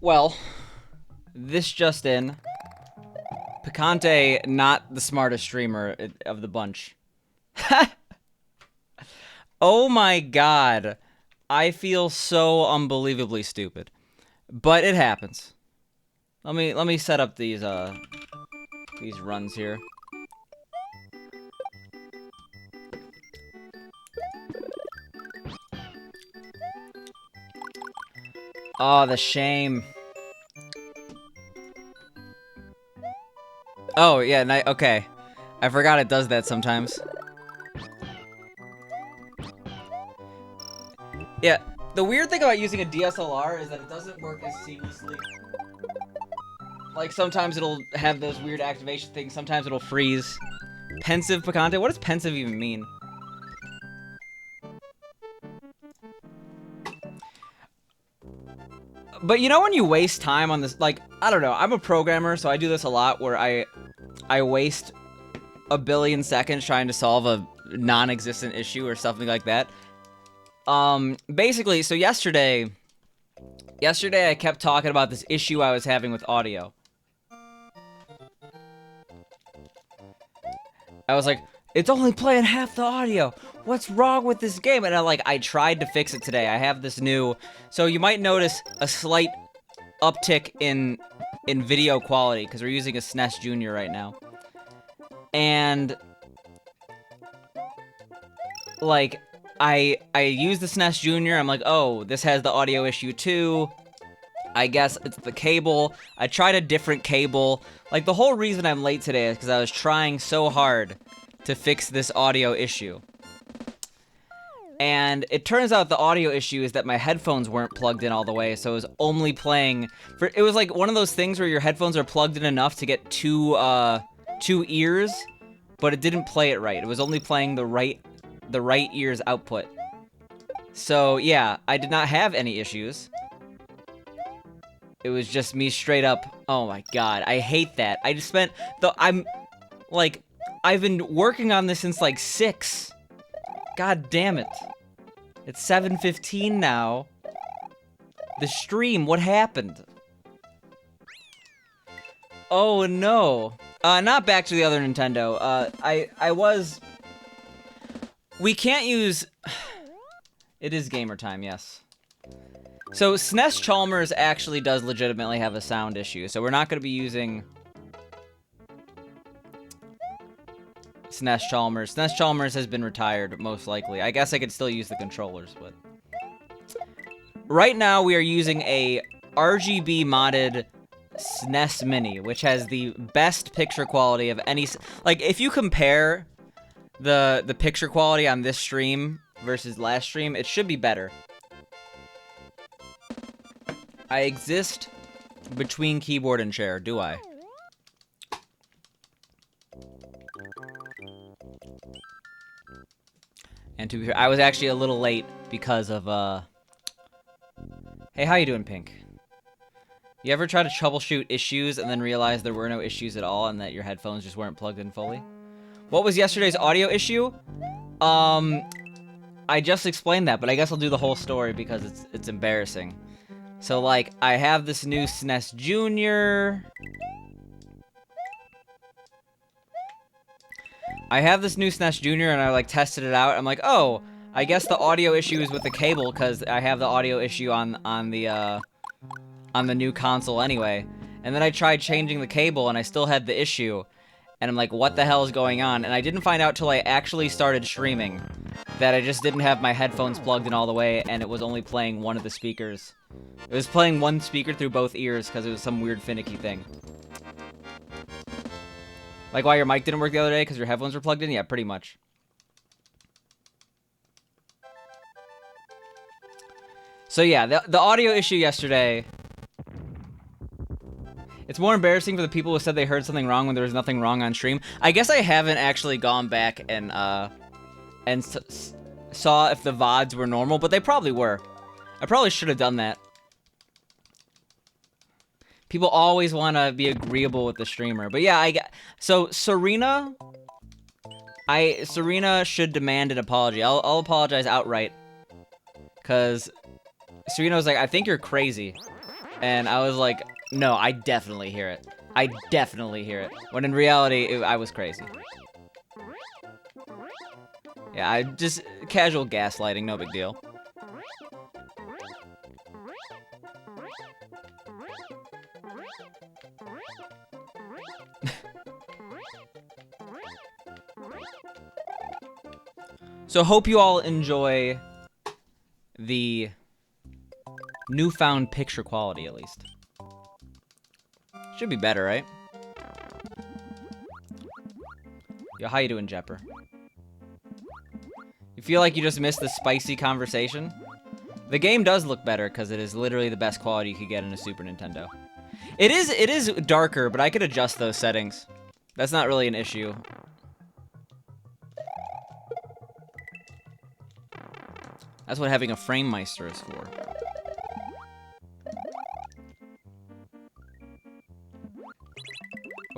Well, this just in. Picante, not the smartest streamer of the bunch. Oh my god. I feel so unbelievably stupid. But it happens. Let me set up these runs here. Oh, the shame. Oh, yeah, okay. I forgot it does that sometimes. Yeah, the weird thing about using a DSLR is that it doesn't work as seamlessly. Like, sometimes it'll have those weird activation things, sometimes it'll freeze. Pensive Picante? What does pensive even mean? But you know when you waste time on this, like, I don't know, I'm a programmer, so I do this a lot where I waste a billion seconds trying to solve a non-existent issue or something like that. Basically, so yesterday I kept talking about this issue I was having with audio. I was like, it's only playing half the audio. What's wrong with this game? And I tried to fix it today. I have this new, so you might notice a slight uptick in video quality because we're using a SNES Junior right now. And like I use the SNES Junior. I'm like, oh, this has the audio issue too. I guess it's the cable. I tried a different cable. Like, the whole reason I'm late today is because I was trying so hard to fix this audio issue. And it turns out the audio issue is that my headphones weren't plugged in all the way, so it was only playing for, it was like one of those things where your headphones are plugged in enough to get two ears, but it didn't play it right. It was only playing the right ear's output. So yeah, I did not have any issues. It was just me straight up. Oh my god, I hate that. I just spent I've been working on this since like 6. God damn it. It's 7:15 now. The stream, what happened? Oh no. Not back to the other Nintendo. We can't use... It is gamer time, yes. So, SNES Chalmers actually does legitimately have a sound issue, so we're not going to be using SNES Chalmers. SNES Chalmers has been retired, most likely. I guess I could still use the controllers, but... Right now, we are using a RGB modded SNES Mini, which has the best picture quality of any... Like, if you compare the picture quality on this stream versus last stream, it should be better. I exist between keyboard and chair, do I? And to be fair, I was actually a little late because of, Hey, how you doing, Pink? You ever try to troubleshoot issues and then realize there were no issues at all and that your headphones just weren't plugged in fully? What was yesterday's audio issue? I just explained that, but I guess I'll do the whole story because it's embarrassing. So, like, I have this new SNES Junior. And I, like, tested it out. I'm like, oh, I guess the audio issue is with the cable, because I have the audio issue on the new console anyway. And then I tried changing the cable, and I still had the issue. And I'm like, what the hell is going on? And I didn't find out till I actually started streaming that I just didn't have my headphones plugged in all the way, and it was only playing one of the speakers. It was playing one speaker through both ears because it was some weird finicky thing. Like why your mic didn't work the other day because your headphones were plugged in? Yeah, pretty much. So yeah, the audio issue yesterday... It's more embarrassing for the people who said they heard something wrong when there was nothing wrong on stream. I guess I haven't actually gone back and saw if the VODs were normal, but they probably were. I probably should have done that. People always want to be agreeable with the streamer. But yeah, so Serena should demand an apology. I'll apologize outright. Because Serena was like, I think you're crazy. And I was like, no, I definitely hear it. I definitely hear it. When in reality, I was crazy. Yeah, I just casual gaslighting, no big deal. So hope you all enjoy the newfound picture quality, at least. Should be better, right? Yo, how you doing, Jepper? You feel like you just missed the spicy conversation? The game does look better because it is literally the best quality you could get in a Super Nintendo. It is darker, but I could adjust those settings. That's not really an issue. That's what having a frame meister is for.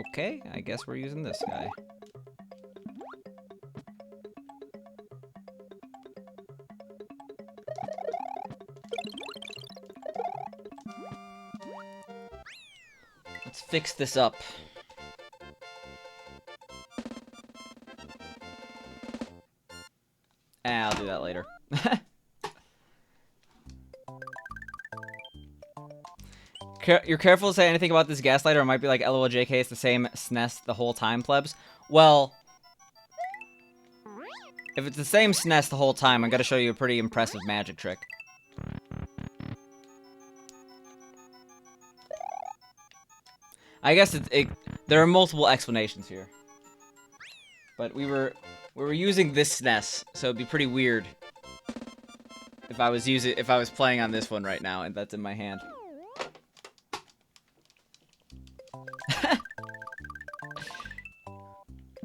Okay, I guess we're using this guy. Let's fix this up. I'll do that later. You're careful to say anything about this gaslighter. It might be like LOL JK, it's the same SNES the whole time, plebs. Well, if it's the same SNES the whole time, I'm gonna show you a pretty impressive magic trick. I guess there are multiple explanations here. But we were using this SNES, so it'd be pretty weird if I was playing on this one right now and that's in my hand.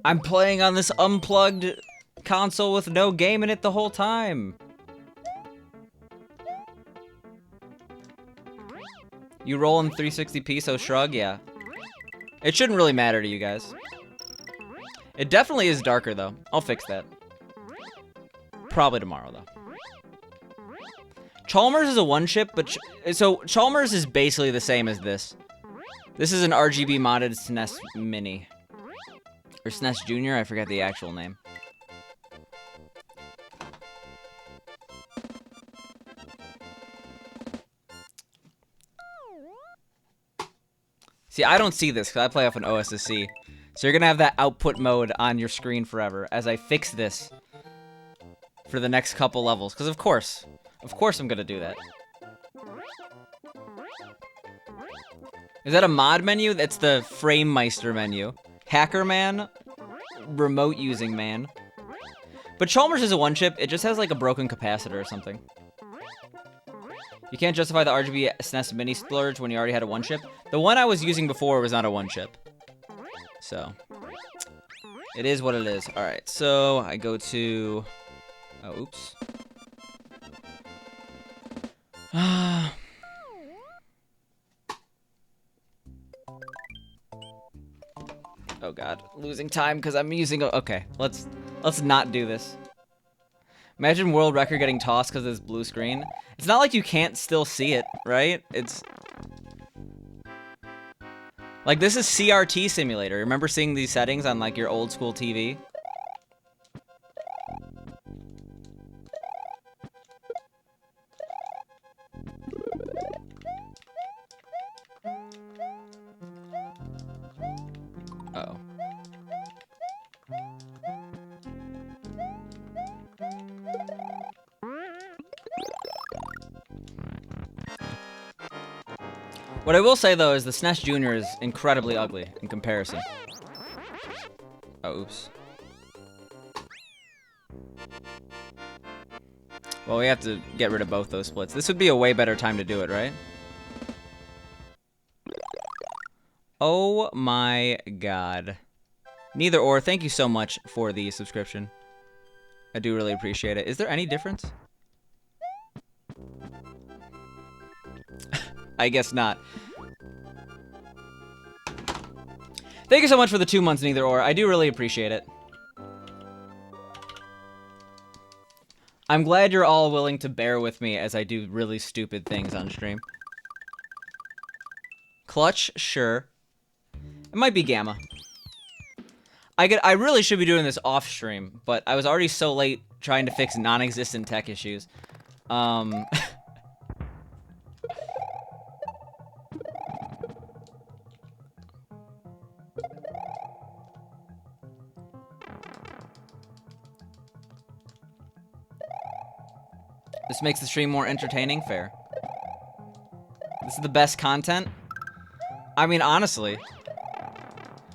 I'm playing on this unplugged console with no game in it the whole time. You roll in 360p, so shrug, yeah. It shouldn't really matter to you guys. It definitely is darker, though. I'll fix that. Probably tomorrow, though. Chalmers is a one-chip, but... so, Chalmers is basically the same as this. This is an RGB modded SNES Mini. Or SNES Junior, I forget the actual name. See, I don't see this because I play off an OSSC. So you're going to have that output mode on your screen forever as I fix this for the next couple levels. Because of course I'm going to do that. Is that a mod menu? That's the Frame Meister menu. Hacker Man, remote using man. But Chalmers is a one-chip. It just has like a broken capacitor or something. You can't justify the RGB SNES Mini splurge when you already had a one-chip. The one I was using before was not a one-chip. So, it is what it is. Alright, so I go to... oh, oops. Oh god, losing time because I'm using... okay, let's not do this. Imagine world record getting tossed because of this blue screen. It's not like you can't still see it, right? It's... like, this is CRT Simulator. Remember seeing these settings on, like, your old school TV? Uh-oh. What I will say, though, is the SNES Junior is incredibly ugly in comparison. Oh, oops. Well, we have to get rid of both those splits. This would be a way better time to do it, right? Oh my god. Neither or, thank you so much for the subscription. I do really appreciate it. Is there any difference? I guess not. Thank you so much for the 2 months, Neither or. I do really appreciate it. I'm glad you're all willing to bear with me as I do really stupid things on stream. Clutch, sure. It might be Gamma. I really should be doing this off stream, but I was already so late trying to fix non-existent tech issues. This makes the stream more entertaining, fair. This is the best content? I mean, honestly.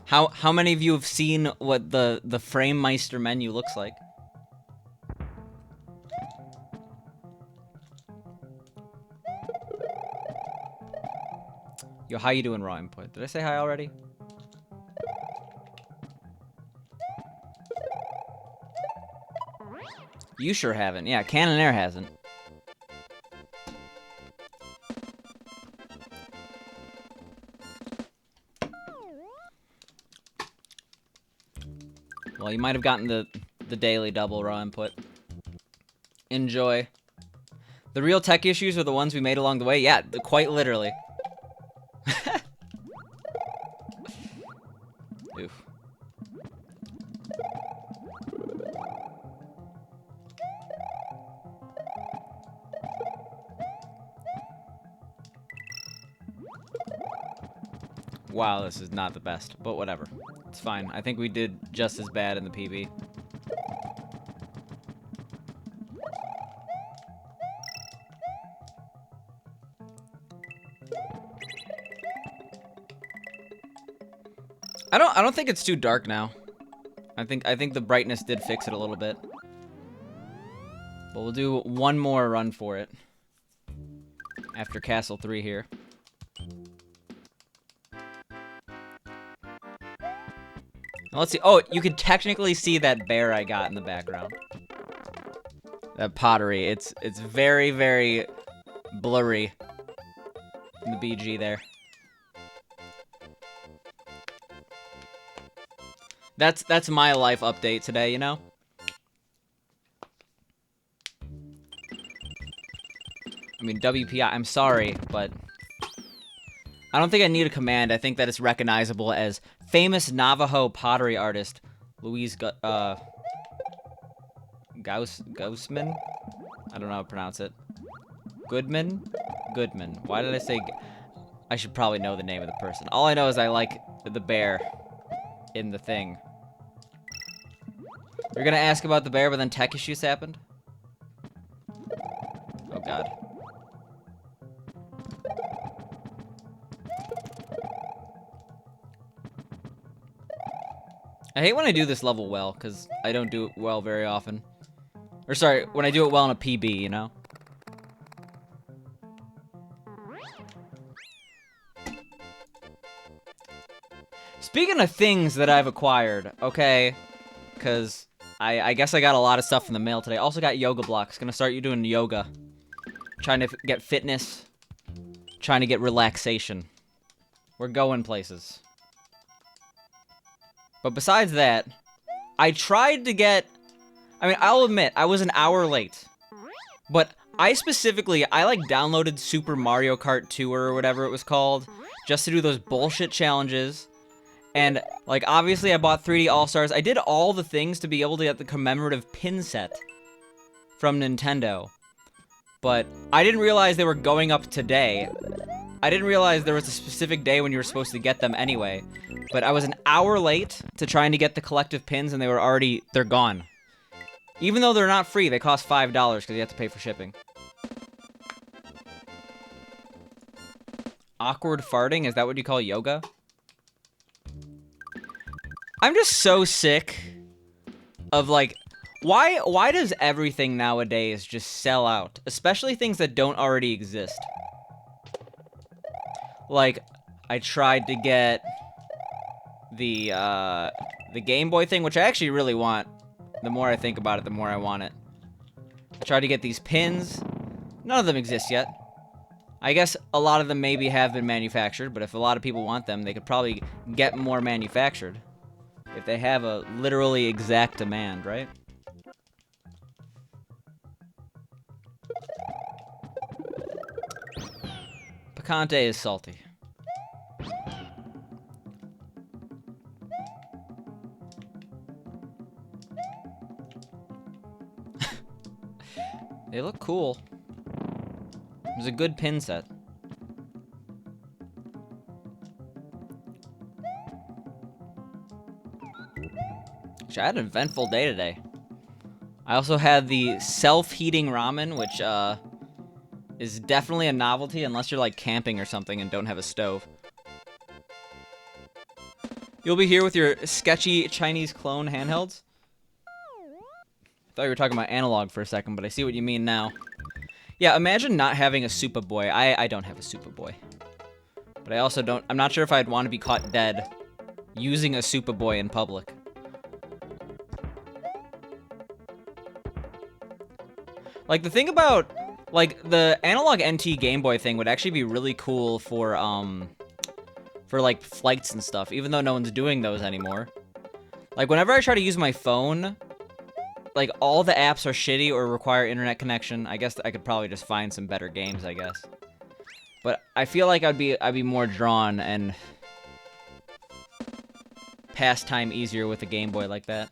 How many of you have seen what the Framemeister menu looks like? Yo, how you doing, raw input? Did I say hi already? You sure haven't. Yeah, Canon Air hasn't. Well, you might have gotten the daily double raw input. Enjoy. The real tech issues are the ones we made along the way. Yeah, quite literally. Oof. Wow, this is not the best, but whatever. It's fine. I think we did just as bad in the PB. I don't think it's too dark now. I think the brightness did fix it a little bit. But we'll do one more run for it after Castle 3 here. Now let's see. Oh, you can technically see that bear I got in the background. That pottery. It's very, very blurry in the BG there. That's my life update today, you know? I mean, WPI, I'm sorry, but I don't think I need a command. I think that it's recognizable as famous Navajo pottery artist Louise Gaussman? I don't know how to pronounce it. Goodman? Goodman. Why did I say... I should probably know the name of the person. All I know is I like the bear in the thing. You're gonna ask about the bear, but then tech issues happened? Oh, God. I hate when I do this level well, because I don't do it well very often. Or sorry, when I do it well in a PB, you know? Speaking of things that I've acquired, okay, because I guess I got a lot of stuff in the mail today. Also got yoga blocks. Gonna start you doing yoga. Trying to get fitness. Trying to get relaxation. We're going places. But besides that, I tried to get... I mean, I'll admit, I was an hour late. But I like downloaded Super Mario Kart Tour or whatever it was called, just to do those bullshit challenges. And, like, obviously I bought 3D All-Stars. I did all the things to be able to get the commemorative pin set from Nintendo. But I didn't realize they were going up today. I didn't realize there was a specific day when you were supposed to get them anyway. But I was an hour late to trying to get the collective pins, and they're gone. Even though they're not free, they cost $5 because you have to pay for shipping. Awkward farting? Is that what you call yoga? I'm just so sick of, like, why does everything nowadays just sell out? Especially things that don't already exist. Like, I tried to get the Game Boy thing, which I actually really want. The more I think about it, the more I want it. I tried to get these pins. None of them exist yet. I guess a lot of them maybe have been manufactured, but if a lot of people want them, they could probably get more manufactured. If they have a literally exact demand, right? Picante is salty. They look cool. It was a good pin set. I had an eventful day today. I also had the self-heating ramen, which is definitely a novelty unless you're like camping or something and don't have a stove. You'll be here with your sketchy Chinese clone handhelds? I thought you were talking about analog for a second, but I see what you mean now. Yeah, imagine not having a Super Boy. I don't have a Super Boy. But I also don't... I'm not sure if I'd want to be caught dead using a Super Boy in public. Like, the thing about, like, the analog NT Game Boy thing would actually be really cool for, like, flights and stuff, even though no one's doing those anymore. Like, whenever I try to use my phone, like, all the apps are shitty or require internet connection. I guess I could probably just find some better games, I guess. But I feel like I'd be more drawn and pass time easier with a Game Boy like that.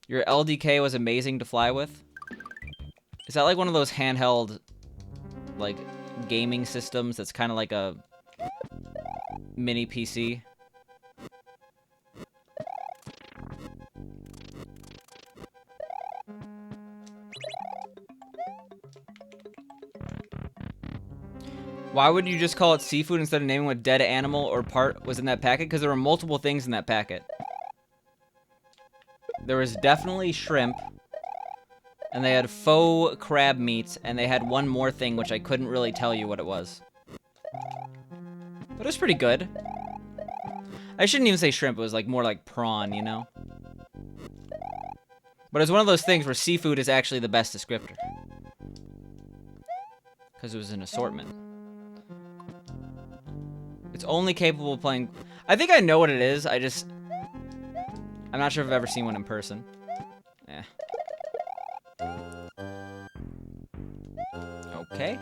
Your LDK was amazing to fly with. Is that like one of those handheld, like, gaming systems that's kind of like a mini PC? Why would you just call it seafood instead of naming what dead animal or part was in that packet? Because there were multiple things in that packet. There was definitely shrimp, and they had faux crab meats, and they had one more thing which I couldn't really tell you what it was. But it was pretty good. I shouldn't even say shrimp, it was like more like prawn, you know? But it's one of those things where seafood is actually the best descriptor. Because it was an assortment. It's only capable of playing... I think I know what it is, I'm not sure if I've ever seen one in person. Eh. Okay.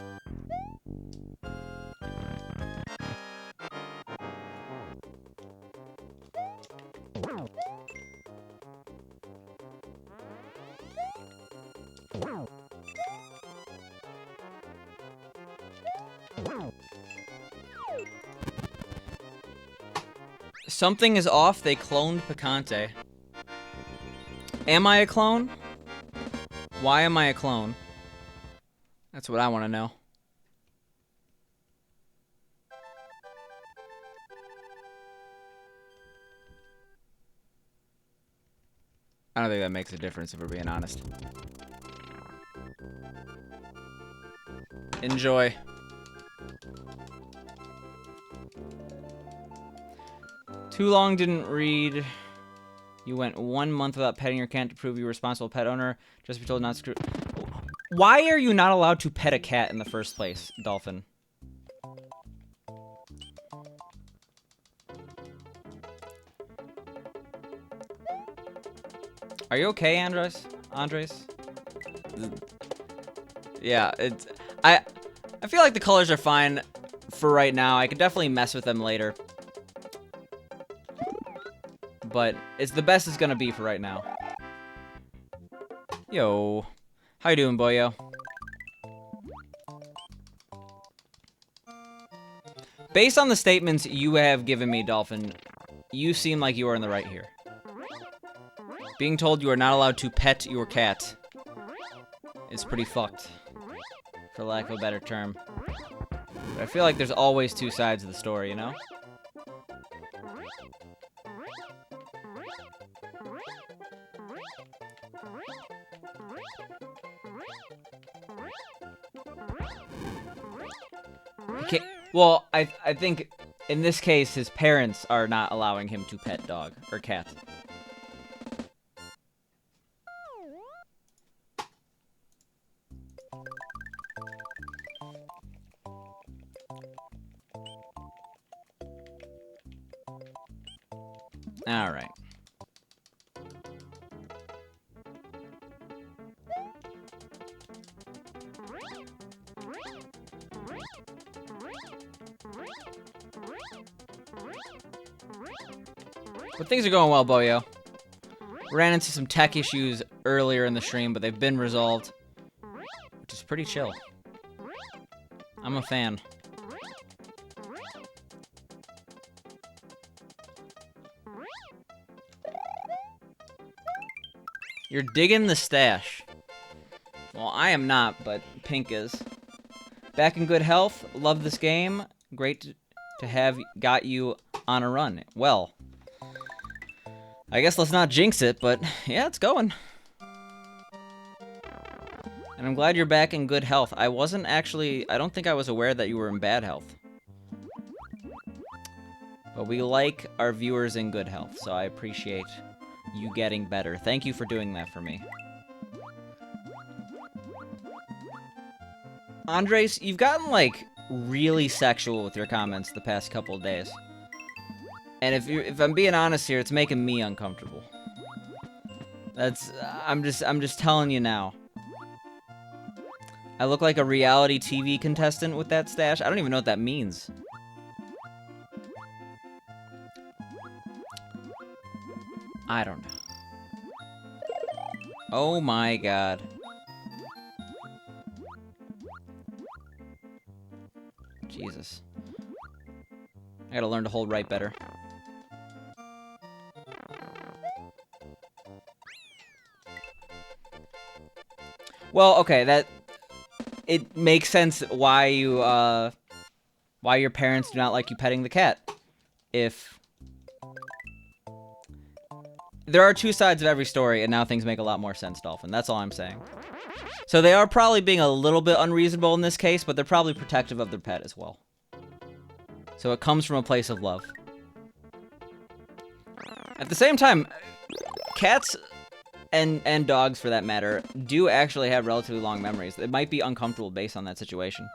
Something is off. They cloned Picante. Am I a clone? Why am I a clone? That's what I want to know. I don't think that makes a difference if we're being honest. Enjoy. Too long didn't read. You went 1 month without petting your cat to prove you're a responsible pet owner. Just be told not to screw. Why are you not allowed to pet a cat in the first place, Dolphin? Are you okay, Andres? Yeah, it's... I feel like the colors are fine for right now. I could definitely mess with them later. But it's the best it's gonna be for right now. Yo. How you doing, boyo? Based on the statements you have given me, Dolphin, you seem like you are in the right here. Being told you are not allowed to pet your cat is pretty fucked, for lack of a better term. But I feel like there's always two sides of the story, you know? Okay, well, I think in this case his parents are not allowing him to pet dog or cat. All right. But things are going well, Boyo. Ran into some tech issues earlier in the stream, but they've been resolved, which is pretty chill. I'm a fan. You're digging the stash. Well, I am not, but Pink is. Back in good health. Love this game. Great to have got you on a run. Well, I guess let's not jinx it, but yeah, it's going. And I'm glad you're back in good health. I wasn't actually... I don't think I was aware that you were in bad health. But we like our viewers in good health, so I appreciate you getting better. Thank you for doing that for me. Andres, you've gotten, like, really sexual with your comments the past couple of days. And if I'm being honest here, it's making me uncomfortable. I'm just telling you now. I look like a reality TV contestant with that stash. I don't even know what that means. I don't know. Oh my god. Jesus. I gotta learn to hold right better. Well, okay, it makes sense why your parents do not like you petting the cat. If there are two sides of every story, and now things make a lot more sense, Dolphin. That's all I'm saying. So they are probably being a little bit unreasonable in this case, but they're probably protective of their pet as well. So it comes from a place of love. At the same time, cats and dogs, for that matter, do actually have relatively long memories. It might be uncomfortable based on that situation.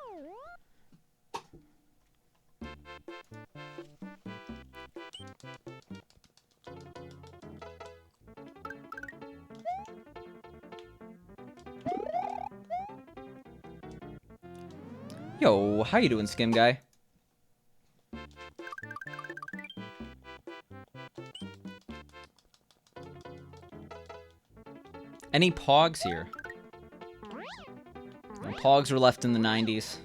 Yo, how you doing, Skim Guy? Any Pogs here? No, Pogs were left in the 90s.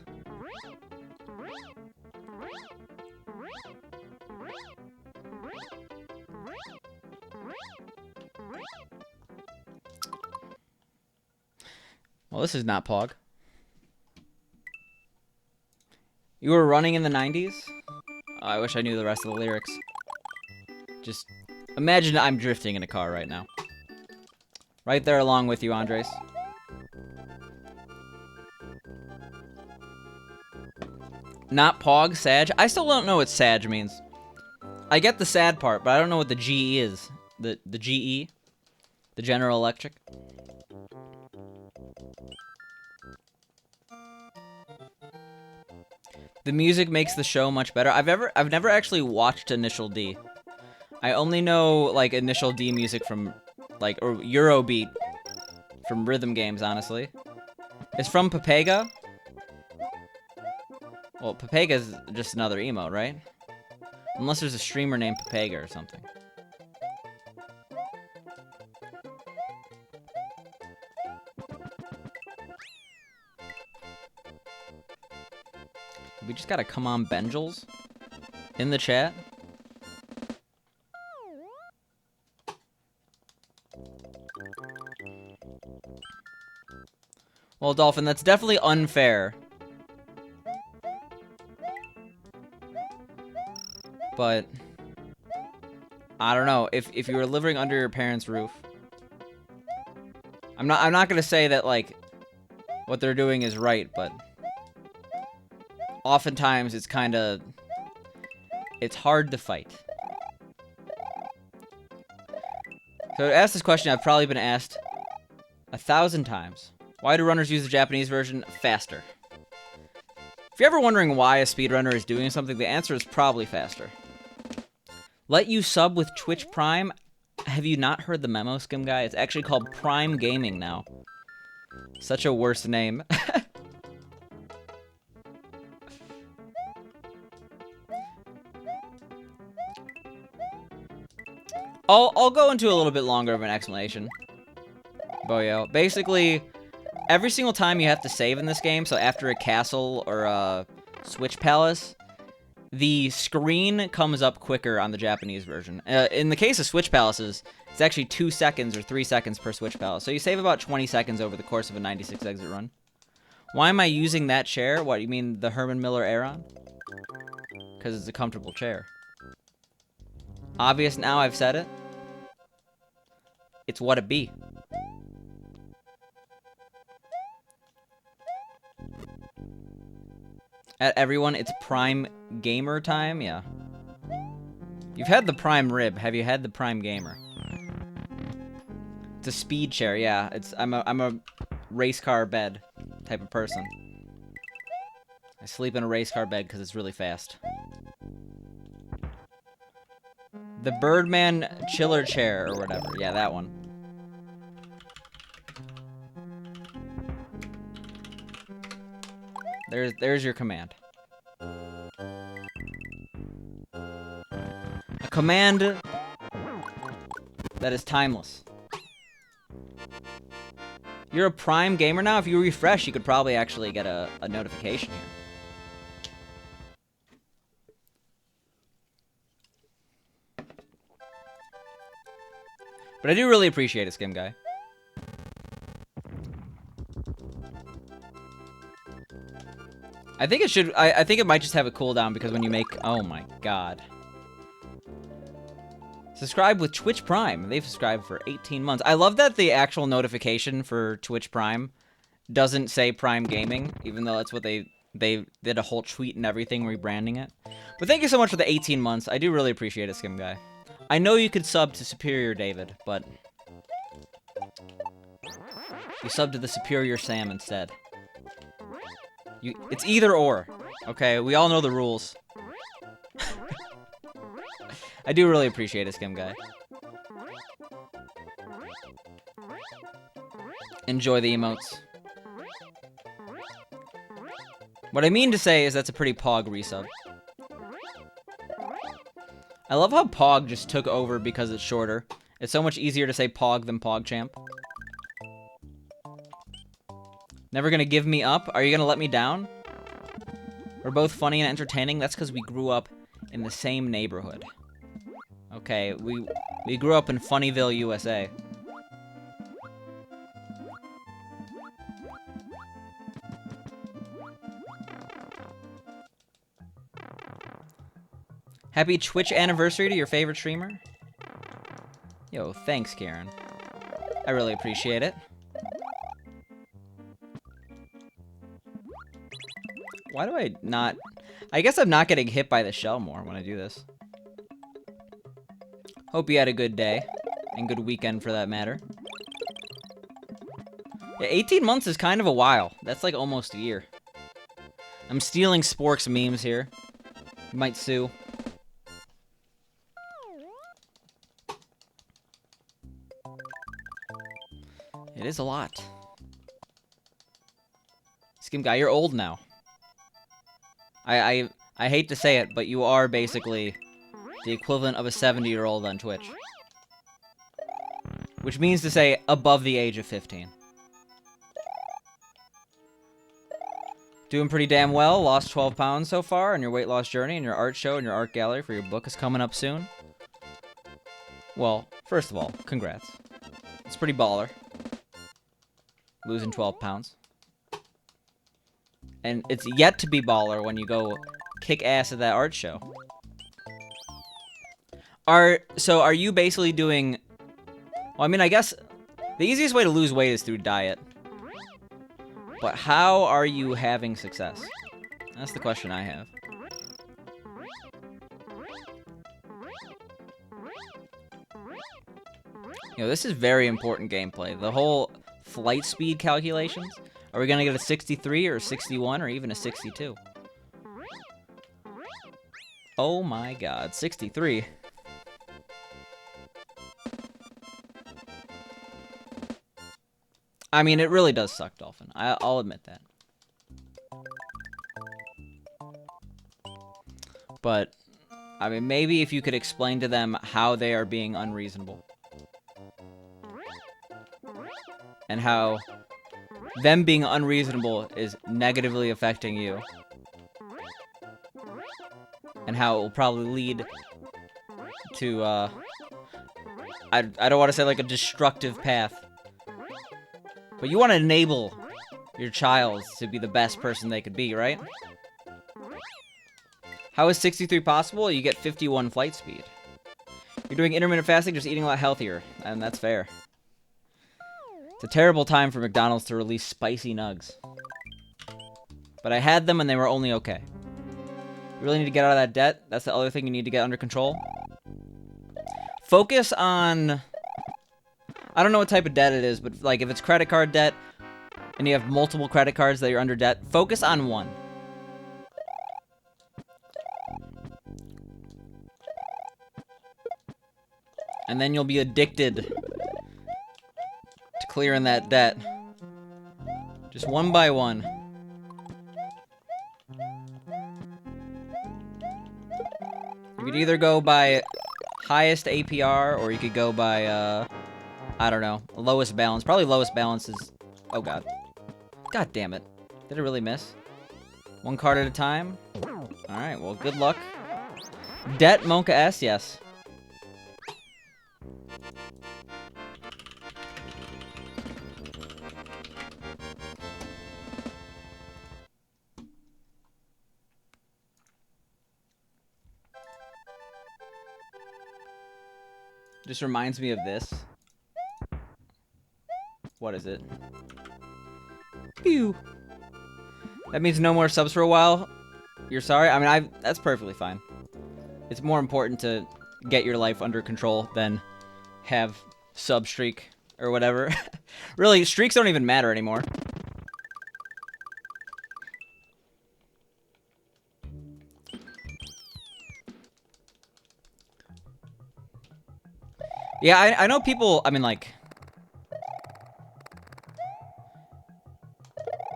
Well, this is not Pog. You were running in the 90s? Oh, I wish I knew the rest of the lyrics. Just imagine I'm drifting in a car right now. Right there along with you, Andres. Not Pog, Sag? I still don't know what Sag means. I get the sad part, but I don't know what the GE is. The GE? The General Electric? The music makes the show much better. I've never actually watched Initial D. I only know, like, Initial D music from, like, or Eurobeat from rhythm games, honestly. It's from Pepega? Well, Pepega's just another emote, right? Unless there's a streamer named Pepega or something. We just gotta come on Benjels in the chat. Well, Dolphin, that's definitely unfair. But I don't know, if you were living under your parents' roof. I'm not gonna say that, like, what they're doing is right, but oftentimes it's hard to fight. So to ask this question, I've probably been asked 1,000 times. Why do runners use the Japanese version faster? If you're ever wondering why a speedrunner is doing something, the answer is probably faster. Let you sub with Twitch Prime? Have you not heard the memo, Skim Guy? It's actually called Prime Gaming now. Such a worse name. I'll go into a little bit longer of an explanation. Boyo. Basically, every single time you have to save in this game, so after a castle or a Switch Palace, the screen comes up quicker on the Japanese version. In the case of Switch Palaces, it's actually 2 seconds or 3 seconds per Switch Palace. So you save about 20 seconds over the course of a 96 exit run. Why am I using that chair? What, you mean the Herman Miller Aeron? Because it's a comfortable chair. Obvious now I've said it. It's what it be. At everyone, it's Prime Gamer time? Yeah. You've had the Prime Rib. Have you had the Prime Gamer? It's a speed chair, yeah. I'm a race car bed type of person. I sleep in a race car bed because it's really fast. The Birdman chiller chair or whatever. Yeah, that one. There's your command. A command that is timeless. You're a Prime gamer now? If you refresh, you could probably actually get a notification here. But I do really appreciate it, Skim Guy. I think it should. I think it might just have a cooldown because when you make. Oh my god. Subscribe with Twitch Prime. They've subscribed for 18 months. I love that the actual notification for Twitch Prime doesn't say Prime Gaming, even though that's what they did a whole tweet and everything rebranding it. But thank you so much for the 18 months. I do really appreciate it, Skim Guy. I know you could sub to Superior David, but you sub to the Superior Sam instead. It's either or. Okay, we all know the rules. I do really appreciate it, Skim Guy. Enjoy the emotes. What I mean to say is that's a pretty Pog resub. I love how Pog just took over because it's shorter. It's so much easier to say Pog than PogChamp. Never gonna give me up? Are you gonna let me down? We're both funny and entertaining. That's because we grew up in the same neighborhood. Okay, we grew up in Funnyville, USA. Happy Twitch anniversary to your favorite streamer. Yo, thanks, Karen. I really appreciate it. Why do I not... I guess I'm not getting hit by the shell more when I do this. Hope you had a good day. And good weekend, for that matter. Yeah, 18 months is kind of a while. That's like almost a year. I'm stealing Spork's memes here. You might sue. It is a lot. Skim Guy, you're old now. I hate to say it, but you are basically the equivalent of a 70-year-old on Twitch. Which means to say, above the age of 15. Doing pretty damn well. Lost 12 pounds so far on your weight loss journey, and your art show and your art gallery for your book is coming up soon. Well, first of all, congrats. It's pretty baller. Losing 12 pounds. And it's yet to be baller when you go kick ass at that art show. So are you basically doing... Well, I mean, I guess the easiest way to lose weight is through diet. But how are you having success? That's the question I have. You know, this is very important gameplay. The whole flight speed calculations. Are we gonna get a 63 or a 61 or even a 62? Oh my god, 63. I mean, it really does suck, Dolphin. I'll admit that. But, I mean, maybe if you could explain to them how they are being unreasonable. and how them being unreasonable is negatively affecting you. And how it will probably lead to, I don't want to say like a destructive path. But you want to enable your child to be the best person they could be, right? How is 63 possible? You get 51 flight speed. You're doing intermittent fasting, just eating a lot healthier. And that's fair. It's a terrible time for McDonald's to release spicy nugs. But I had them and they were only okay. You really need to get out of that debt. That's the other thing you need to get under control. Focus on... I don't know what type of debt it is, but like if it's credit card debt and you have multiple credit cards that you're under debt, focus on one. And then you'll be addicted to clearing that debt. Just one by one. You could either go by highest APR, or you could go by, I don't know, lowest balance. Probably lowest balance is... Oh, God. God damn it. Did it really miss? One card at a time? Alright, well, good luck. Debt, Monka S, yes. Just reminds me of this. What is it? Pew! That means no more subs for a while. You're sorry? I mean, that's perfectly fine. It's more important to get your life under control than have sub streak or whatever. Really, streaks don't even matter anymore. Yeah, I know people, I mean, like...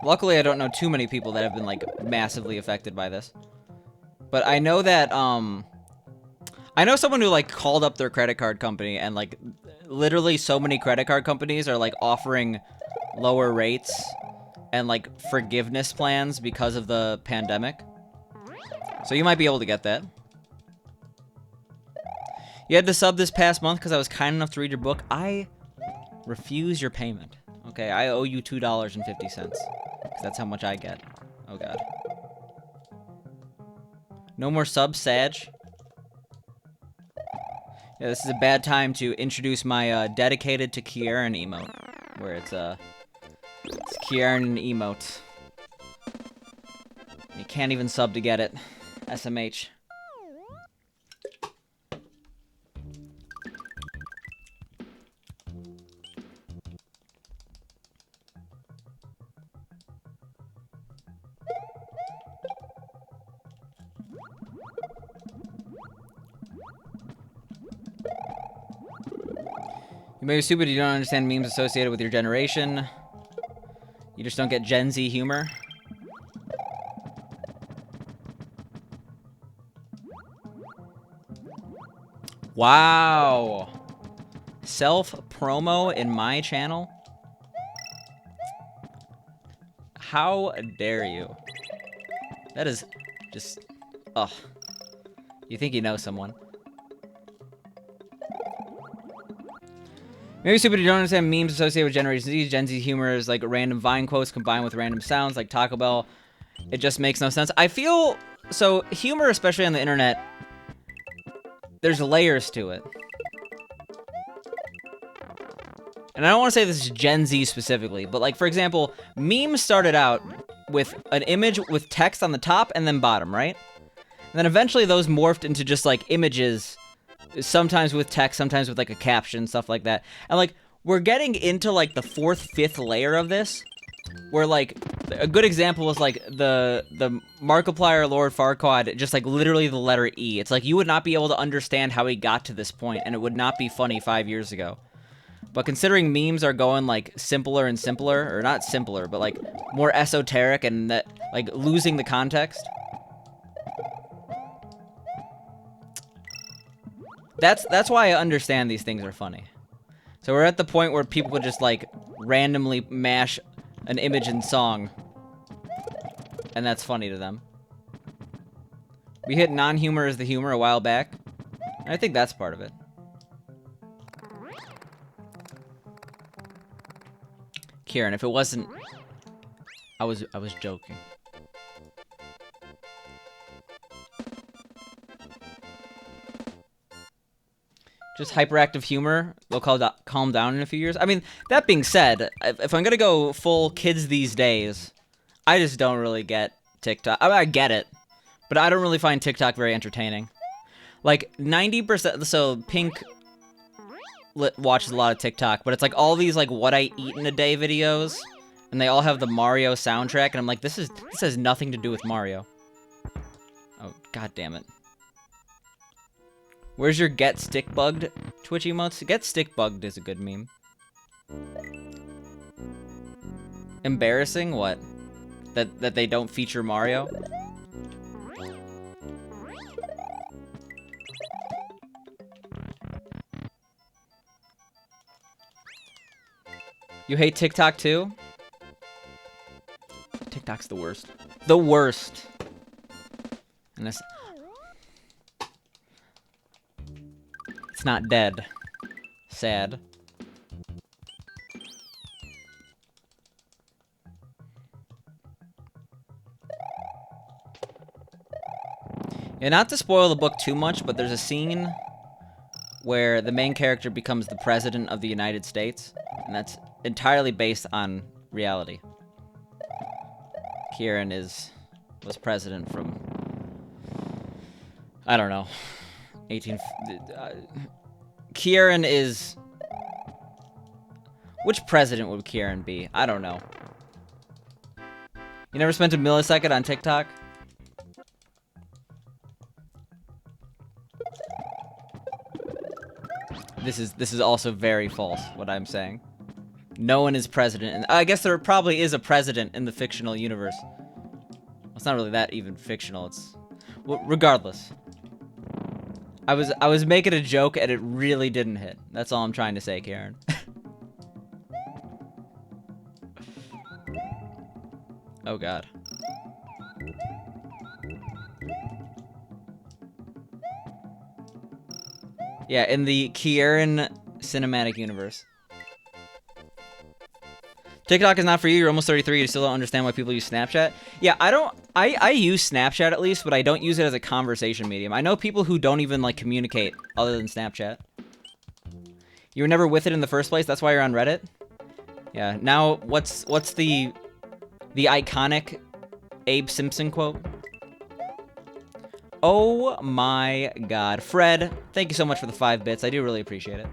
Luckily, I don't know too many people that have been, like, massively affected by this. But I know that, I know someone who, like, called up their credit card company and, like, literally so many credit card companies are, like, offering lower rates and, like, forgiveness plans because of the pandemic. So you might be able to get that. You had to sub this past month because I was kind enough to read your book. I refuse your payment. Okay, I owe you $2.50. Because that's how much I get. Oh, God. No more subs, Sag. Yeah, this is a bad time to introduce my dedicated to Kieran emote. Where it's Kieran emote. You can't even sub to get it. SMH. You may be stupid, you don't understand memes associated with your generation. You just don't get Gen Z humor. Wow. Self-promo in my channel? How dare you? That is just... Ugh. You think you know someone. Maybe stupid, you don't understand memes associated with Generation Z. Gen Z humor is like random Vine quotes combined with random sounds like Taco Bell. It just makes no sense. I feel... So, humor, especially on the internet, there's layers to it. And I don't want to say this is Gen Z specifically, but like, for example, memes started out with an image with text on the top and then bottom, right? And then eventually those morphed into just like images, sometimes with text, sometimes with like a caption, stuff like that. And like, we're getting into like the fourth, fifth layer of this, where like, a good example is like the Markiplier Lord Farquaad, just like literally the letter E. It's like you would not be able to understand how he got to this point, and it would not be funny 5 years ago. But considering memes are going like simpler and simpler, or not simpler, but like more esoteric and that like losing the context. That's why I understand these things are funny. So we're at the point where people would just like randomly mash an image and song. And that's funny to them. We hit non-humor as the humor a while back. And I think that's part of it. Kieran, if it wasn't... I was joking. Just hyperactive humor. They'll calm down in a few years. I mean, that being said, if I'm gonna go full kids these days, I just don't really get TikTok. I mean, I get it, but I don't really find TikTok very entertaining. Like 90%. So Pink watches a lot of TikTok, but it's like all these like what I eat in a day videos, and they all have the Mario soundtrack, and I'm like, this has nothing to do with Mario. Oh, god damn it. Where's your get stick bugged Twitch emotes? Get stick bugged is a good meme. Embarrassing? What? That they don't feature Mario? You hate TikTok too? TikTok's the worst. The worst. And it's not dead. Sad. Yeah, not to spoil the book too much, but there's a scene where the main character becomes the president of the United States, and that's entirely based on reality. Kieran was president from, I don't know, Kieran is... Which president would Kieran be? I don't know. You never spent a millisecond on TikTok? This is also very false, what I'm saying. No one is president, and I guess there probably is a president in the fictional universe. Well, it's not really that even fictional. It's... Well, regardless. I was making a joke and it really didn't hit. That's all I'm trying to say, Karen. Oh god. Yeah, in the Kieran cinematic universe. TikTok is not for you. You're almost 33. You still don't understand why people use Snapchat. Yeah, I use Snapchat at least, but I don't use it as a conversation medium. I know people who don't even like communicate other than Snapchat. You were never with it in the first place. That's why you're on Reddit. Yeah. Now, what's the iconic Abe Simpson quote? Oh my god. Fred, thank you so much for the 5 bits. I do really appreciate it.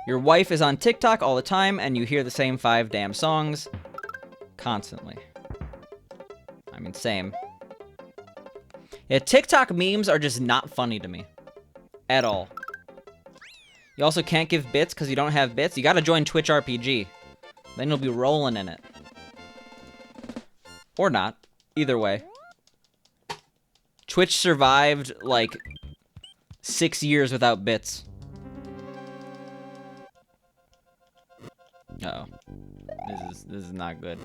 Your wife is on TikTok all the time, and you hear the same 5 damn songs constantly. I mean, same. Yeah, TikTok memes are just not funny to me. At all. You also can't give bits because you don't have bits. You gotta join Twitch RPG. Then you'll be rolling in it. Or not. Either way. Twitch survived, like, 6 years without bits. Uh-oh. This is not good.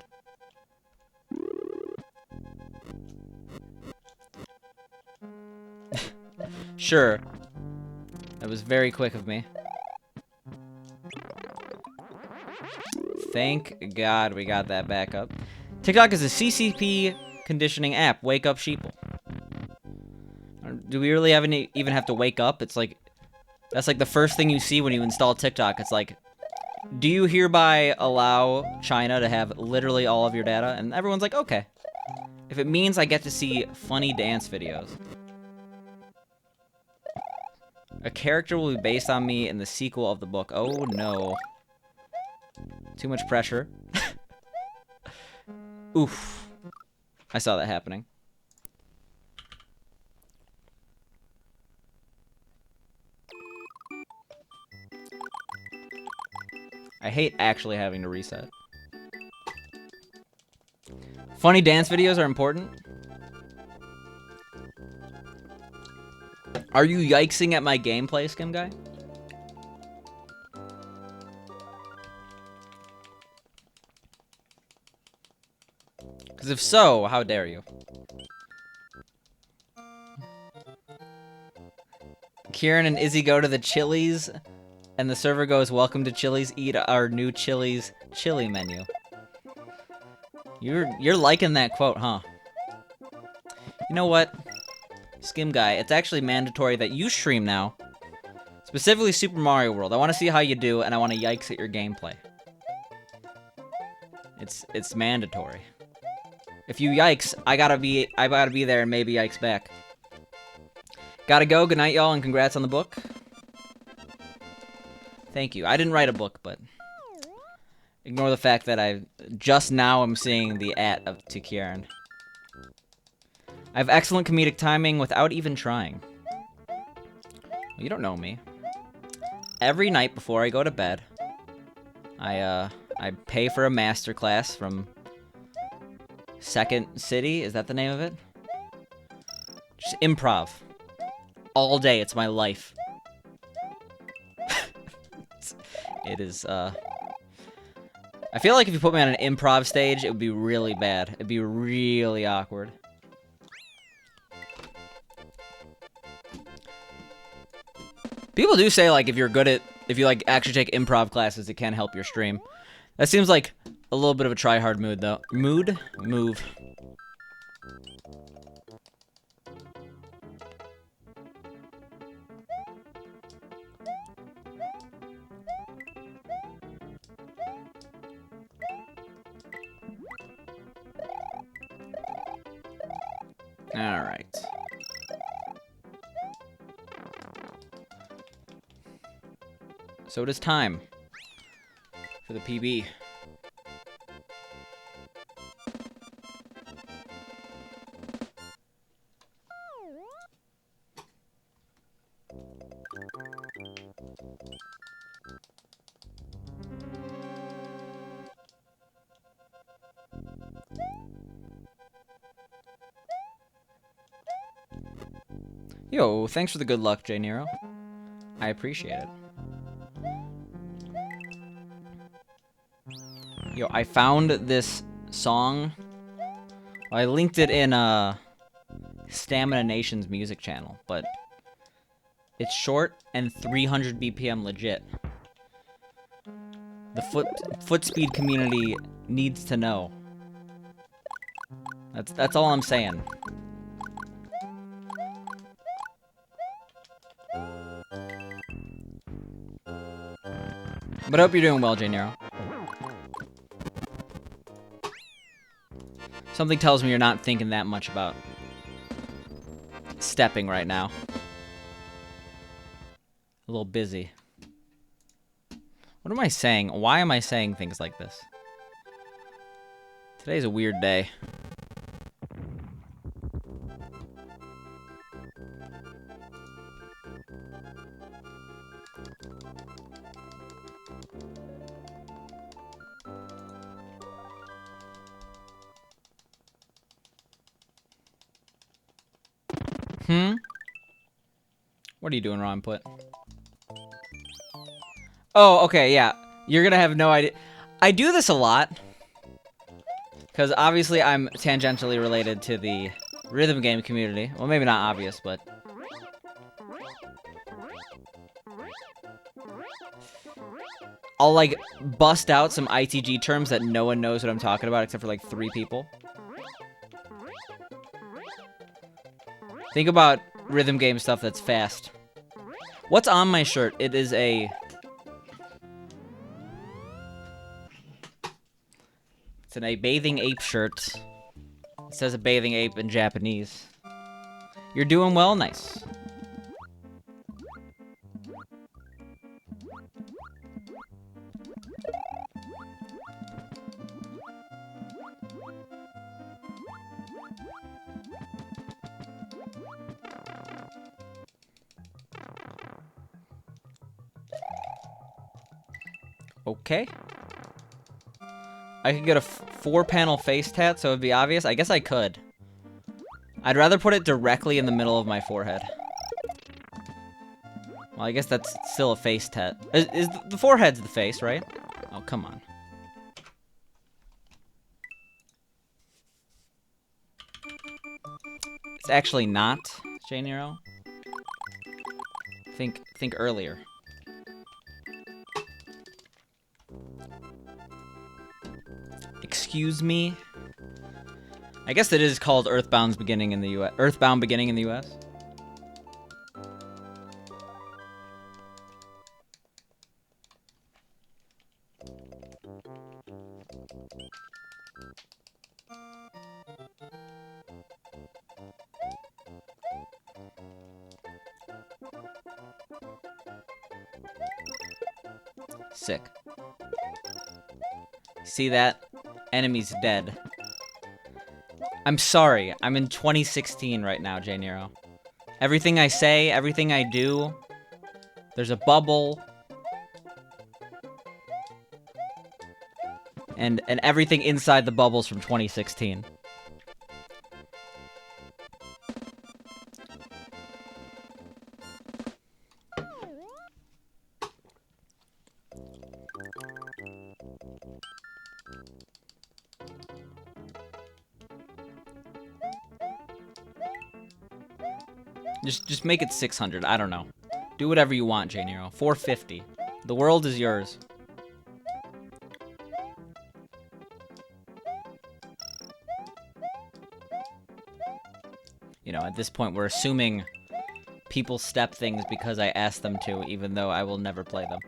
Sure. That was very quick of me. Thank God we got that back up. TikTok is a CCP conditioning app. Wake up, sheeple. Do we really even have to wake up? It's like... That's like the first thing you see when you install TikTok. It's like... Do you hereby allow China to have literally all of your data? And everyone's like, okay. If it means I get to see funny dance videos. A character will be based on me in the sequel of the book. Oh, no. Too much pressure. Oof. I saw that happening. I hate actually having to reset. Funny dance videos are important. Are you yikesing at my gameplay, Skim Guy? Because if so, how dare you? Kieran and Izzy go to the Chili's, and the server goes, "Welcome to Chili's. Eat our new Chili's chili menu." You're liking that quote, huh? You know what, Skim Guy? It's actually mandatory that you stream now. Specifically Super Mario World. I want to see how you do, and I want to yikes at your gameplay. It's mandatory. If you yikes, I gotta be there and maybe yikes back. Gotta go. Good night, y'all, and congrats on the book. Thank you. I didn't write a book, but ignore the fact that I just now am seeing the to Kieran. I have excellent comedic timing without even trying. You don't know me. Every night before I go to bed, I pay for a masterclass from Second City. Is that the name of it? Just improv. All day. It's my life. It is, I feel like if you put me on an improv stage, it would be really bad. It'd be really awkward. People do say, like, if you like, actually take improv classes, it can help your stream. That seems like a little bit of a try-hard mood, though. Move. Alright. So it is time for the PB. Yo, thanks for the good luck, J Nero. I appreciate it. Yo, I found this song. I linked it in Stamina Nation's music channel, but it's short and 300 BPM legit. The foot speed community needs to know. That's all I'm saying. But I hope you're doing well, J Nero. Something tells me you're not thinking that much about stepping right now. A little busy. What am I saying? Why am I saying things like this? Today's a weird day. What are you doing, Ron Put? Oh, okay, yeah. You're gonna have no idea. I do this a lot. Because obviously I'm tangentially related to the rhythm game community. Well, maybe not obvious, but... I'll, like, bust out some ITG terms that no one knows what I'm talking about except for, like, 3 people. Think about rhythm game stuff that's fast. What's on my shirt? It is a... It's a bathing ape shirt. It says a bathing ape in Japanese. You're doing well? Nice. Okay. I could get a 4-panel face tat, so it would be obvious. I guess I could. I'd rather put it directly in the middle of my forehead. Well, I guess that's still a face tat. Is the forehead's the face, right? Oh, come on. It's actually not, J Nero. Think earlier. Excuse me? I guess it is called Earthbound Beginning in the US. Earthbound Beginning in the US. Sick. See that? Enemy's dead. I'm sorry. I'm in 2016 right now, J Nero. Everything I say, everything I do, there's a bubble. And everything inside the bubble's from 2016. Just make it 600. I don't know. Do whatever you want, J Nero. 450. The world is yours. You know, at this point, we're assuming people step things because I asked them to, even though I will never play them.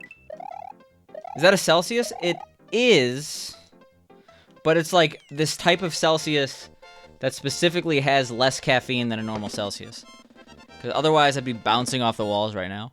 Is that a Celsius? It is, but it's like this type of Celsius that specifically has less caffeine than a normal Celsius. Because otherwise, I'd be bouncing off the walls right now.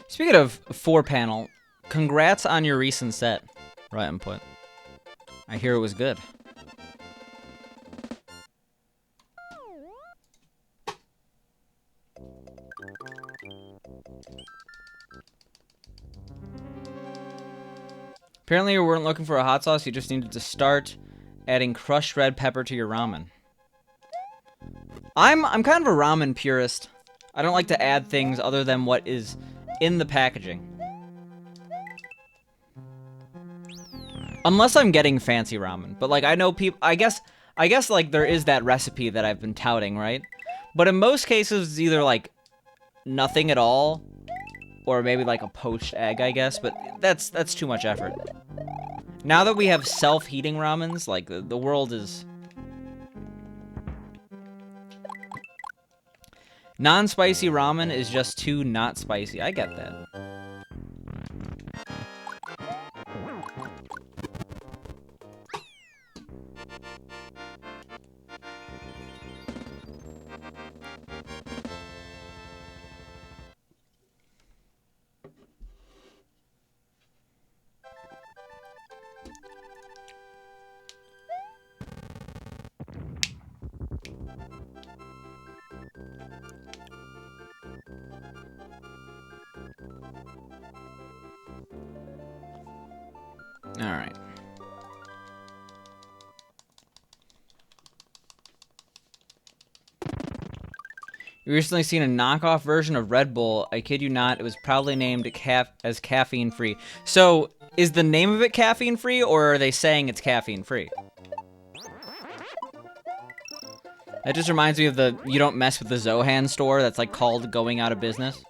Speaking of 4-panel, congrats on your recent set, Right Input. I hear it was good. Apparently you weren't looking for a hot sauce, you just needed to start adding crushed red pepper to your ramen. I'm kind of a ramen purist. I don't like to add things other than what is in the packaging. Unless I'm getting fancy ramen. But like I know people I guess like there is that recipe that I've been touting, right? But in most cases it's either like nothing at all or maybe like a poached egg, I guess, but that's too much effort. Now that we have self-heating ramens, like the world is non-spicy ramen is just too not spicy. I get that. Alright. You recently seen a knockoff version of Red Bull. I kid you not, it was proudly named as caffeine-free. So, is the name of it caffeine-free, or are they saying it's caffeine-free? That just reminds me of the You Don't Mess with the Zohan store that's like called Going Out of Business.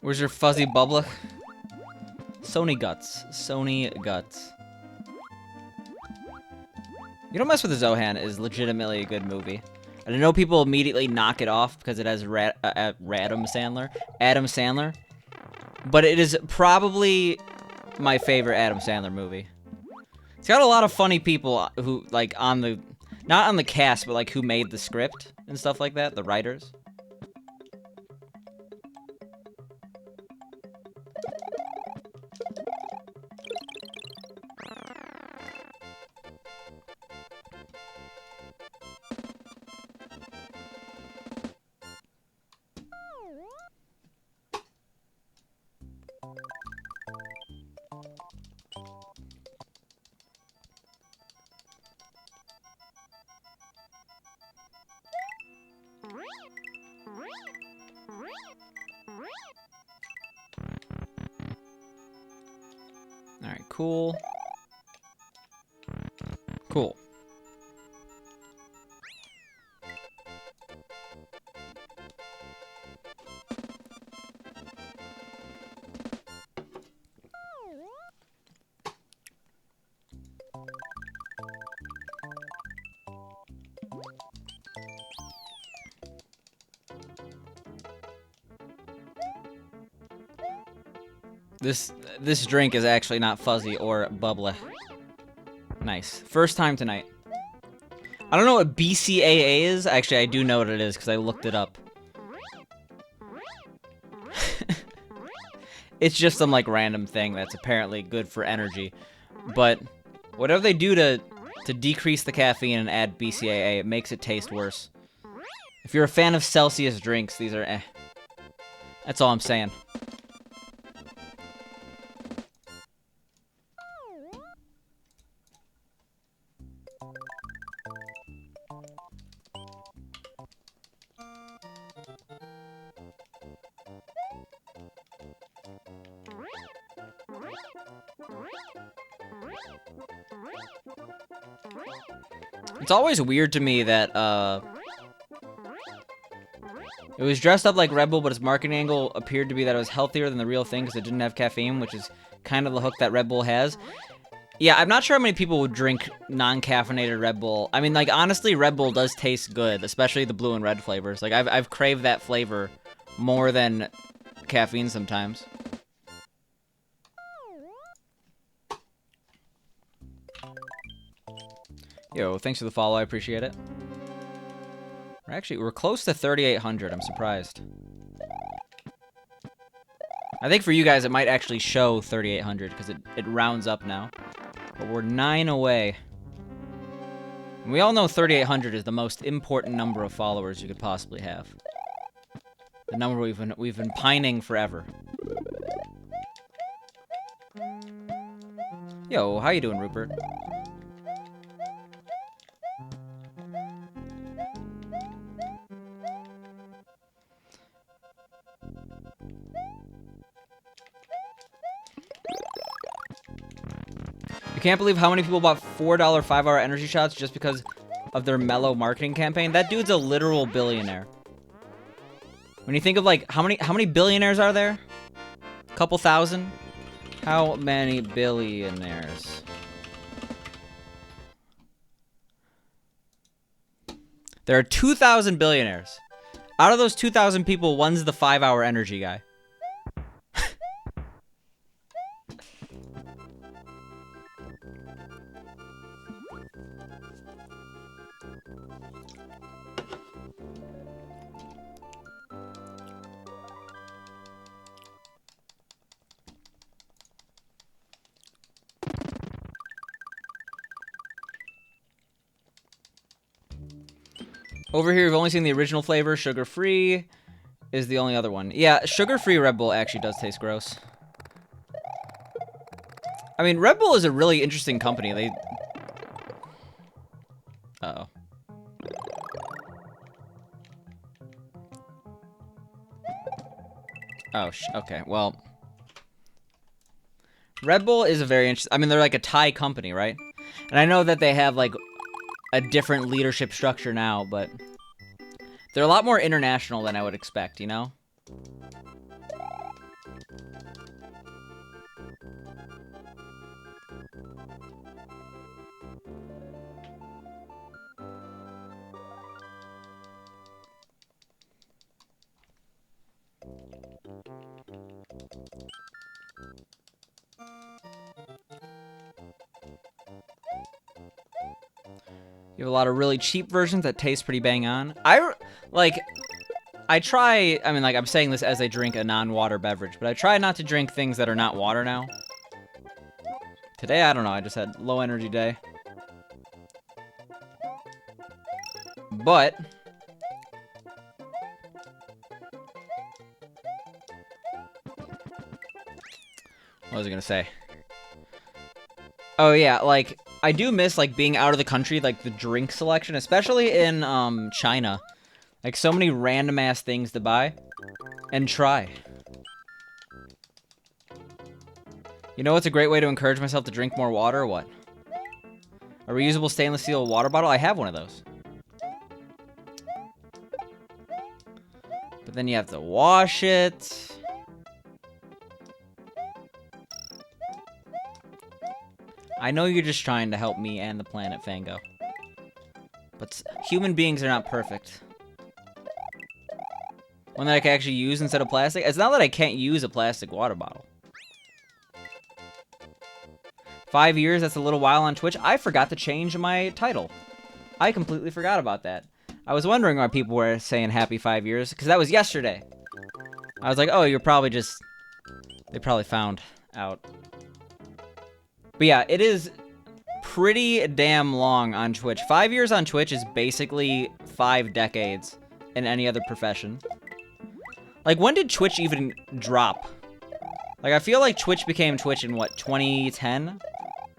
Where's your fuzzy bubbler? Sony Guts. Sony Guts. You Don't Mess with the Zohan is legitimately a good movie. And I know people immediately knock it off because it has Adam Sandler. But it is probably my favorite Adam Sandler movie. It's got a lot of funny people who, like, not on the cast, but, like, who made the script and stuff like that, the writers. Alright, cool. Cool. This drink is actually not fuzzy or bubbly. Nice. First time tonight. I don't know what BCAA is. Actually, I do know what it is because I looked it up. It's just some, like, random thing that's apparently good for energy. But whatever they do to decrease the caffeine and add BCAA, it makes it taste worse. If you're a fan of Celsius drinks, these are eh. That's all I'm saying. It's always weird to me that, it was dressed up like Red Bull, but its marketing angle appeared to be that it was healthier than the real thing because it didn't have caffeine, which is kind of the hook that Red Bull has. Yeah, I'm not sure how many people would drink non-caffeinated Red Bull. I mean, like, honestly, Red Bull does taste good, especially the blue and red flavors. Like, I've craved that flavor more than caffeine sometimes. Yo, thanks for the follow. I appreciate it. We're close to 3,800. I'm surprised. I think for you guys, it might actually show 3,800 because it rounds up now. But we're 9 away. And we all know 3,800 is the most important number of followers you could possibly have. The number we've been pining forever. Yo, how you doing, Rupert? You can't believe how many people bought $4 5-hour energy shots just because of their mellow marketing campaign. That dude's a literal billionaire. When you think of, like, how many billionaires are there? A couple thousand? How many billionaires? There are 2,000 billionaires. Out of those 2,000 people, one's the 5-hour energy guy. Over here, we've only seen the original flavor. Sugar-free is the only other one. Yeah, sugar-free Red Bull actually does taste gross. I mean, Red Bull is a really interesting company. They... Uh-oh. Oh, okay, well... Red Bull is a very interesting... I mean, they're like a Thai company, right? And I know that they have, like, a different leadership structure now, but... They're a lot more international than I would expect, you know? You have a lot of really cheap versions that taste pretty bang on. I mean, like, I'm saying this as I drink a non-water beverage, but I try not to drink things that are not water now. Today, I don't know, I just had low energy day. But what was I gonna say? Oh yeah, like, I do miss, like, being out of the country, like, the drink selection, especially in, China. Like, so many random-ass things to buy and try. You know what's a great way to encourage myself to drink more water or what? A reusable stainless steel water bottle? I have one of those. But then you have to wash it. I know you're just trying to help me and the planet, Fango. But human beings are not perfect. One that I can actually use instead of plastic? It's not that I can't use a plastic water bottle. 5 years, that's a little while on Twitch. I forgot to change my title. I completely forgot about that. I was wondering why people were saying happy 5 years, because that was yesterday. I was like, oh, you're probably just... They probably found out. But yeah, it is pretty damn long on Twitch. 5 years on Twitch is basically 5 decades in any other profession. Like, when did Twitch even drop? Like, I feel like Twitch became Twitch in, what, 2010?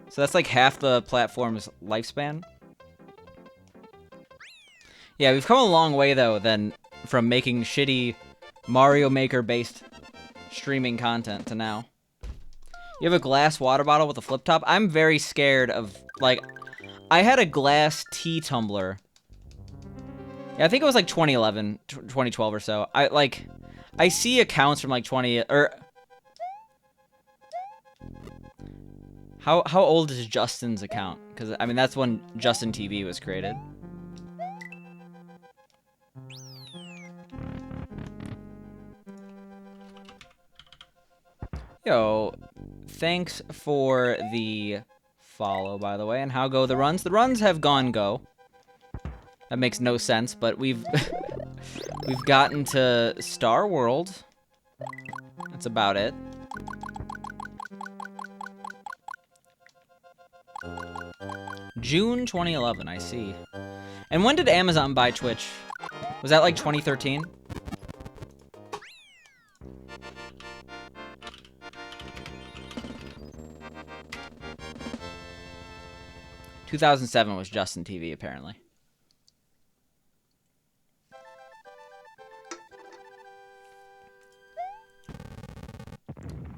So that's like half the platform's lifespan. Yeah, we've come a long way, though, from making shitty Mario Maker-based streaming content to now. You have a glass water bottle with a flip top? I'm very scared of, like, I had a glass tea tumbler. Yeah, I think it was like 2011, 2012 or so. I see accounts from like 20, or... How old is Justin's account? Because, I mean, that's when Justin TV was created. Yo, thanks for the follow, by the way. And how go the runs? The runs have gone go. That makes no sense, but we've we've gotten to Star World. That's about it. June 2011, I see. And when did Amazon buy Twitch? Was that like 2013? ...2007 was Justin TV, apparently.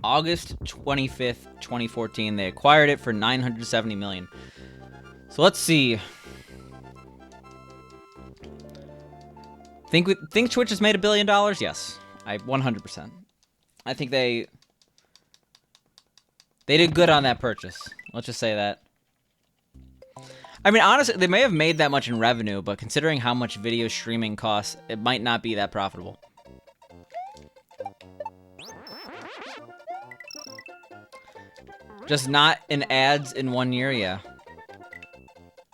August 25th, 2014, they acquired it for $970 million. So let's see. Think Twitch has made $1 billion? Yes, 100%. I think they did good on that purchase. Let's just say that. I mean, honestly, they may have made that much in revenue, but considering how much video streaming costs, it might not be that profitable. Just not in ads in 1 year, yeah.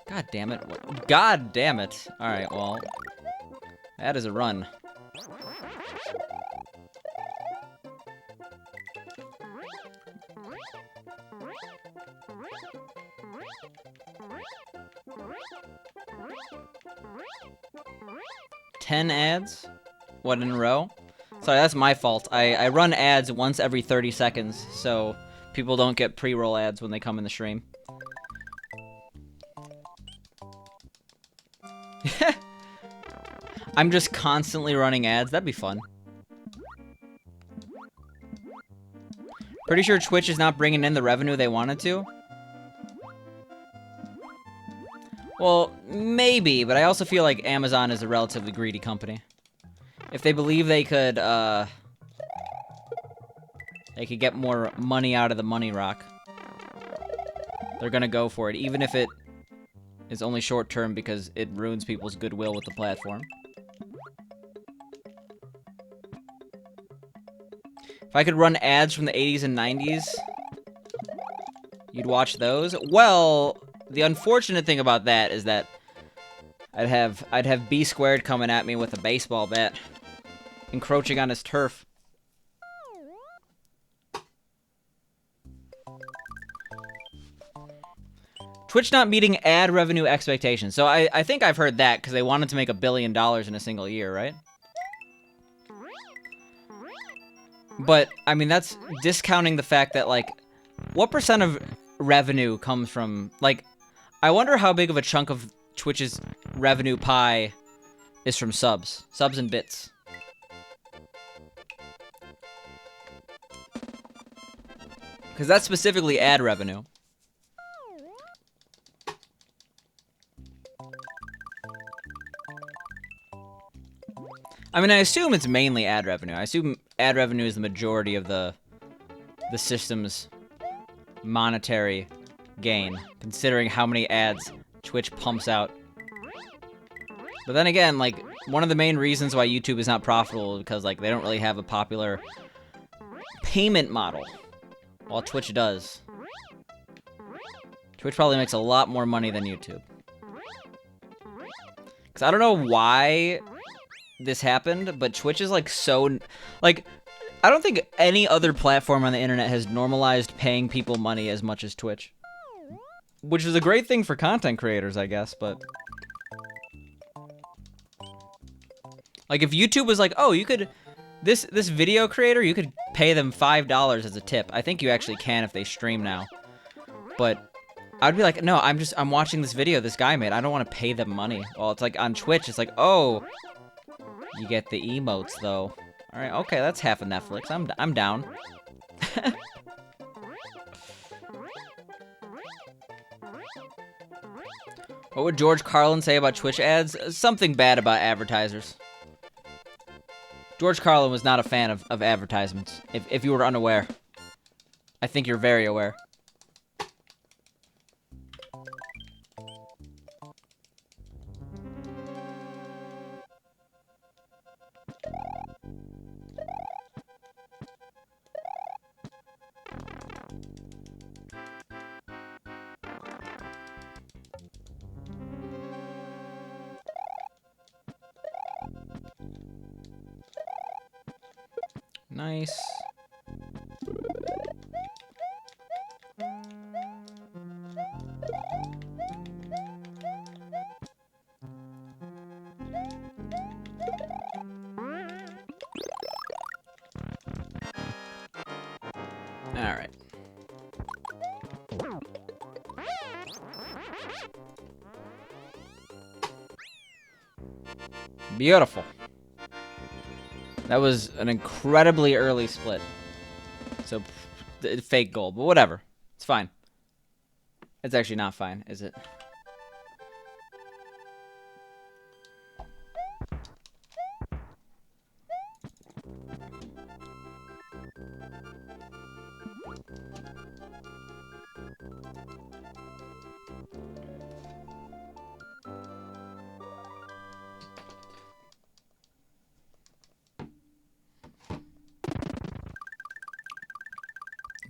God damn it. God damn it. Alright, well. That is a run. $10 ads? What, in a row? Sorry, that's my fault. I run ads once every 30 seconds, so people don't get pre-roll ads when they come in the stream. I'm just constantly running ads. That'd be fun. Pretty sure Twitch is not bringing in the revenue they wanted to. Well, maybe, but I also feel like Amazon is a relatively greedy company. If they believe they could get more money out of the money rock, they're gonna go for it, even if it is only short-term because it ruins people's goodwill with the platform. If I could run ads from the 80s and 90s, you'd watch those? Well, the unfortunate thing about that is that I'd have B squared coming at me with a baseball bat, encroaching on his turf. Twitch not meeting ad revenue expectations. So I think I've heard that because they wanted to make $1 billion in a single year, right? But, I mean, that's discounting the fact that, like, what percent of revenue comes from, like, I wonder how big of a chunk of Twitch's revenue pie is from subs. Subs and bits. Because that's specifically ad revenue. I mean, I assume it's mainly ad revenue. I assume ad revenue is the majority of the system's monetary gain, considering how many ads Twitch pumps out. But then again, like, one of the main reasons why YouTube is not profitable is because, like, they don't really have a popular payment model, while Twitch does. Twitch probably makes a lot more money than YouTube. Because I don't know why this happened, but Twitch is, like, so... Like, I don't think any other platform on the internet has normalized paying people money as much as Twitch. Which is a great thing for content creators, I guess, but... Like, if YouTube was like, oh, you could... This video creator, you could pay them $5 as a tip. I think you actually can if they stream now. But I'd be like, no, I'm watching this video this guy made. I don't want to pay them money. Well, it's like on Twitch, it's like, oh... You get the emotes, though. Alright, okay, that's half of Netflix. I'm down. What would George Carlin say about Twitch ads? Something bad about advertisers. George Carlin was not a fan of advertisements, if you were unaware. I think you're very aware. Nice. All right. Beautiful. That was an incredibly early split. So, fake gold, but whatever. It's fine. It's actually not fine, is it?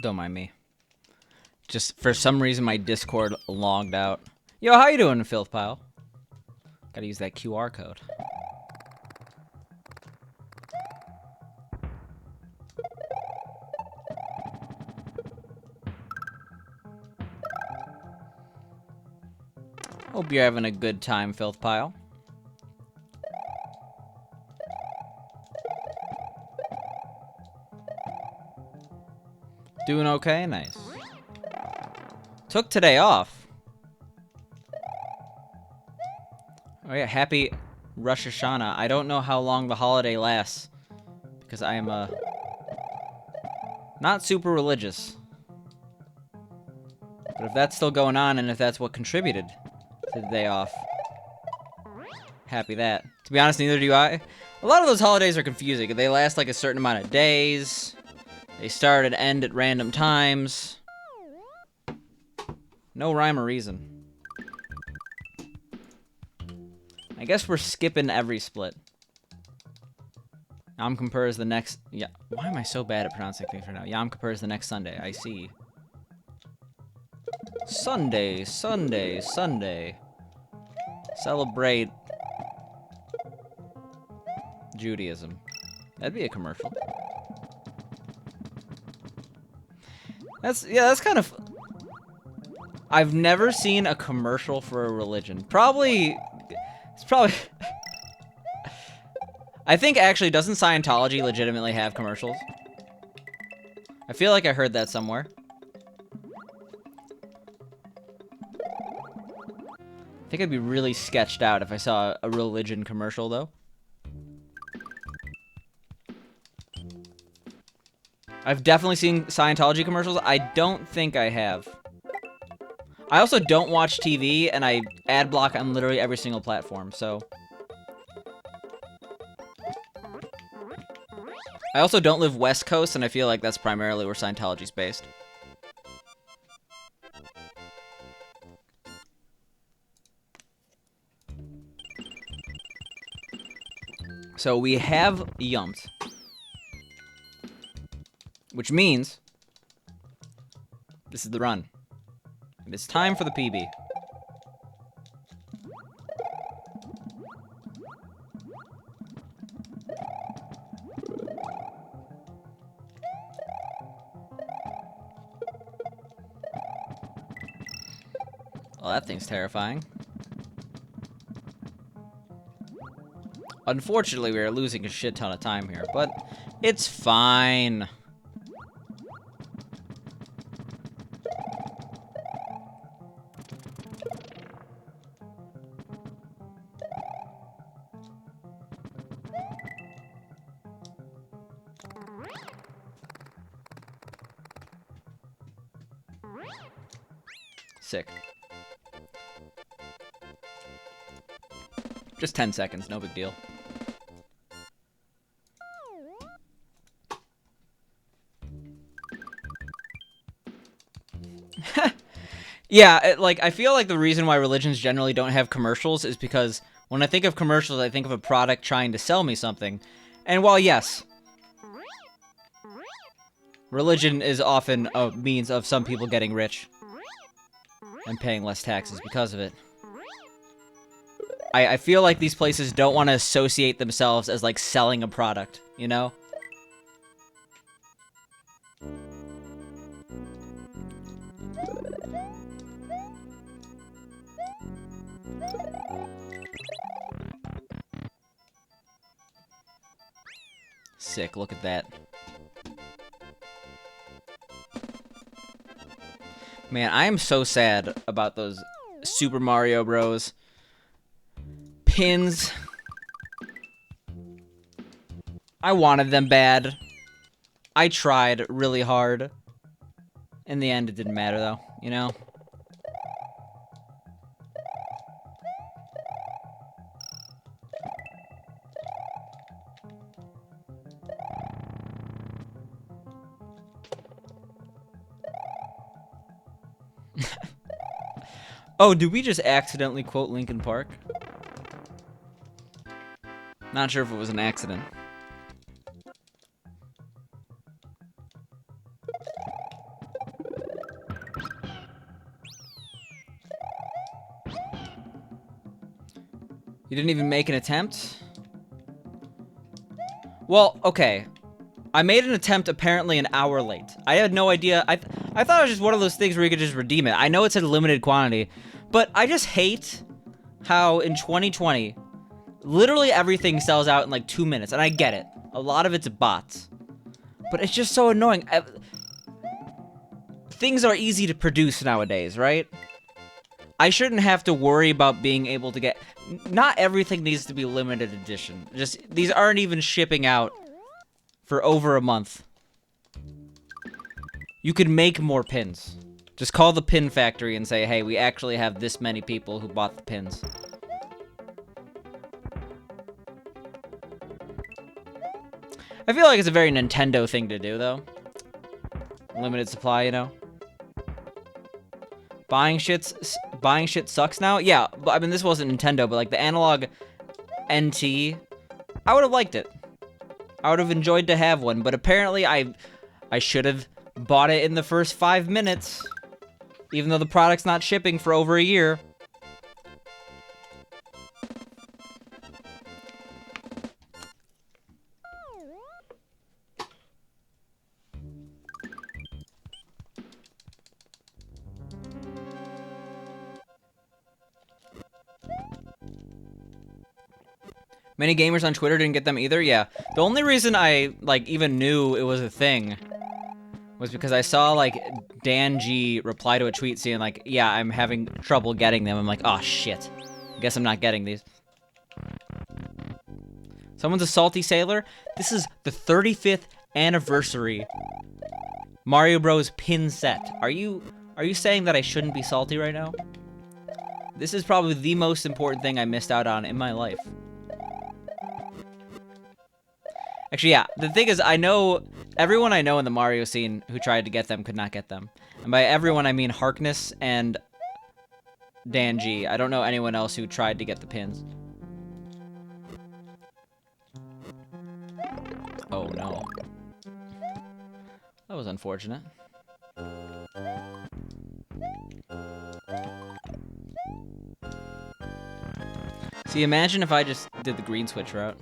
Don't mind me. Just, for some reason, my Discord logged out. Yo, how you doing, Filth Pile? Gotta use that QR code. Hope you're having a good time, Filth Pile. Doing okay? Nice. Took today off. Oh yeah, happy Rosh Hashanah. I don't know how long the holiday lasts, because I am not super religious. But if that's still going on, and if that's what contributed to the day off, happy that. To be honest, neither do I. A lot of those holidays are confusing. They last like a certain amount of days. They start and end at random times. No rhyme or reason. I guess we're skipping every split. Yom Kippur is the next... Yeah, why am I so bad at pronouncing things right now? Yom Kippur is the next Sunday, I see. Sunday, Sunday, Sunday. Celebrate Judaism. That'd be a commercial. That's kind of... I've never seen a commercial for a religion. It's probably... I think, actually, doesn't Scientology legitimately have commercials? I feel like I heard that somewhere. I think I'd be really sketched out if I saw a religion commercial, though. I've definitely seen Scientology commercials. I don't think I have. I also don't watch TV, and I ad block on literally every single platform, so... I also don't live West Coast, and I feel like that's primarily where Scientology's based. So we have yumped. Which means... this is the run. It's time for the PB. Well, that thing's terrifying. Unfortunately, we are losing a shit ton of time here, but it's fine. Sick. Just 10 seconds, no big deal. Yeah, like, I feel like the reason why religions generally don't have commercials is because when I think of commercials, I think of a product trying to sell me something. And while, yes, religion is often a means of some people getting rich and paying less taxes because of it, I feel like these places don't want to associate themselves as, like, selling a product, you know? Sick, look at that. Man, I am so sad about those Super Mario Bros. Pins. I wanted them bad. I tried really hard. In the end, it didn't matter, though, you know? Oh, did we just accidentally quote Linkin Park? Not sure if it was an accident. You didn't even make an attempt? Well, okay. I made an attempt apparently an hour late. I had no idea. I thought it was just one of those things where you could just redeem it. I know it's a limited quantity, but I just hate how in 2020, literally everything sells out in like 2 minutes, and I get it. A lot of it's bots. But it's just so annoying. Things are easy to produce nowadays, right? I shouldn't have to worry about being able to get... Not everything needs to be limited edition. Just, these aren't even shipping out for over a month. You could make more pins. Just call the pin factory and say, hey, we actually have this many people who bought the pins. I feel like it's a very Nintendo thing to do, though. Limited supply, you know? Buying shit sucks now? Yeah, but I mean, this wasn't Nintendo, but like the analog NT, I would have liked it. I would have enjoyed to have one, but apparently I should have bought it in the first 5 minutes, even though the product's not shipping for over a year. Many gamers on Twitter didn't get them either. Yeah. The only reason I like even knew it was a thing was because I saw like Dan G reply to a tweet saying like, yeah, I'm having trouble getting them. I'm like, oh shit. Guess I'm not getting these. Someone's a salty sailor. This is the 35th anniversary Mario Bros. Pin set. Are you saying that I shouldn't be salty right now? This is probably the most important thing I missed out on in my life. Actually, yeah, the thing is, I know everyone I know in the Mario scene who tried to get them could not get them. And by everyone, I mean Harkness and Dan G. I don't know anyone else who tried to get the pins. Oh, no. That was unfortunate. See, imagine if I just did the green switch route.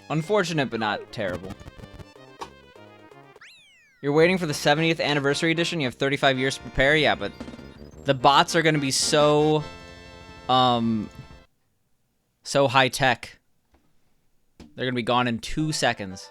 Unfortunate, but not terrible. You're waiting for the 70th anniversary edition? You have 35 years to prepare? Yeah, but the bots are going to be so high-tech. They're going to be gone in 2 seconds.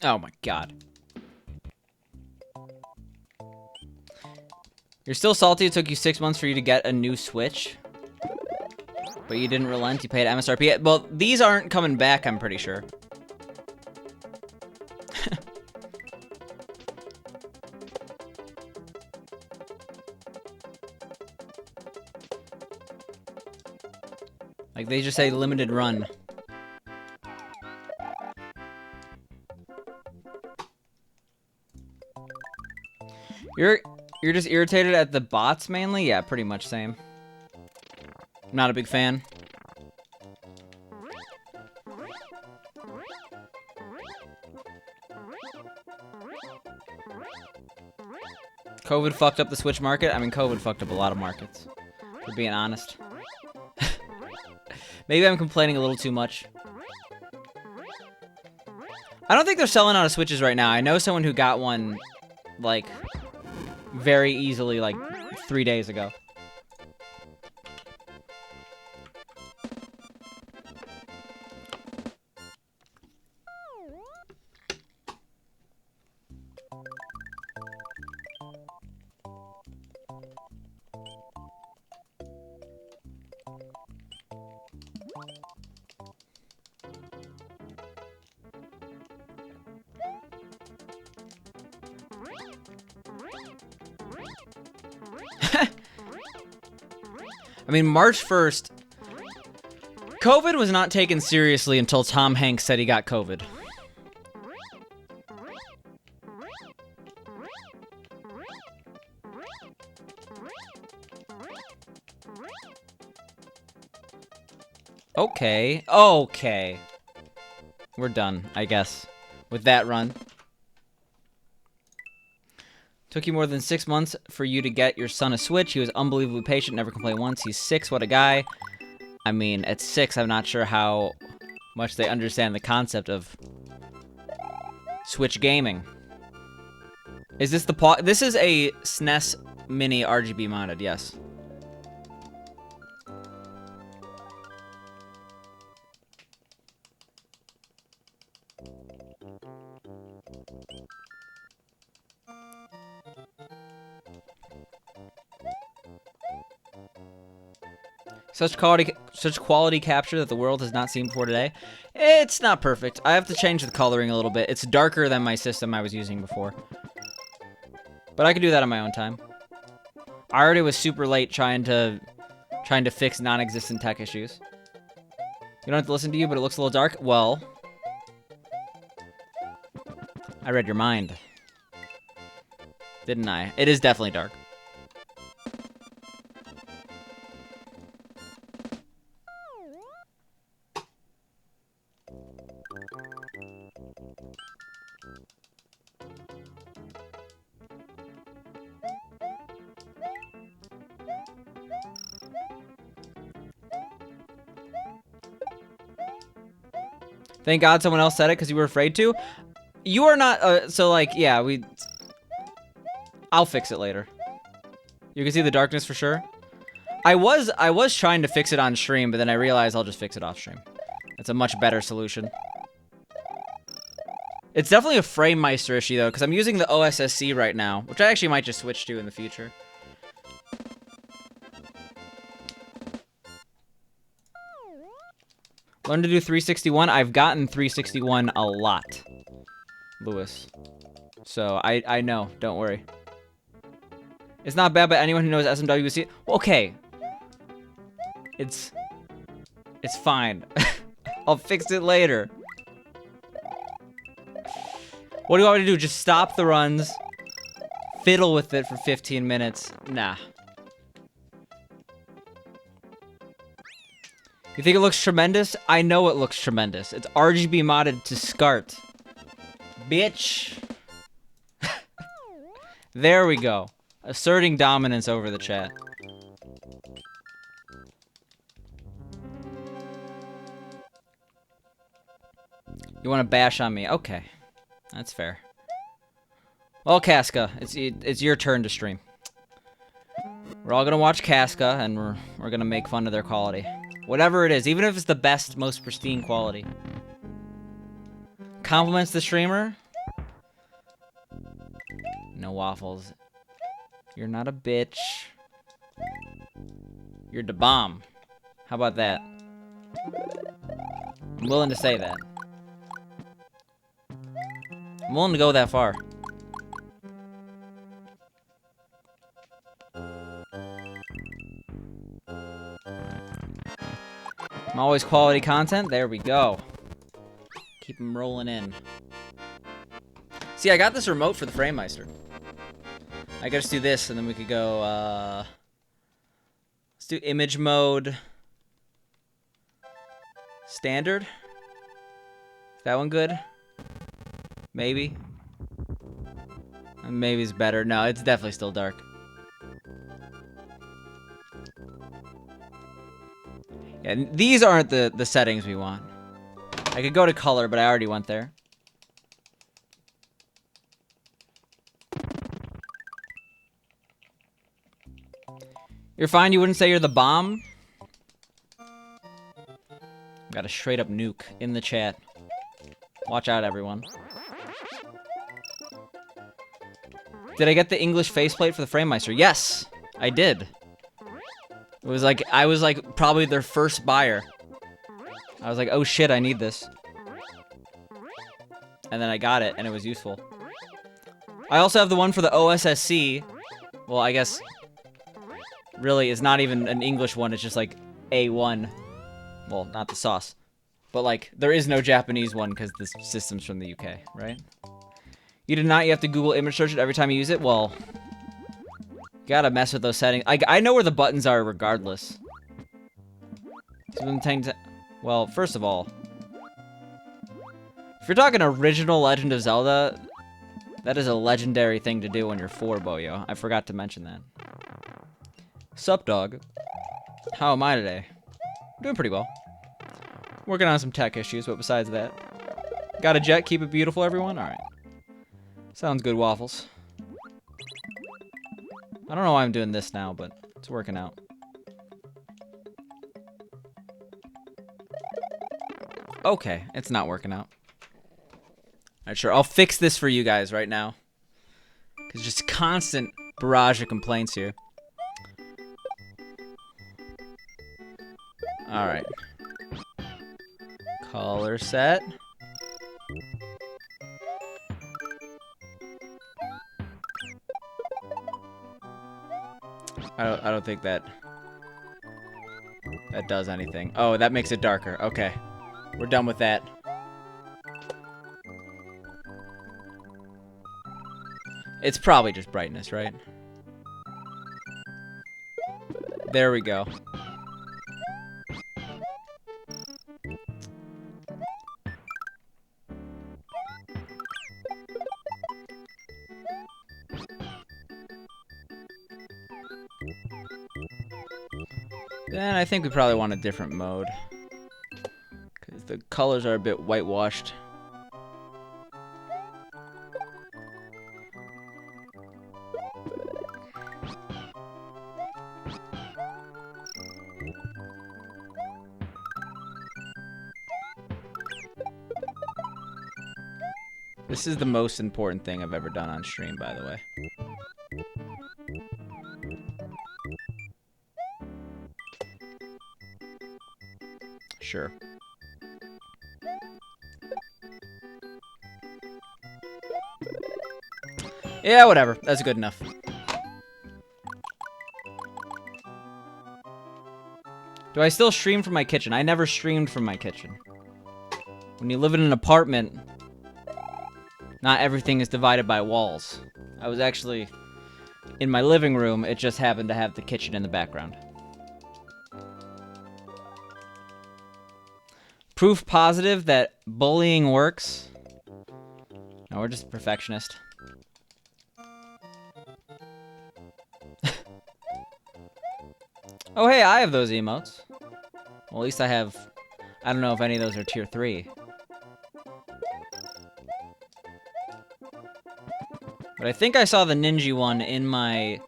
Oh my god. You're still salty it took you 6 months for you to get a new Switch? But you didn't relent, you paid MSRP. Well, these aren't coming back, I'm pretty sure. Like, they just say limited run. You're just irritated at the bots mainly? Yeah, pretty much same. I'm not a big fan. COVID fucked up the Switch market? I mean, COVID fucked up a lot of markets, for being honest. Maybe I'm complaining a little too much. I don't think they're selling out of Switches right now. I know someone who got one, like, very easily, like, 3 days ago. I mean, March 1st, COVID was not taken seriously until Tom Hanks said he got COVID. Okay, okay. We're done, I guess, with that run. Took you more than 6 months for you to get your son a Switch. He was unbelievably patient, never complained once. He's 6, what a guy. I mean, at 6, I'm not sure how much they understand the concept of Switch gaming. Is this the this is a SNES Mini RGB modded, yes. Such quality capture that the world has not seen before today. It's not perfect. I have to change the coloring a little bit. It's darker than my system I was using before. But I could do that on my own time. I already was super late trying to fix non-existent tech issues. You don't have to listen to you, but it looks a little dark. Well, I read your mind. Didn't I? It is definitely dark. Thank God someone else said it because you were afraid to. You are not, so like, yeah, I'll fix it later. You can see the darkness for sure. I was trying to fix it on stream, but then I realized I'll just fix it off stream. It's a much better solution. It's definitely a FrameMeister issue though, because I'm using the OSSC right now, which I actually might just switch to in the future. Learn to do 361. I've gotten 361 a lot, Lewis. So I know. Don't worry. It's not bad, but anyone who knows SMW will see it. Okay. It's fine. I'll fix it later. What do you want me to do? Just stop the runs, fiddle with it for 15 minutes? Nah. You think it looks tremendous? I know it looks tremendous. It's RGB modded to SCART. Bitch. There we go. Asserting dominance over the chat. You want to bash on me? Okay. That's fair. Well, Casca, it's your turn to stream. We're all gonna watch Casca, and we're gonna make fun of their quality. Whatever it is, even if it's the best, most pristine quality. Compliments the streamer? No waffles. You're not a bitch. You're the bomb. How about that? I'm willing to say that. I'm willing to go that far. I'm always quality content. There we go. Keep them rolling in. See, I got this remote for the FrameMeister. I gotta just do this, and then we could go, let's do image mode. Standard? Is that one good? Maybe? Maybe's better. No, it's definitely still dark. Yeah, these aren't the settings we want. I could go to color, but I already went there. You're fine, you wouldn't say you're the bomb? Got a straight up nuke in the chat. Watch out, everyone. Did I get the English faceplate for the FrameMeister? Yes, I did. It was like, I was like probably their first buyer. I was like, oh shit, I need this. And then I got it, and it was useful. I also have the one for the OSSC. Well, I guess, really, it's not even an English one, it's just like A1. Well, not the sauce. But like, there is no Japanese one because the system's from the UK, right? You did not, you have to Google image search it every time you use it? Well, you gotta mess with those settings. I know where the buttons are regardless. Well, first of all, if you're talking original Legend of Zelda, that is a legendary thing to do when you're 4, Boyo. I forgot to mention that. Sup, dog? How am I today? Doing pretty well. Working on some tech issues, but besides that. Got a jet, keep it beautiful, everyone? Alright. Sounds good, Waffles. I don't know why I'm doing this now, but it's working out. Okay, it's not working out. Alright, sure. I'll fix this for you guys right now. Because just constant barrage of complaints here. Alright. Color set. I don't think that does anything. Oh, that makes it darker. Okay. We're done with that. It's probably just brightness, right? There we go. Then I think we probably want a different mode. Because the colors are a bit whitewashed. This is the most important thing I've ever done on stream, by the way. Sure. Yeah, whatever. That's good enough. Do I still stream from my kitchen? I never streamed from my kitchen. When you live in an apartment, not everything is divided by walls. I was actually in my living room. It just happened to have the kitchen in the background. Proof positive that bullying works. No, we're just perfectionist. Oh, hey, I have those emotes. Well, at least I have... I don't know if any of those are tier 3. But I think I saw the ninja one in my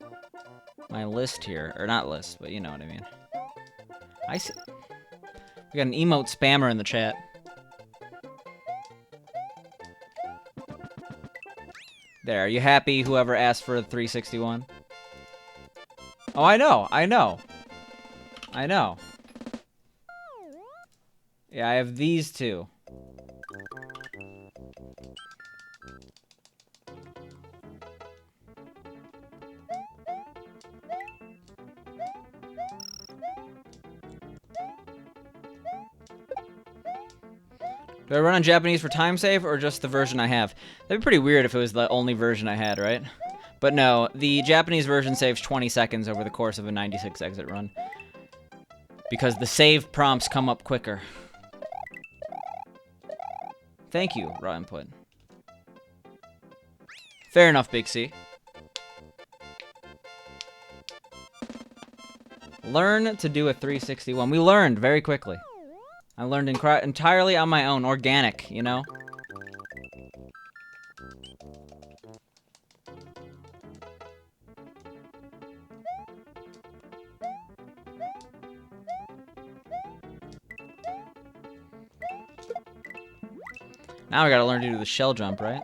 list here. Or not list, but you know what I mean. I see... We got an emote spammer in the chat. There, are you happy, whoever asked for the 361? Oh, I know, I know. I know. Yeah, I have these two. Do I run on Japanese for time save, or just the version I have? That'd be pretty weird if it was the only version I had, right? But no, the Japanese version saves 20 seconds over the course of a 96 exit run. Because the save prompts come up quicker. Thank you, raw input. Fair enough, Big C. Learn to do a 361. We learned very quickly. I learned entirely on my own, organic, you know? Now I gotta learn to do the shell jump, right?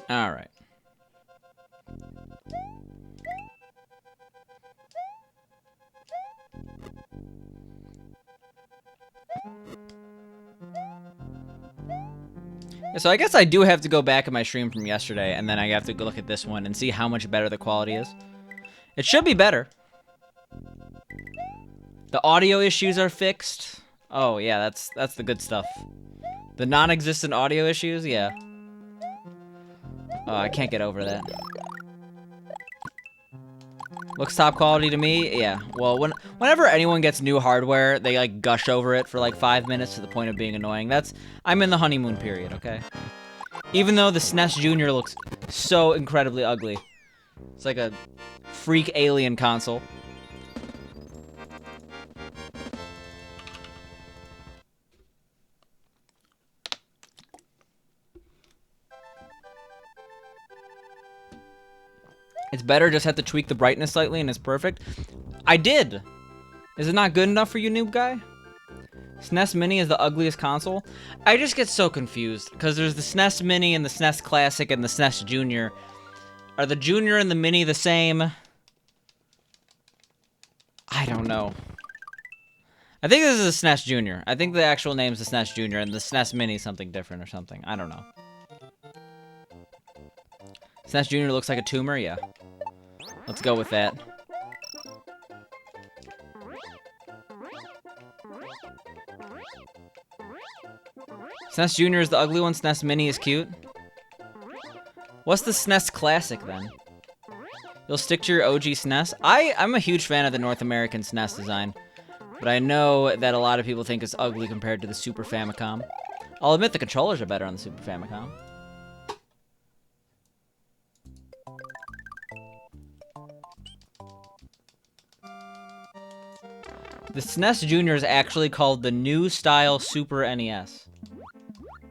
All right. So I guess I do have to go back at my stream from yesterday, and then I have to go look at this one and see how much better the quality is. It should be better. The audio issues are fixed. Oh yeah, that's the good stuff. The non-existent audio issues, yeah. Oh, I can't get over that. Looks top quality to me, yeah. Well, whenever anyone gets new hardware, they like gush over it for like 5 minutes to the point of being annoying. I'm in the honeymoon period, okay? Even though the SNES Junior looks so incredibly ugly. It's like a freak alien console. It's better, just have to tweak the brightness slightly and it's perfect. I did! Is it not good enough for you, noob guy? SNES Mini is the ugliest console? I just get so confused, because there's the SNES Mini and the SNES Classic and the SNES Junior. Are the Junior and the Mini the same? I don't know. I think this is a SNES Junior. I think the actual name is the SNES Junior, and the SNES Mini is something different or something. I don't know. SNES Junior looks like a tumor? Yeah. Let's go with that. SNES Junior is the ugly one, SNES Mini is cute. What's the SNES Classic, then? You'll stick to your OG SNES? I'm a huge fan of the North American SNES design, but I know that a lot of people think it's ugly compared to the Super Famicom. I'll admit the controllers are better on the Super Famicom. The SNES Junior is actually called the New Style Super NES.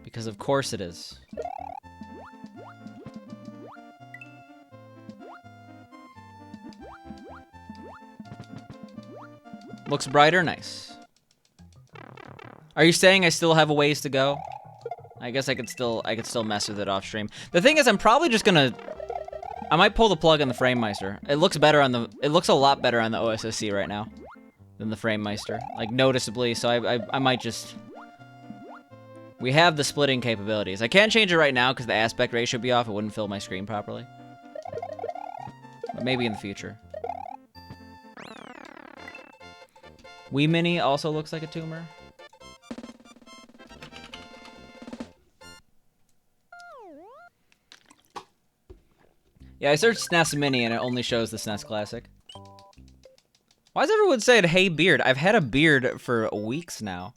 Because of course it is. Looks brighter? Nice. Are you saying I still have a ways to go? I guess I could still mess with it off stream. The thing is, I'm probably just gonna... I might pull the plug on the FrameMeister. It looks better on the... It looks a lot better on the OSSC right now than the FrameMeister. Like, noticeably, so I might just... We have the splitting capabilities. I can't change it right now because the aspect ratio would be off. It wouldn't fill my screen properly. But maybe in the future. Wii Mini also looks like a tumor. Yeah, I searched SNES Mini and it only shows the SNES Classic. Why does everyone say it, hey beard? I've had a beard for weeks now.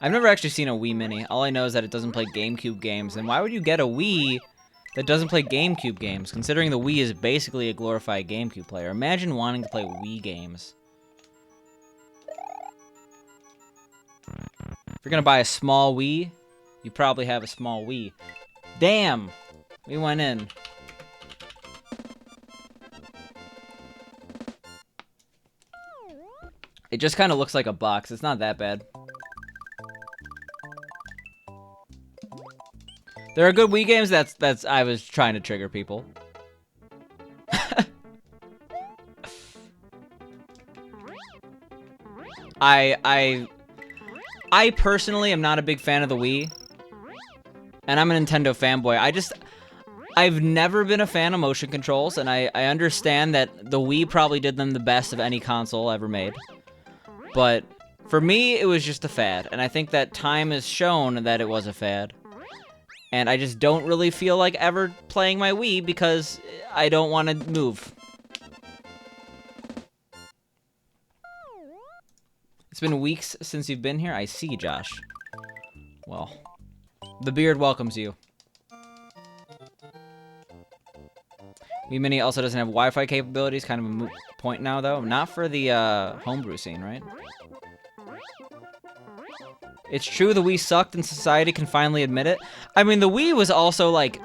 I've never actually seen a Wii Mini. All I know is that it doesn't play GameCube games. And why would you get a Wii that doesn't play GameCube games, considering the Wii is basically a glorified GameCube player? Imagine wanting to play Wii games. If you're gonna buy a small Wii, you probably have a small Wii. Damn! We went in. It just kind of looks like a box. It's not that bad. There are good Wii games. That's I was trying to trigger people. I personally am not a big fan of the Wii. And I'm a Nintendo fanboy. I've never been a fan of motion controls, and I understand that the Wii probably did them the best of any console ever made. But for me, it was just a fad, and I think that time has shown that it was a fad. And I just don't really feel like ever playing my Wii because I don't want to move. It's been weeks since you've been here? I see, Josh. Well, the beard welcomes you. Wii Mini also doesn't have Wi-Fi capabilities, kind of a moot point now, though. Not for the homebrew scene, right? It's true the Wii sucked and society can finally admit it. I mean, the Wii was also, like...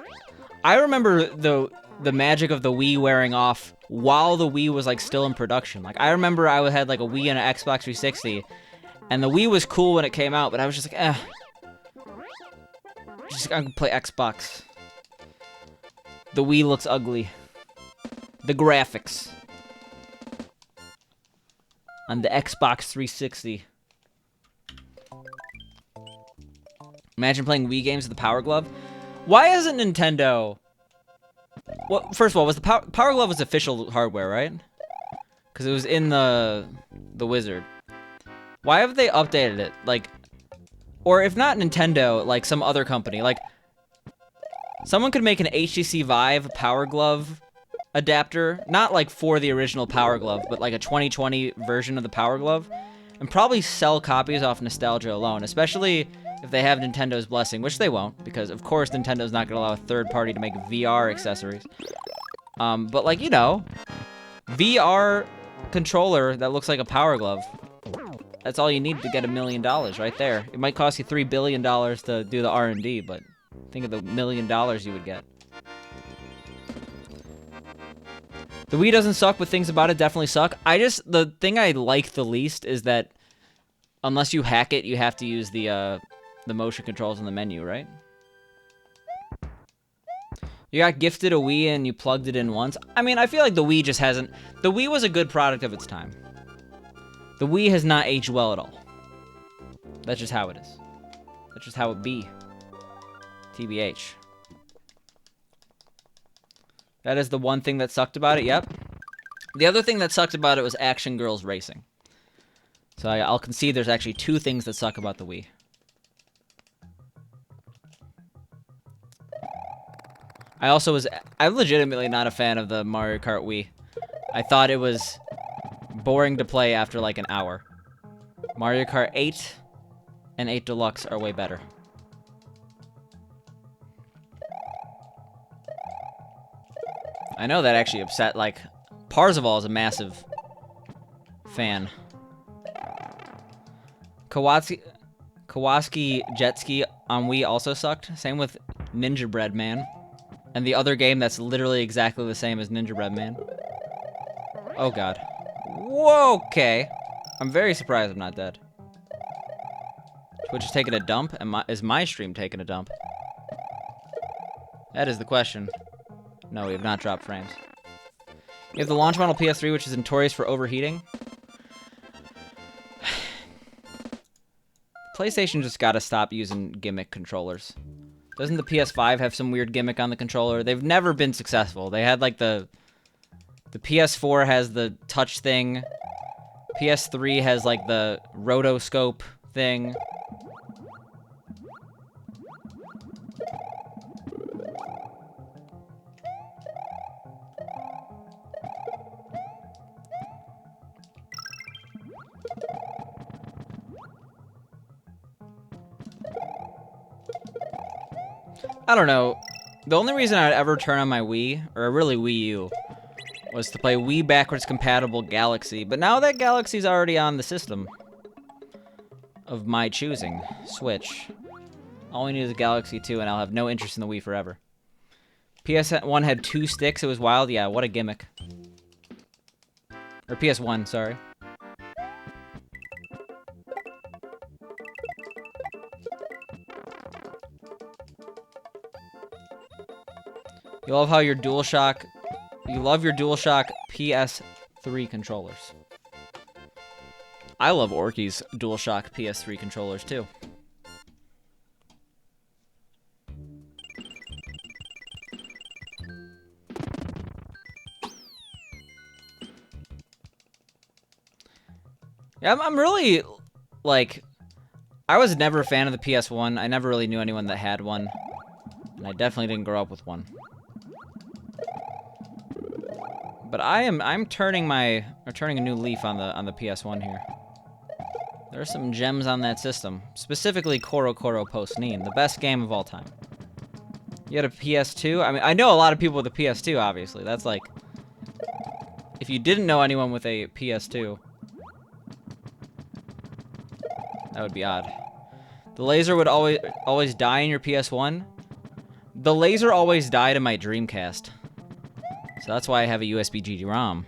I remember the magic of the Wii wearing off while the Wii was, like, still in production. Like, I remember I had, like, a Wii and an Xbox 360, and the Wii was cool when it came out, but I was just like, eh. Just gonna play Xbox. The Wii looks ugly. The graphics on the Xbox 360. Imagine playing Wii games with the Power Glove. Why isn't Nintendo... Well, first of all, was the Power Glove was official hardware, right? Because it was in the Wizard. Why have they updated it? Like, or if not Nintendo, like some other company. Like, someone could make an HTC Vive Power Glove adapter, not like for the original Power Glove, but like a 2020 version of the Power Glove, and probably sell copies off nostalgia alone, especially if they have Nintendo's blessing, which they won't, because of course Nintendo's not gonna allow a third party to make VR accessories. But like, you know, VR controller that looks like a Power Glove. That's all you need to get $1 million right there. It might cost you $3 billion to do the R&D, but think of the $1 million you would get. The Wii doesn't suck, but things about it definitely suck. The thing I like the least is that unless you hack it, you have to use the motion controls in the menu, right? You got gifted a Wii and you plugged it in once. I mean, I feel like the Wii just hasn't... The Wii was a good product of its time. The Wii has not aged well at all. That's just how it is. That's just how it be. TBH. That is the one thing that sucked about it, yep. The other thing that sucked about it was Action Girls Racing. So I'll concede there's actually two things that suck about the Wii. I'm legitimately not a fan of the Mario Kart Wii. I thought it was boring to play after like an hour. Mario Kart 8 and 8 Deluxe are way better. I know that actually upset, like, Parzival is a massive fan. Kawasaki Jet Ski on Wii also sucked. Same with Ninja Bread Man. And the other game that's literally exactly the same as Ninja Bread Man. Oh god. Whoa, okay. I'm very surprised I'm not dead. Twitch is taking a dump? Is my stream taking a dump? That is the question. No, we have not dropped frames. You have the launch model PS3, which is notorious for overheating. PlayStation just gotta stop using gimmick controllers. Doesn't the PS5 have some weird gimmick on the controller? They've never been successful. They had like the PS4 has the touch thing. PS3 has like the rotoscope thing. I don't know. The only reason I'd ever turn on my Wii, or really Wii U, was to play Wii backwards compatible Galaxy. But now that Galaxy's already on the system of my choosing, Switch, all we need is a Galaxy 2 and I'll have no interest in the Wii forever. PS1 had 2 sticks, it was wild. Yeah, what a gimmick. Or PS1, sorry. You love how your DualShock... You love your DualShock PS3 controllers. I love Orky's DualShock PS3 controllers, too. Yeah, I'm really, like... I was never a fan of the PS1. I never really knew anyone that had one. And I definitely didn't grow up with one. But I'm turning a new leaf on the PS1 here. There are some gems on that system, specifically Koro Koro Post Neen, the best game of all time. You had a PS2? I mean, I know a lot of people with a PS2, obviously. That's like, if you didn't know anyone with a PS2, that would be odd. The laser would always die in your PS1. The laser always died in my Dreamcast. So that's why I have a USB GD-ROM.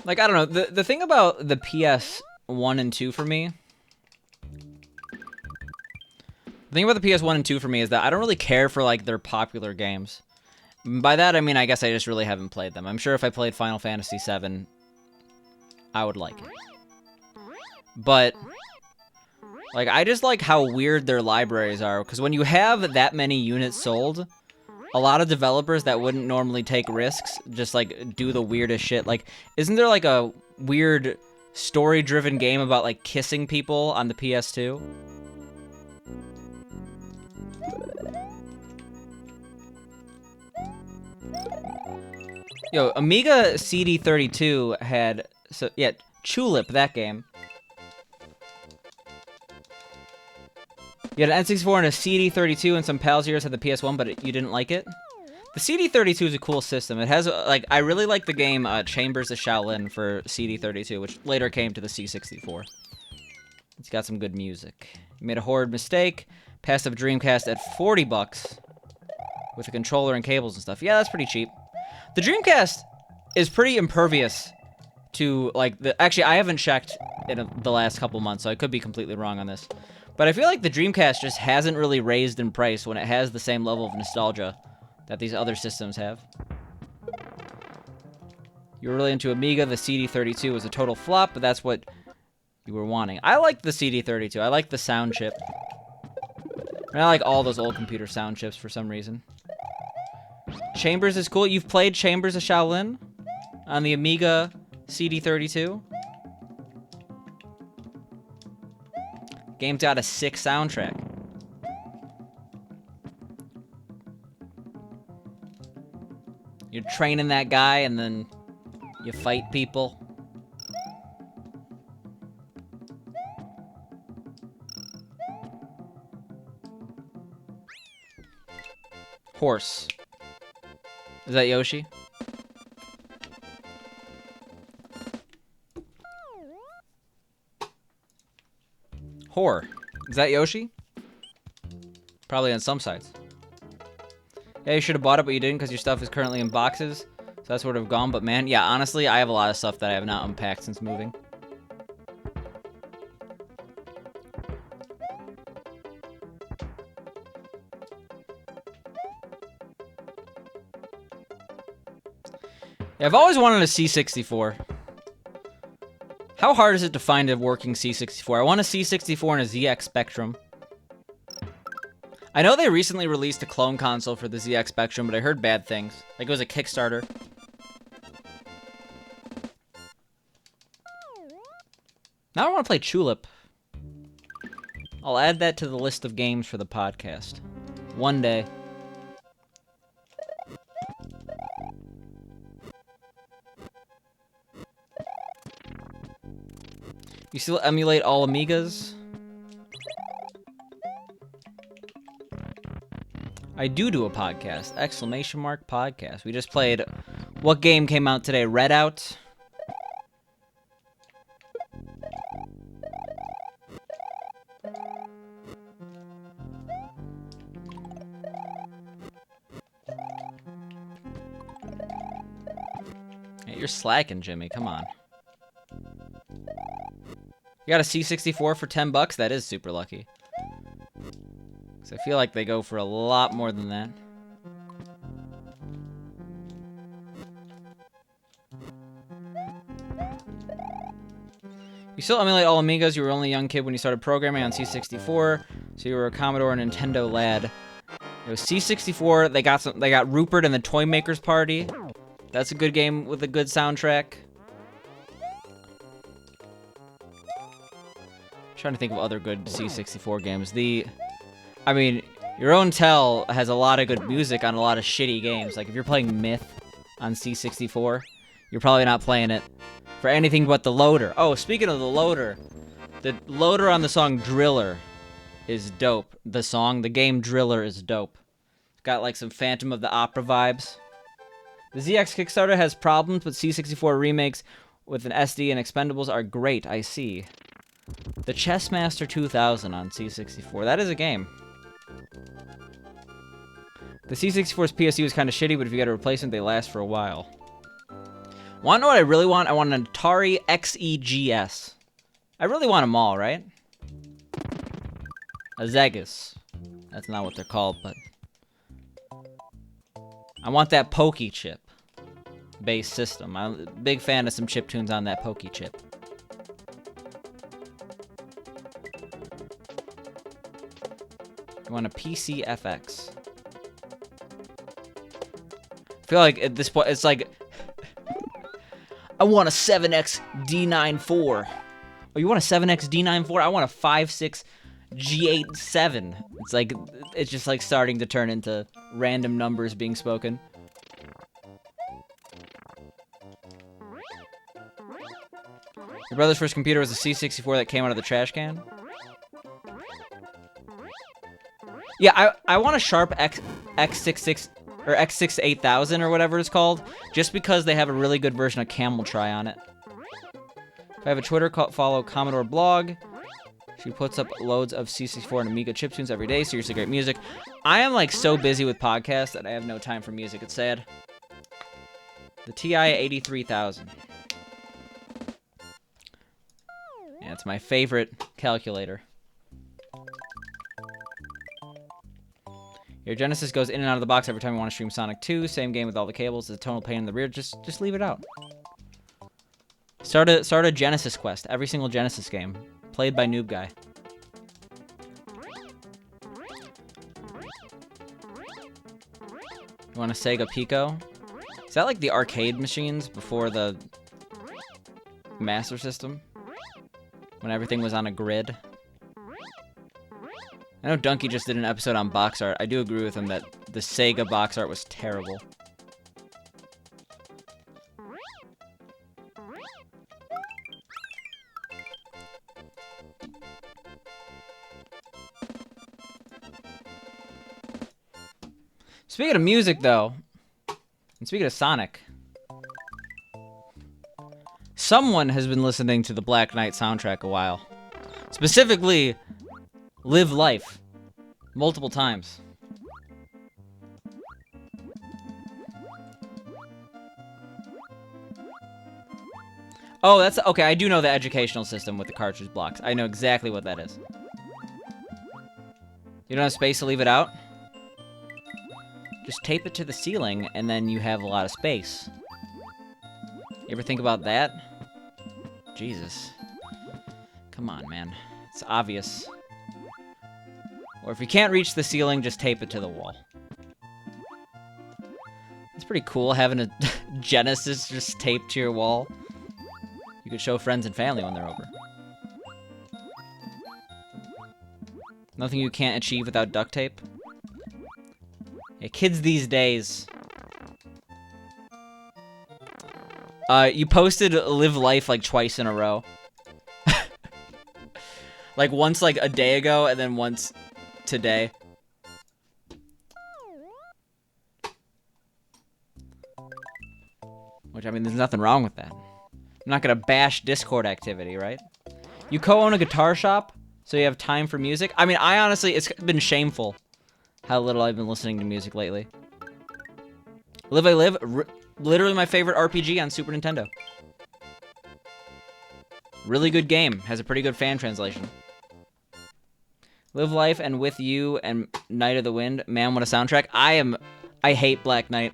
Like, I don't know, the thing about the PS1 and 2 for me... The thing about the PS1 and 2 for me is that I don't really care for, like, their popular games. By that, I mean, I guess I just really haven't played them. I'm sure if I played Final Fantasy VII... I would like it. But, like, I just like how weird their libraries are, because when you have that many units sold, a lot of developers that wouldn't normally take risks just, like, do the weirdest shit. Like, isn't there, like, a weird story-driven game about, like, kissing people on the PS2? Yo, Amiga CD32 had... So, yeah, Tulip, that game. You had an N64 and a CD32, and some pals of yours had the PS1, but you didn't like it? The CD32 is a cool system. It has, like, I really like the game Chambers of Shaolin for CD32, which later came to the C64. It's got some good music. You made a horrid mistake. Passed up Dreamcast at $40 with a controller and cables and stuff. Yeah, that's pretty cheap. The Dreamcast... is pretty impervious to, like, actually, I haven't checked in the last couple months, so I could be completely wrong on this. But I feel like the Dreamcast just hasn't really raised in price when it has the same level of nostalgia that these other systems have. You were really into Amiga. The CD32 was a total flop, but that's what you were wanting. I like the CD32. I like the sound chip. And I like all those old computer sound chips for some reason. Chambers is cool. You've played Chambers of Shaolin on the Amiga CD32? Game's got a sick soundtrack. You're training that guy and then you fight people. Horse. Is that Yoshi? Whore. Is that Yoshi? Probably on some sites. Yeah, you should have bought it, but you didn't because your stuff is currently in boxes. So that's sort of gone. But man, yeah, honestly, I have a lot of stuff that I have not unpacked since moving. Yeah, I've always wanted a C64. How hard is it to find a working C64? I want a C64 and a ZX Spectrum. I know they recently released a clone console for the ZX Spectrum, but I heard bad things. Like it was a Kickstarter. Now I want to play Tulip. I'll add that to the list of games for the podcast. One day. You still emulate all Amigas? I do a podcast. Exclamation mark podcast. We just played... What game came out today? Redout? Hey, you're slacking, Jimmy. Come on. You got a C64 for 10 bucks? That is super lucky. Because I feel like they go for a lot more than that. You still emulate all Amigas. You were only a young kid when you started programming on C64, so you were a Commodore and Nintendo lad. It was C64. They got Rupert and the Toy Maker's Party. That's a good game with a good soundtrack. Trying to think of other good C64 games. I mean, Your Own Tell has a lot of good music on a lot of shitty games. Like, if you're playing Myth on C64, you're probably not playing it for anything but the loader. Oh, speaking of the loader on the song Driller is dope. The game Driller is dope. It's got, like, some Phantom of the Opera vibes. The ZX Kickstarter has problems, but C64 remakes with an SD and expendables are great, I see. The Chessmaster 2000 on C64. That is a game. The C64's PSU is kind of shitty, but if you get a replacement, they last for a while. Want to know what I really want? I want an Atari XEGS. I really want them all, right? A Zegas. That's not what they're called, but... I want that Pokey chip based system. I'm a big fan of some chiptunes on that Pokey chip. I want a PCFX. I feel like at this point, it's like... I want a 7X D94. Oh, you want a 7X D94? I want a 5.6 G87. It's like, it's just like starting to turn into random numbers being spoken. Your brother's first computer was a C64 that came out of the trash can? Yeah, I want a Sharp X66 or X68000 or whatever it's called, just because they have a really good version of Camel Try on it. If I have a Twitter, follow Commodore Blog. She puts up loads of C64 and Amiga chiptunes every day. Seriously great music. I am like so busy with podcasts that I have no time for music. It's sad. The TI 83,000. Yeah, it's my favorite calculator. Your Genesis goes in and out of the box every time you want to stream Sonic 2. Same game with all the cables. It's a tonal pain in the rear. Just leave it out. Start a Genesis quest. Every single Genesis game. Played by Noob Guy. You want a Sega Pico? Is that like the arcade machines before the Master System? When everything was on a grid? I know Donkey just did an episode on box art. I do agree with him that the Sega box art was terrible. Speaking of music, though, and speaking of Sonic, someone has been listening to the Black Knight soundtrack a while. Specifically, Live Life. Multiple times. Oh, that's... Okay, I do know the educational system with the cartridge blocks. I know exactly what that is. You don't have space to leave it out? Just tape it to the ceiling, and then you have a lot of space. You ever think about that? Jesus. Come on, man. It's obvious. Or if you can't reach the ceiling, just tape it to the wall. It's pretty cool having a Genesis just taped to your wall. You could show friends and family when they're over. Nothing you can't achieve without duct tape. Yeah, kids these days. You posted Live Life like twice in a row. Like once like a day ago and then once today. Which, I mean, there's nothing wrong with that. I'm not gonna bash Discord activity, right? You co-own a guitar shop, so you have time for music? I mean, I honestly, it's been shameful how little I've been listening to music lately. Live I Live, literally my favorite RPG on Super Nintendo. Really good game, has a pretty good fan translation. Live Life and With You and Night of the Wind, man, what a soundtrack. I hate Black Knight.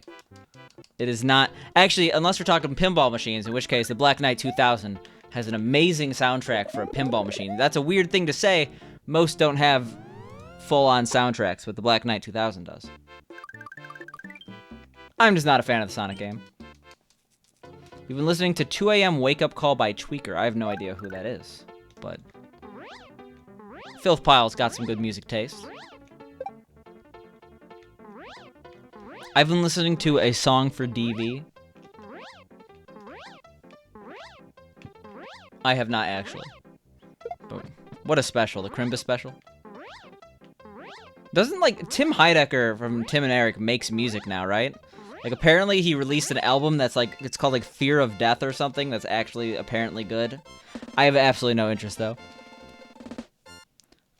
It is not, actually, unless we're talking pinball machines, in which case the Black Knight 2000 has an amazing soundtrack for a pinball machine. That's a weird thing to say. Most don't have full-on soundtracks, but the Black Knight 2000 does. I'm just not a fan of the Sonic game. You've been listening to 2 AM Wake Up Call by Tweaker. I have no idea who that is, but Filth Pile's got some good music taste. I've been listening to A Song for DV. I have not actually. But what a special, the Crimbus special. Doesn't, like, Tim Heidecker from Tim and Eric makes music now, right? Like, apparently he released an album that's, like, it's called, like, Fear of Death or something that's actually apparently good. I have absolutely no interest, though.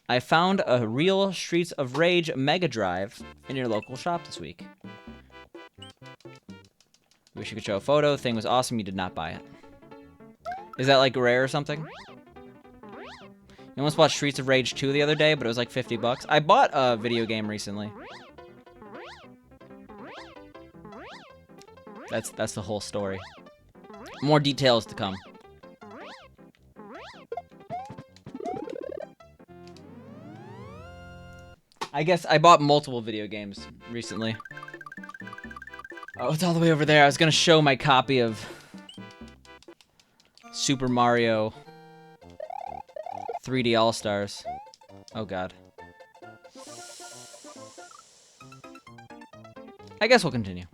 I found a real Streets of Rage Mega Drive in your local shop this week. Wish you could show a photo. Thing was awesome. You did not buy it. Is that, like, rare or something? You almost bought Streets of Rage 2 the other day, but it was like 50 bucks. I bought a video game recently. That's the whole story. More details to come. I guess I bought multiple video games recently. Oh, it's all the way over there. I was gonna show my copy of Super Mario 3D All-Stars. Oh, God. I guess we'll continue.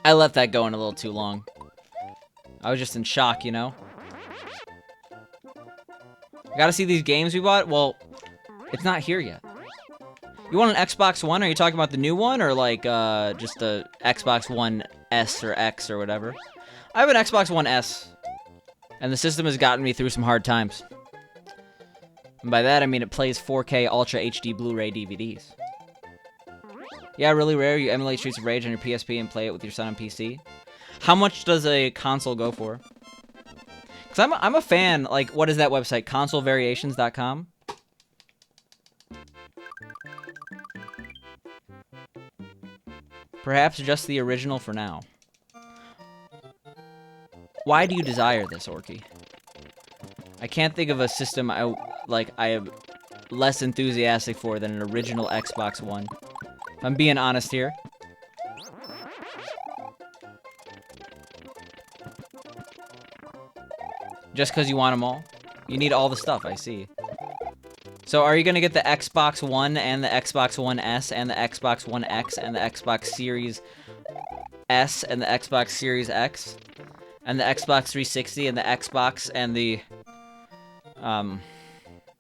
I let that go in a little too long. I was just in shock, you know? I gotta see these games we bought? Well, it's not here yet. You want an Xbox One? Are you talking about the new one? Or, like, just a Xbox One S or X or whatever? I have an Xbox One S. And the system has gotten me through some hard times. And by that, I mean it plays 4K Ultra HD Blu-ray DVDs. Yeah, really rare. You emulate Streets of Rage on your PSP and play it with your son on PC. How much does a console go for? Because I'm a fan, like, what is that website? Consolevariations.com? Perhaps just the original for now. Why do you desire this, Orky? I can't think of a system I am less enthusiastic for than an original Xbox One. If I'm being honest here. Just because you want them all? You need all the stuff, I see. So are you going to get the Xbox One and the Xbox One S and the Xbox One X and the Xbox Series S and the Xbox Series X? And the Xbox 360 and the Xbox and the...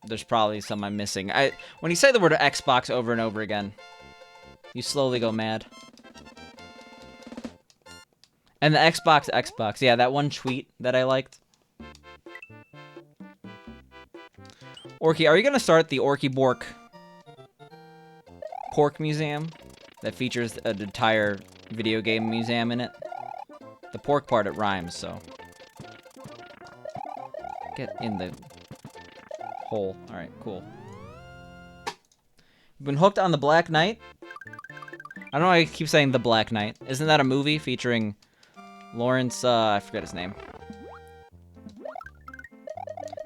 There's probably some I'm missing. When you say the word Xbox over and over again, you slowly go mad. And the Xbox. Yeah, that one tweet that I liked. Orky, are you going to start the Orky Bork Pork Museum that features an entire video game museum in it? The pork part, it rhymes, so. Get in the hole. Alright, cool. You've been hooked on The Black Knight? I don't know why I keep saying The Black Knight. Isn't that a movie featuring Lawrence, I forget his name.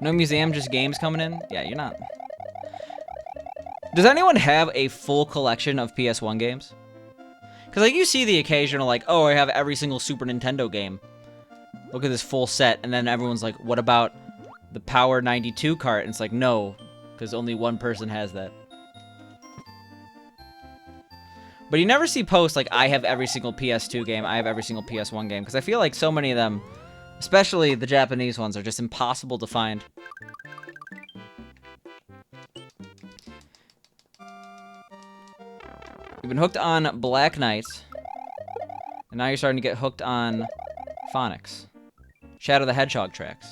No museum, just games coming in? Yeah, you're not. Does anyone have a full collection of PS1 games? Because, like, you see the occasional, like, oh, I have every single Super Nintendo game. Look at this full set. And then everyone's like, what about the Power 92 cart? And it's like, no, because only one person has that. But you never see posts like, I have every single PS2 game, I have every single PS1 game. Because I feel like so many of them, especially the Japanese ones, are just impossible to find. You've been hooked on Black Knight, and now you're starting to get hooked on Phonics. Shadow the Hedgehog tracks.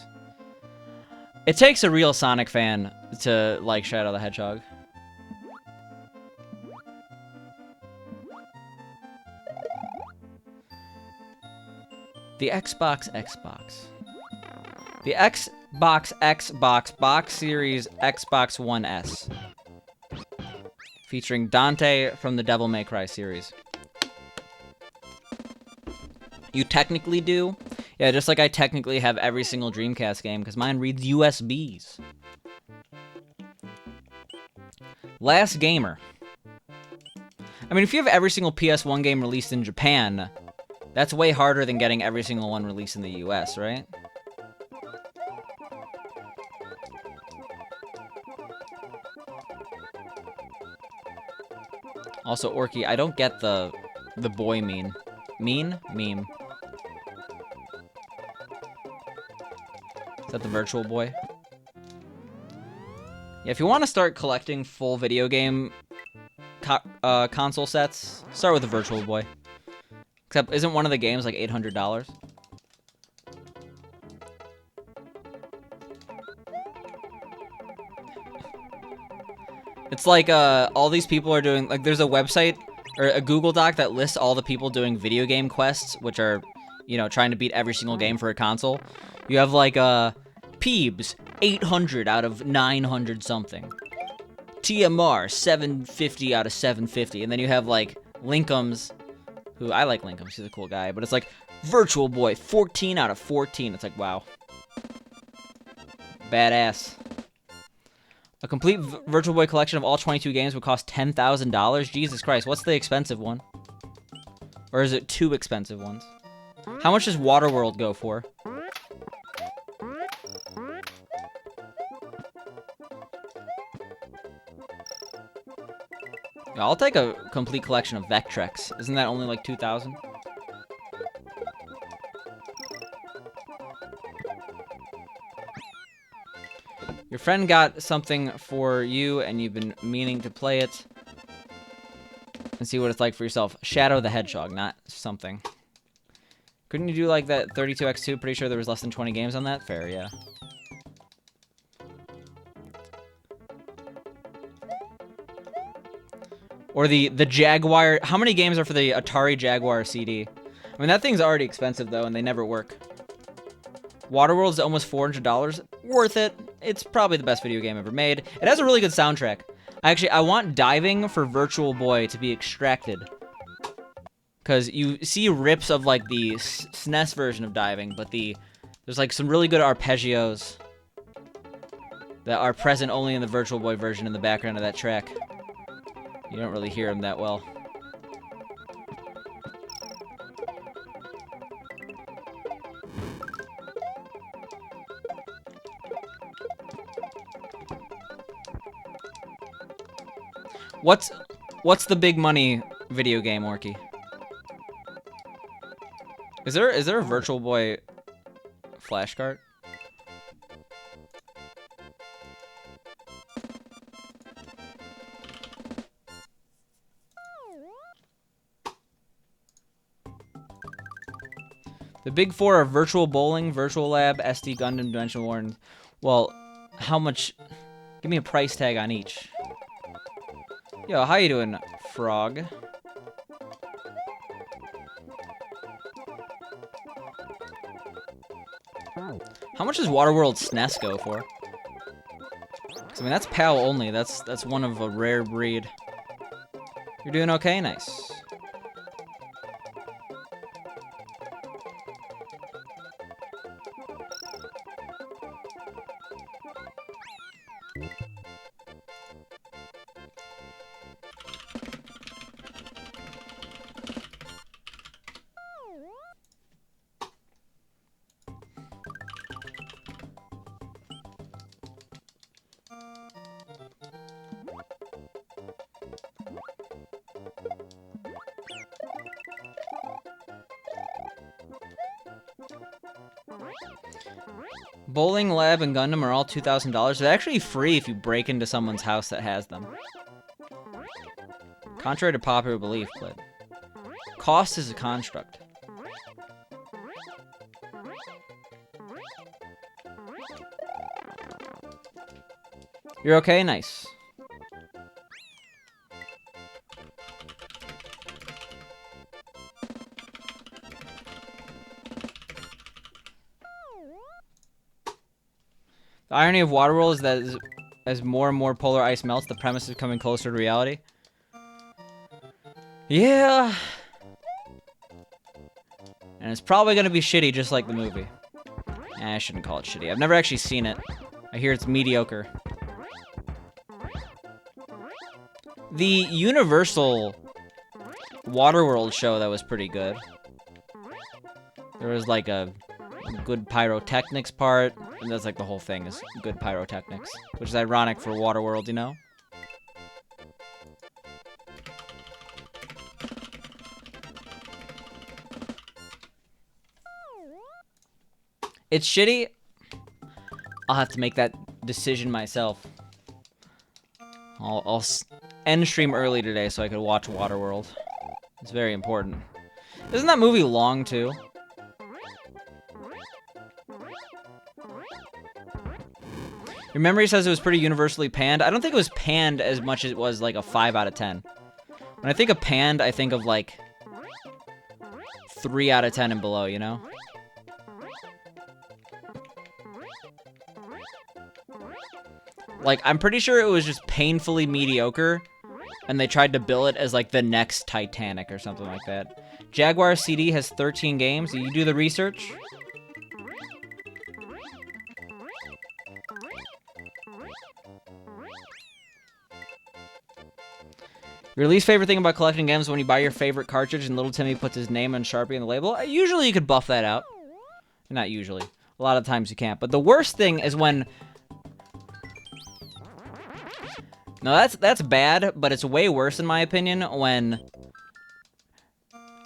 It takes a real Sonic fan to like Shadow the Hedgehog. The Xbox. The Xbox Box Series Xbox One S. Featuring Dante from the Devil May Cry series. You technically do? Yeah, just like I technically have every single Dreamcast game, because mine reads USBs. Last Gamer. I mean, if you have every single PS1 game released in Japan, that's way harder than getting every single one released in the US, right? Also, Orky, I don't get the boy meme. Meme? Is that the Virtual Boy? Yeah, if you want to start collecting full video game console sets, start with the Virtual Boy. Except, isn't one of the games like $800? It's like, all these people are doing, like, there's a website, or a Google Doc that lists all the people doing video game quests, which are, you know, trying to beat every single game for a console. You have, like, Peebs, 800 out of 900 something. TMR, 750 out of 750. And then you have, like, Linkums, who, I like Linkums, he's a cool guy, but it's like, Virtual Boy, 14 out of 14. It's like, wow. Badass. A complete Virtual Boy collection of all 22 games would cost $10,000? Jesus Christ, what's the expensive one? Or is it two expensive ones? How much does Waterworld go for? Yeah, I'll take a complete collection of Vectrex. Isn't that only like 2,000? Your friend got something for you, and you've been meaning to play it and see what it's like for yourself. Shadow the Hedgehog, not something. Couldn't you do like that 32x2? Pretty sure there was less than 20 games on that. Fair, yeah. Or the Jaguar. How many games are for the Atari Jaguar CD? I mean, that thing's already expensive, though, and they never work. Waterworld's almost $400. Worth it. It's probably the best video game ever made. It has a really good soundtrack. Actually, I want Diving for Virtual Boy to be extracted. Because you see rips of, like, the SNES version of Diving, but there's, like, some really good arpeggios that are present only in the Virtual Boy version in the background of that track. You don't really hear them that well. What's the big money video game, Orky? Is there a Virtual Boy flashcard? The big four are Virtual Bowling, Virtual Lab, SD Gundam, Dimension War. Well, how much? Give me a price tag on each. Yo, how you doing, Frog? How much does Waterworld SNES go for? 'Cause, I mean, that's PAL only. That's one of a rare breed. You're doing okay? Nice. Bowling, Lab, and Gundam are all $2,000. They're actually free if you break into someone's house that has them. Contrary to popular belief, but cost is a construct. You're okay? Nice. The irony of Waterworld is that as more and more polar ice melts, the premise is coming closer to reality. Yeah. And it's probably going to be shitty just like the movie. I shouldn't call it shitty. I've never actually seen it. I hear it's mediocre. The Universal Waterworld show, that was pretty good. There was like a good pyrotechnics part, and that's like the whole thing is good pyrotechnics, which is ironic for Waterworld, you know? It's shitty. I'll have to make that decision myself. I'll end stream early today so I could watch Waterworld. It's very important. Isn't that movie long, too? Your memory says it was pretty universally panned. I don't think it was panned as much as it was like a 5 out of 10. When I think of panned, I think of like 3 out of 10 and below, you know? Like, I'm pretty sure it was just painfully mediocre, and they tried to bill it as, like, the next Titanic or something like that. Jaguar CD has 13 games. Do you do the research? Your least favorite thing about collecting games is when you buy your favorite cartridge and little Timmy puts his name and Sharpie on the label? Usually you could buff that out. Not usually. A lot of times you can't. But the worst thing is when... No, that's bad, but it's way worse in my opinion when,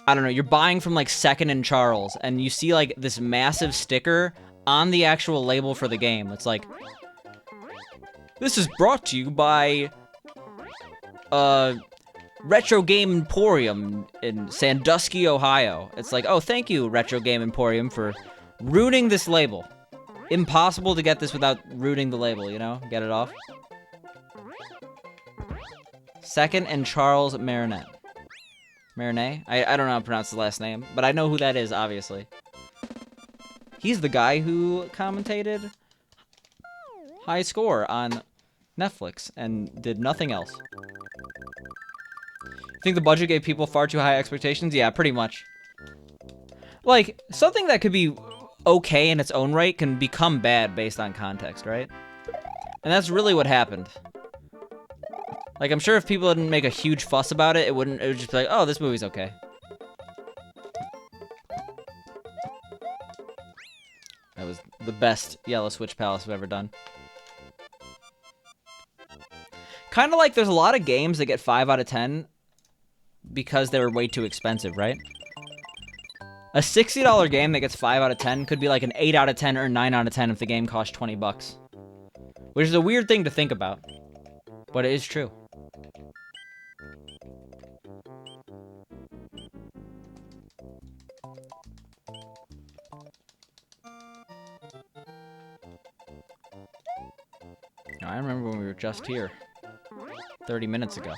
I don't know, you're buying from like Second and Charles and you see like this massive sticker on the actual label for the game. It's like, this is brought to you by Retro Game Emporium in Sandusky, Ohio. It's like, oh, thank you, Retro Game Emporium, for ruining this label. Impossible to get this without ruining the label, you know? Get it off? Second and Charles Marinet. Marinet? I don't know how to pronounce his last name, but I know who that is, obviously. He's the guy who commentated High Score on Netflix and did nothing else. Think the budget gave people far too high expectations? Yeah, pretty much. Like, something that could be okay in its own right can become bad based on context, right? And that's really what happened. Like, I'm sure if people didn't make a huge fuss about it, it would just be like, oh, this movie's okay. That was the best Yellow Switch Palace I've ever done. Kind of like there's a lot of games that get 5 out of 10 because they were way too expensive, right? A $60 game that gets 5 out of 10 could be like an 8 out of 10 or 9 out of 10 if the game cost 20 bucks. Which is a weird thing to think about, but it is true. I remember when we were just here 30 minutes ago.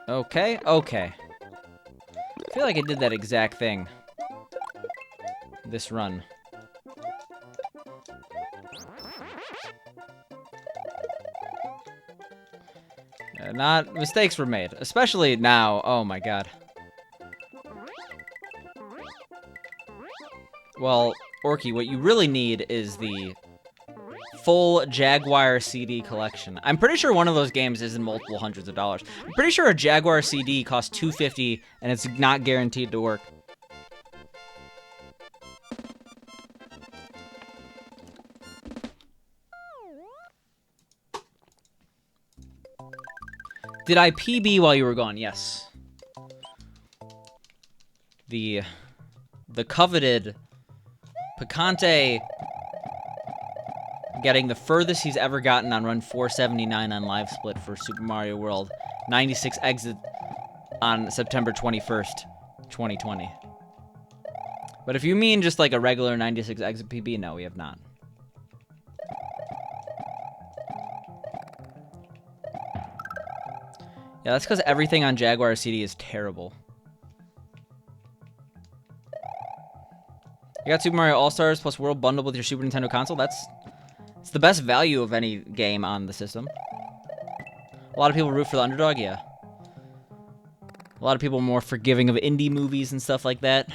Okay, okay. I feel like I did that exact thing this run. Mistakes were made, especially now. Oh my god. Well, Orky, what you really need is the full Jaguar CD collection. I'm pretty sure one of those games is in multiple hundreds of dollars. I'm pretty sure a Jaguar CD costs $250 and it's not guaranteed to work. Did I PB while you were gone? Yes. The coveted Picante getting the furthest he's ever gotten on run 479 on Live Split for Super Mario World. 96 exit on September 21st, 2020. But if you mean just like a regular 96 exit PB, no, we have not. Yeah, that's because everything on Jaguar CD is terrible. You got Super Mario All-Stars plus World bundled with your Super Nintendo console. It's the best value of any game on the system. A lot of people root for the underdog, yeah. A lot of people are more forgiving of indie movies and stuff like that.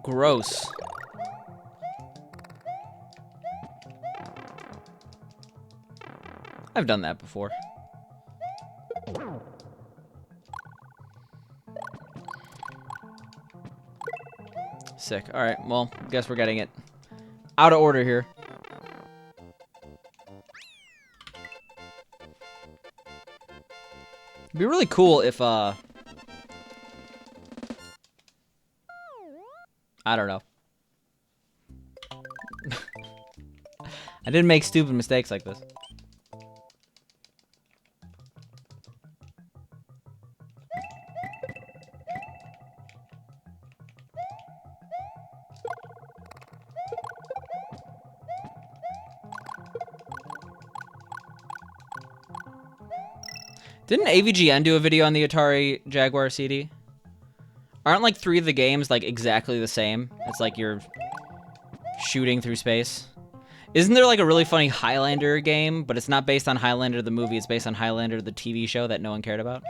Gross. I've done that before. Sick. Alright, well, guess we're getting it out of order here. It'd be really cool if, I don't know. I didn't make stupid mistakes like this. Didn't AVGN do a video on the Atari Jaguar CD? Aren't like 3 of the games like exactly the same? It's like you're shooting through space. Isn't there like a really funny Highlander game, but it's not based on Highlander the movie, it's based on Highlander the TV show that no one cared about?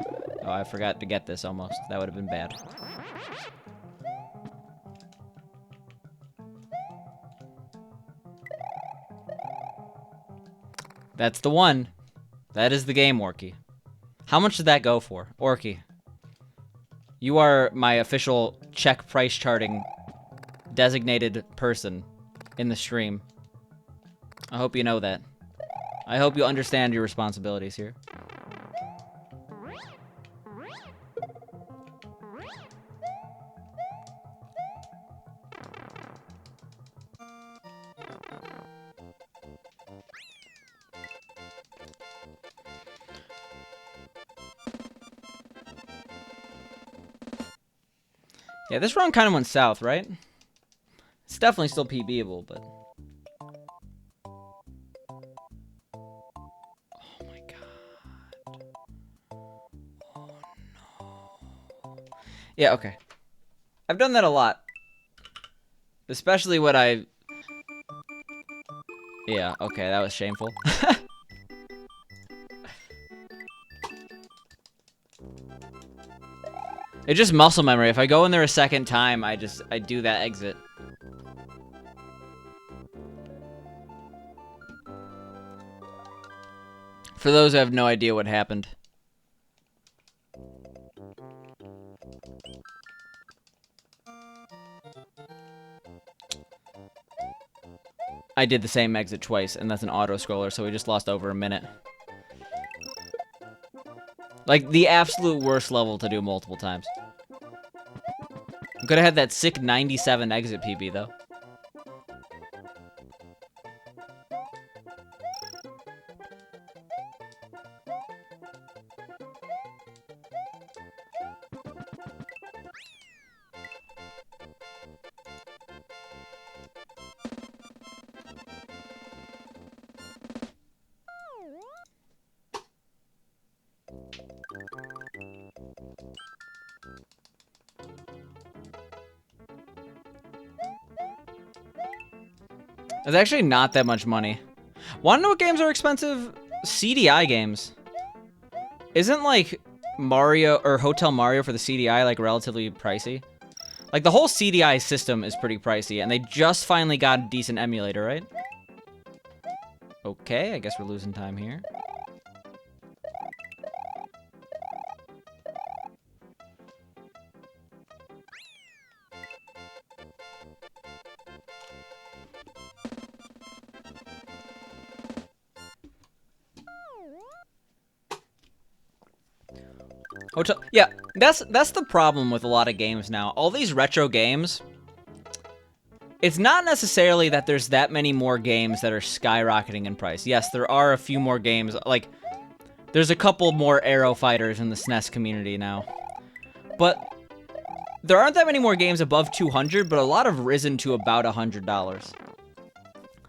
Oh, I forgot to get this almost. That would have been bad. That's the one. That is the game, Orky. How much did that go for? Orky, you are my official check price charting designated person in the stream. I hope you know that. I hope you understand your responsibilities here. Yeah, this run kind of went south, right? It's definitely still PBable, but... Oh my god. Oh no. Yeah, okay. I've done that a lot. Especially when I... Yeah, okay, that was shameful. It's just muscle memory. If I go in there a second time, I do that exit. For those who have no idea what happened. I did the same exit twice, and that's an auto-scroller, so we just lost over a minute. Like, the absolute worst level to do multiple times. Could have had that sick 97 exit PB, though. It's actually not that much money. Wanna know what games are expensive? CDI games. Isn't, like, Mario, or Hotel Mario for the CDI, like, relatively pricey? Like, the whole CDI system is pretty pricey, and they just finally got a decent emulator, right? Okay, I guess we're losing time here. Hotel, yeah, that's the problem with a lot of games now. All these retro games, it's not necessarily that there's that many more games that are skyrocketing in price. Yes, there are a few more games, like, there's a couple more Aero Fighters in the SNES community now. But there aren't that many more games above 200, but a lot have risen to about $100.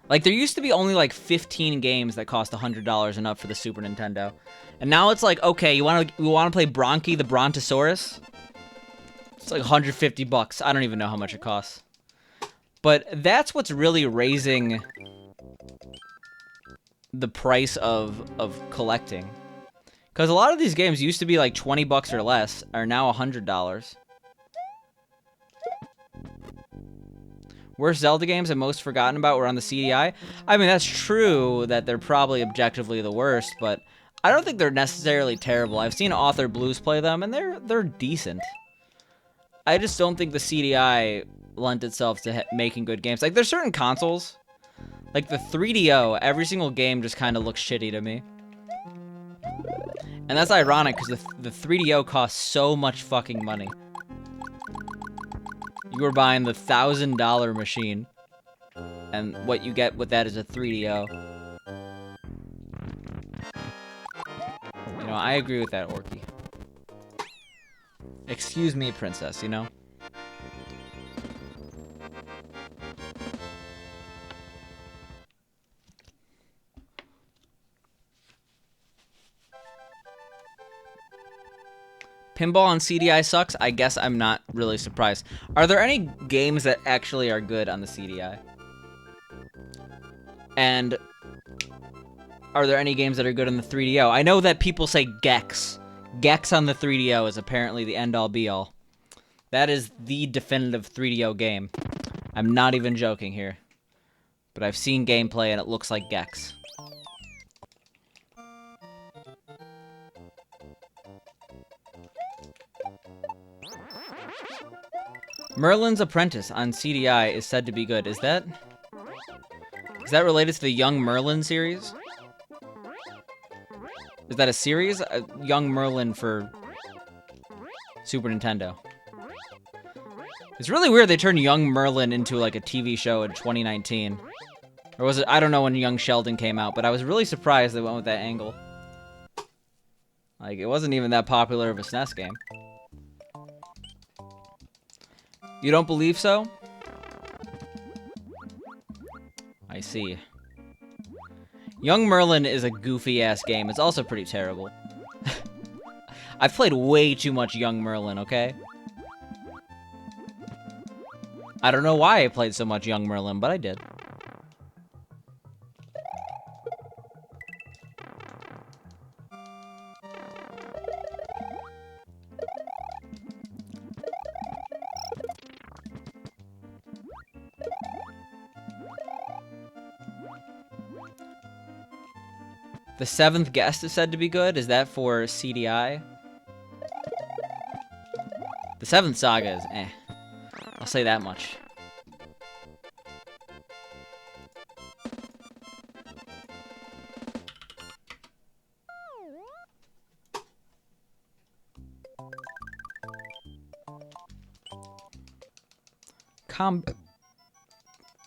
Like, there used to be only, like, 15 games that cost $100 and up for the Super Nintendo. And now it's like, okay, you want to play Bronchi the Brontosaurus? It's like 150 bucks. I don't even know how much it costs. But that's what's really raising the price of collecting. Because a lot of these games used to be like 20 bucks or less, are now $100. Worst Zelda games and most forgotten about were on the CDI. I mean, that's true that they're probably objectively the worst, but I don't think they're necessarily terrible. I've seen Author Blues play them, and they're decent. I just don't think the CDI lent itself to making good games. Like, there's certain consoles, like the 3DO, every single game just kind of looks shitty to me. And that's ironic, because the 3DO costs so much fucking money. You were buying the $1,000 machine, and what you get with that is a 3DO. You know, I agree with that, Orky. Excuse me, princess, you know? Pinball on CDI sucks? I guess I'm not really surprised. Are there any games that actually are good on the CDI? And are there any games that are good on the 3DO? I know that people say Gex. Gex on the 3DO is apparently the end-all be-all. That is the definitive 3DO game. I'm not even joking here. But I've seen gameplay and it looks like Gex. Merlin's Apprentice on CDI is said to be good. Is that related to the Young Merlin series? Is that a series? Young Merlin for Super Nintendo. It's really weird they turned Young Merlin into like a TV show in 2019. Or was it? I don't know when Young Sheldon came out, but I was really surprised they went with that angle. Like, it wasn't even that popular of a SNES game. You don't believe so? I see. Young Merlin is a goofy-ass game. It's also pretty terrible. I've played way too much Young Merlin, okay? I don't know why I played so much Young Merlin, but I did. The seventh guest is said to be good. Is that for CDI? The seventh saga is eh. I'll say that much.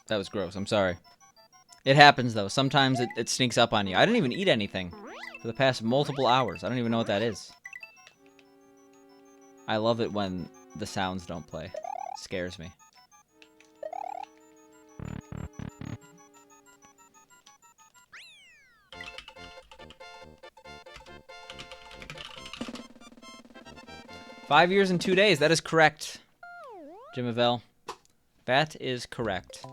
That was gross. I'm sorry. It happens, though. Sometimes it sneaks up on you. I didn't even eat anything for the past multiple hours. I don't even know what that is. I love it when the sounds don't play. It scares me. "5 years and 2 days. That is correct, Jimavel. That is correct.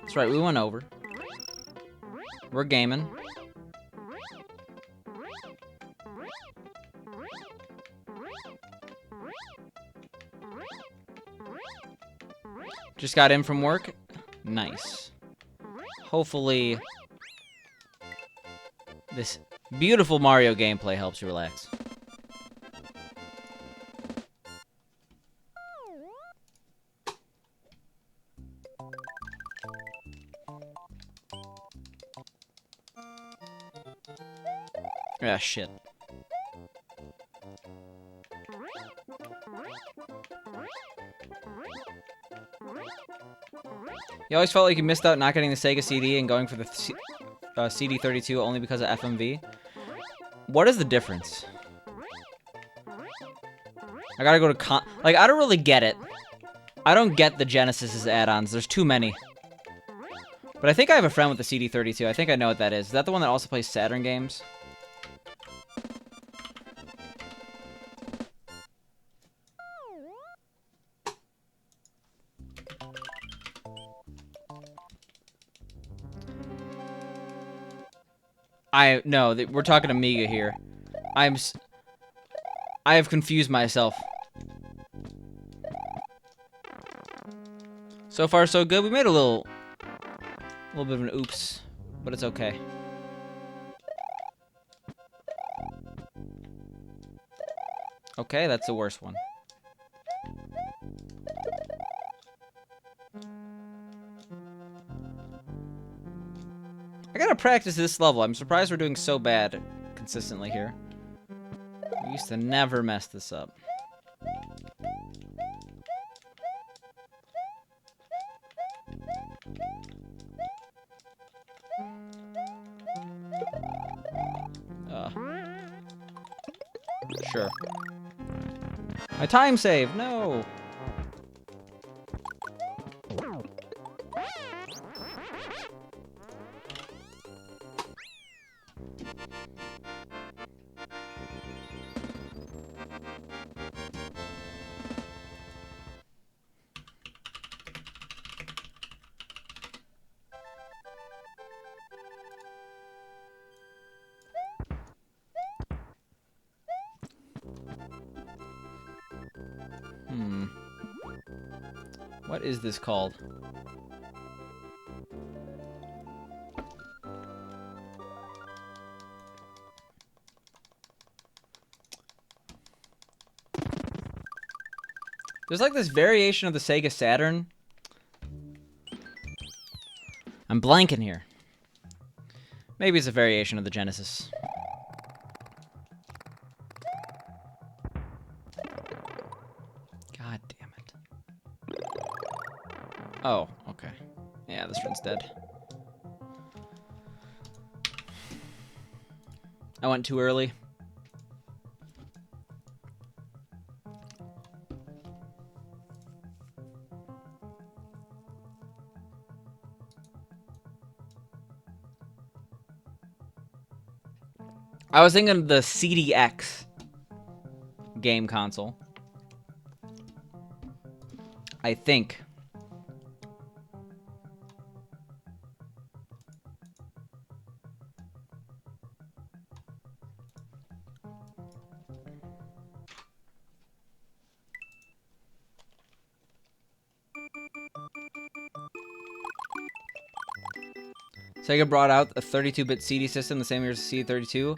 That's right, we went over. We're gaming. Just got in from work. Nice. Hopefully, this beautiful Mario gameplay helps you relax. Ah, shit. You always felt like you missed out not getting the Sega CD and going for the CD32 only because of FMV. What is the difference? I gotta go to like, I don't really get it. I don't get the Genesis's add-ons. There's too many. But I think I have a friend with the CD32. I think I know what that is. Is that the one that also plays Saturn games? No, we're talking Amiga here. I have confused myself. So far, so good. We made a little bit of an oops, but it's okay. Okay, that's the worst one. I gotta practice this level. I'm surprised we're doing so bad consistently here. We used to never mess this up. Sure. My time save, no! What is this called? There's like this variation of the Sega Saturn. I'm blanking here. Maybe it's a variation of the Genesis. God damn it. Oh, okay. Yeah, this run's dead. I went too early. I was thinking of the CDX game console. I think. Sega brought out a 32-bit CD system the same year as the CD32.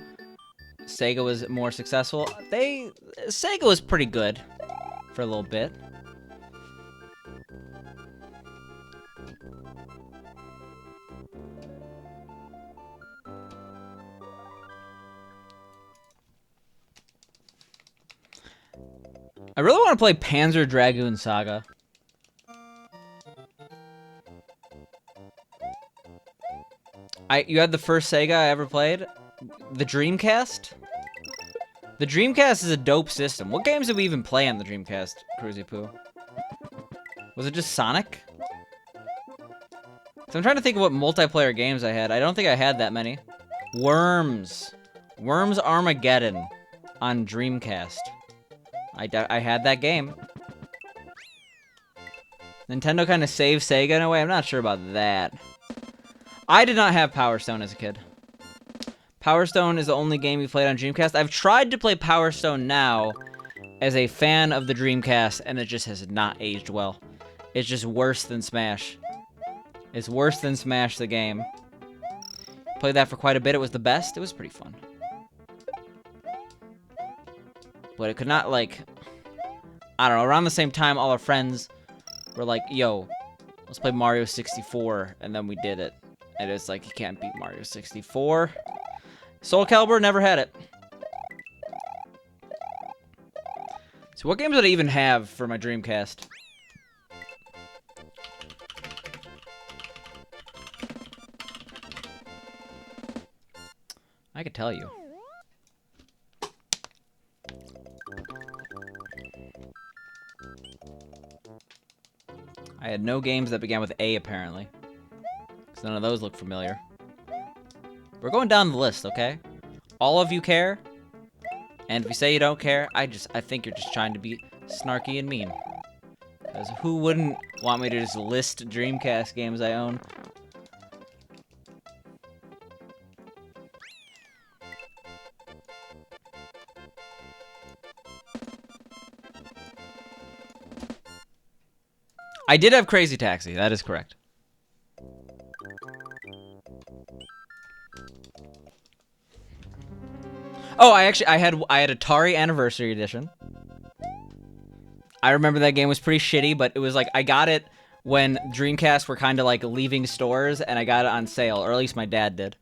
Sega was more successful. Sega was pretty good for a little bit. I really want to play Panzer Dragoon Saga. You had the first Sega I ever played? The Dreamcast? The Dreamcast is a dope system. What games did we even play on the Dreamcast, Cruzy Poo? Was it just Sonic? So I'm trying to think of what multiplayer games I had. I don't think I had that many. Worms. Worms Armageddon on Dreamcast. I had that game. Nintendo kind of saved Sega in a way. I'm not sure about that. I did not have Power Stone as a kid. Power Stone is the only game we played on Dreamcast. I've tried to play Power Stone now as a fan of the Dreamcast, and it just has not aged well. It's just worse than Smash. It's worse than Smash the game. Played that for quite a bit. It was the best. It was pretty fun. But it could not, like... I don't know. Around the same time, all our friends were like, yo, let's play Mario 64. And then we did it. And it's like, you can't beat Mario 64. Soul Calibur never had it. So what games did I even have for my Dreamcast? I could tell you. I had no games that began with A, apparently. Because none of those look familiar. We're going down the list, okay? All of you care. And if you say you don't care, I think you're just trying to be snarky and mean. Because who wouldn't want me to just list Dreamcast games I own? I did have Crazy Taxi, that is correct. Oh, I had Atari Anniversary Edition. I remember that game was pretty shitty, but it was like, I got it when Dreamcasts were kind of like leaving stores, and I got it on sale, or at least my dad did.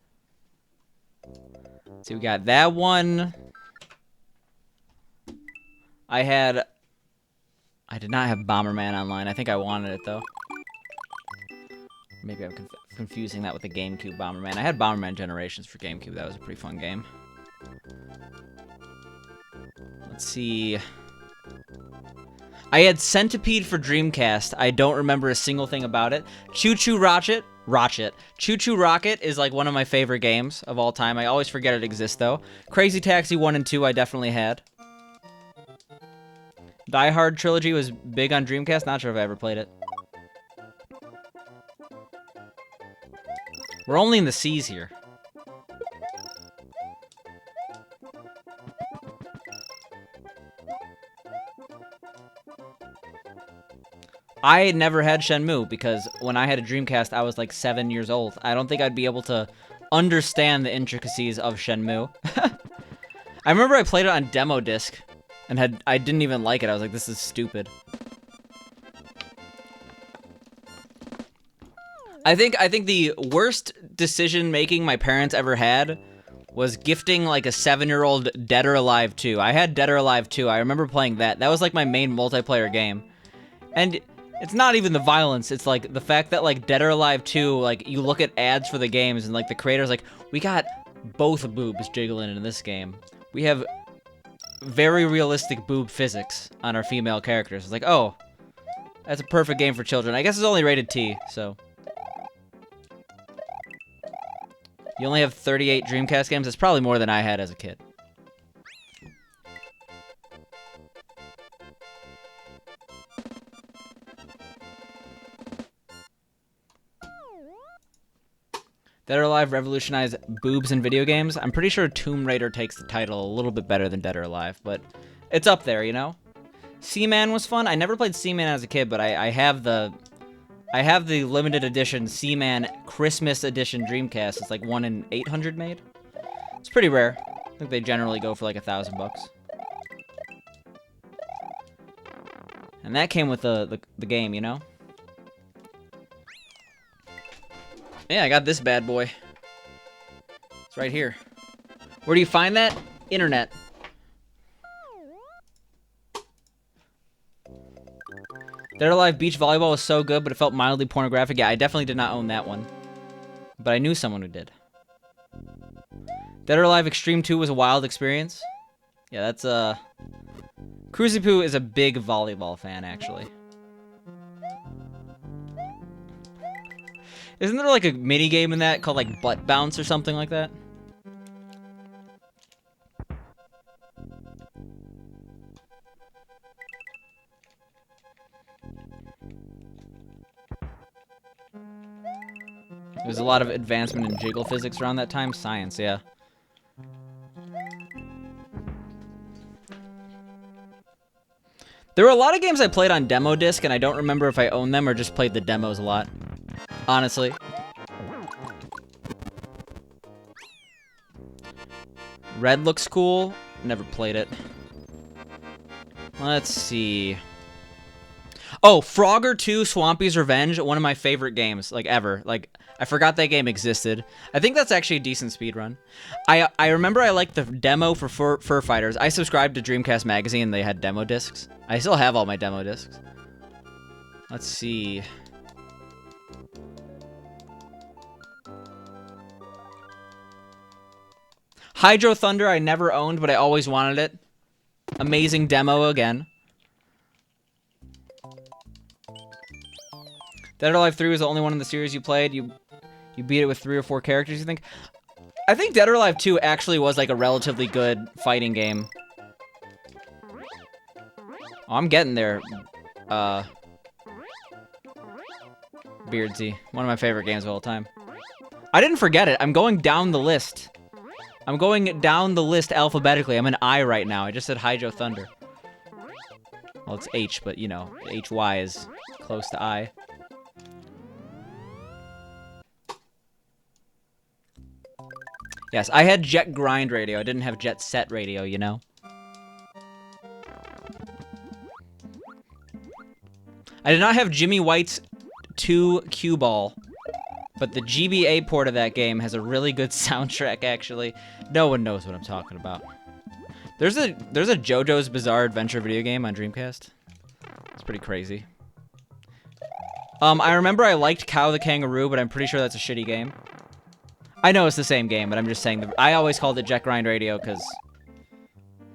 So we got that one. I did not have Bomberman Online. I think I wanted it, though. Maybe I'm confusing that with the GameCube Bomberman. I had Bomberman Generations for GameCube. That was a pretty fun game. Let's see. I had Centipede for Dreamcast. I don't remember a single thing about it. Choo Choo Rocket. Choo Choo Rocket is like one of my favorite games of all time. I always forget it exists, though. Crazy Taxi 1 and 2 I definitely had. Die Hard Trilogy was big on Dreamcast. Not sure if I ever played it. We're only in the C's here. I never had Shenmue because when I had a Dreamcast, I was like 7 years old. I don't think I'd be able to understand the intricacies of Shenmue. I remember I played it on demo disc and I didn't even like it. I was like, this is stupid. I think the worst decision making my parents ever had was gifting like a 7-year-old Dead or Alive 2. I had Dead or Alive 2. I remember playing that. That was like my main multiplayer game. And It's not even the violence. It's like the fact that like Dead or Alive 2, like you look at ads for the games and like the creator's like, we got both boobs jiggling in this game. We have very realistic boob physics on our female characters. It's like, oh, that's a perfect game for children. I guess it's only rated T, so. You only have 38 Dreamcast games? That's probably more than I had as a kid. Dead or Alive revolutionized boobs in video games. I'm pretty sure Tomb Raider takes the title a little bit better than Dead or Alive, but it's up there, you know? Seaman was fun. I never played Seaman as a kid, but I have the limited edition Seaman Christmas edition Dreamcast. It's like 1 in 800 made. It's pretty rare. I think they generally go for like $1,000. And that came with the game, you know? Yeah, I got this bad boy. It's right here. Where do you find that? Internet. Dead or Alive Beach Volleyball was so good, but it felt mildly pornographic. Yeah, I definitely did not own that one. But I knew someone who did. Dead or Alive Extreme 2 was a wild experience. Yeah, that's, Cruzy Poo is a big volleyball fan, actually. Isn't there, like, a mini-game in that called, like, Butt Bounce or something like that? There's a lot of advancement in jiggle physics around that time. Science, yeah. There were a lot of games I played on demo disc, and I don't remember if I owned them or just played the demos a lot. Honestly. Red looks cool. Never played it. Let's see. Oh, Frogger 2 Swampy's Revenge, one of my favorite games, like, ever. Like, I forgot that game existed. I think that's actually a decent speedrun. I remember I liked the demo for Fur Fighters. I subscribed to Dreamcast Magazine, and they had demo discs. I still have all my demo discs. Let's see. Hydro Thunder I never owned, but I always wanted it. Amazing demo again. Dead or Alive 3 was the only one in the series you played. You beat it with 3 or 4 characters, you think? I think Dead or Alive 2 actually was like a relatively good fighting game. Oh, I'm getting there. Beardsy. One of my favorite games of all time. I didn't forget it. I'm going down the list. I'm going down the list alphabetically. I'm an I right now. I just said Hydro Thunder. Well, it's H, but, you know, HY is close to I. Yes, I had Jet Grind Radio. I didn't have Jet Set Radio, you know? I did not have Jimmy White's 2 Cue Ball, but the GBA port of that game has a really good soundtrack, actually. No one knows what I'm talking about. There's a JoJo's Bizarre Adventure video game on Dreamcast. It's pretty crazy. I remember I liked Cow the Kangaroo, but I'm pretty sure that's a shitty game. I know it's the same game, but I'm just saying that I always called it Jet Grind Radio because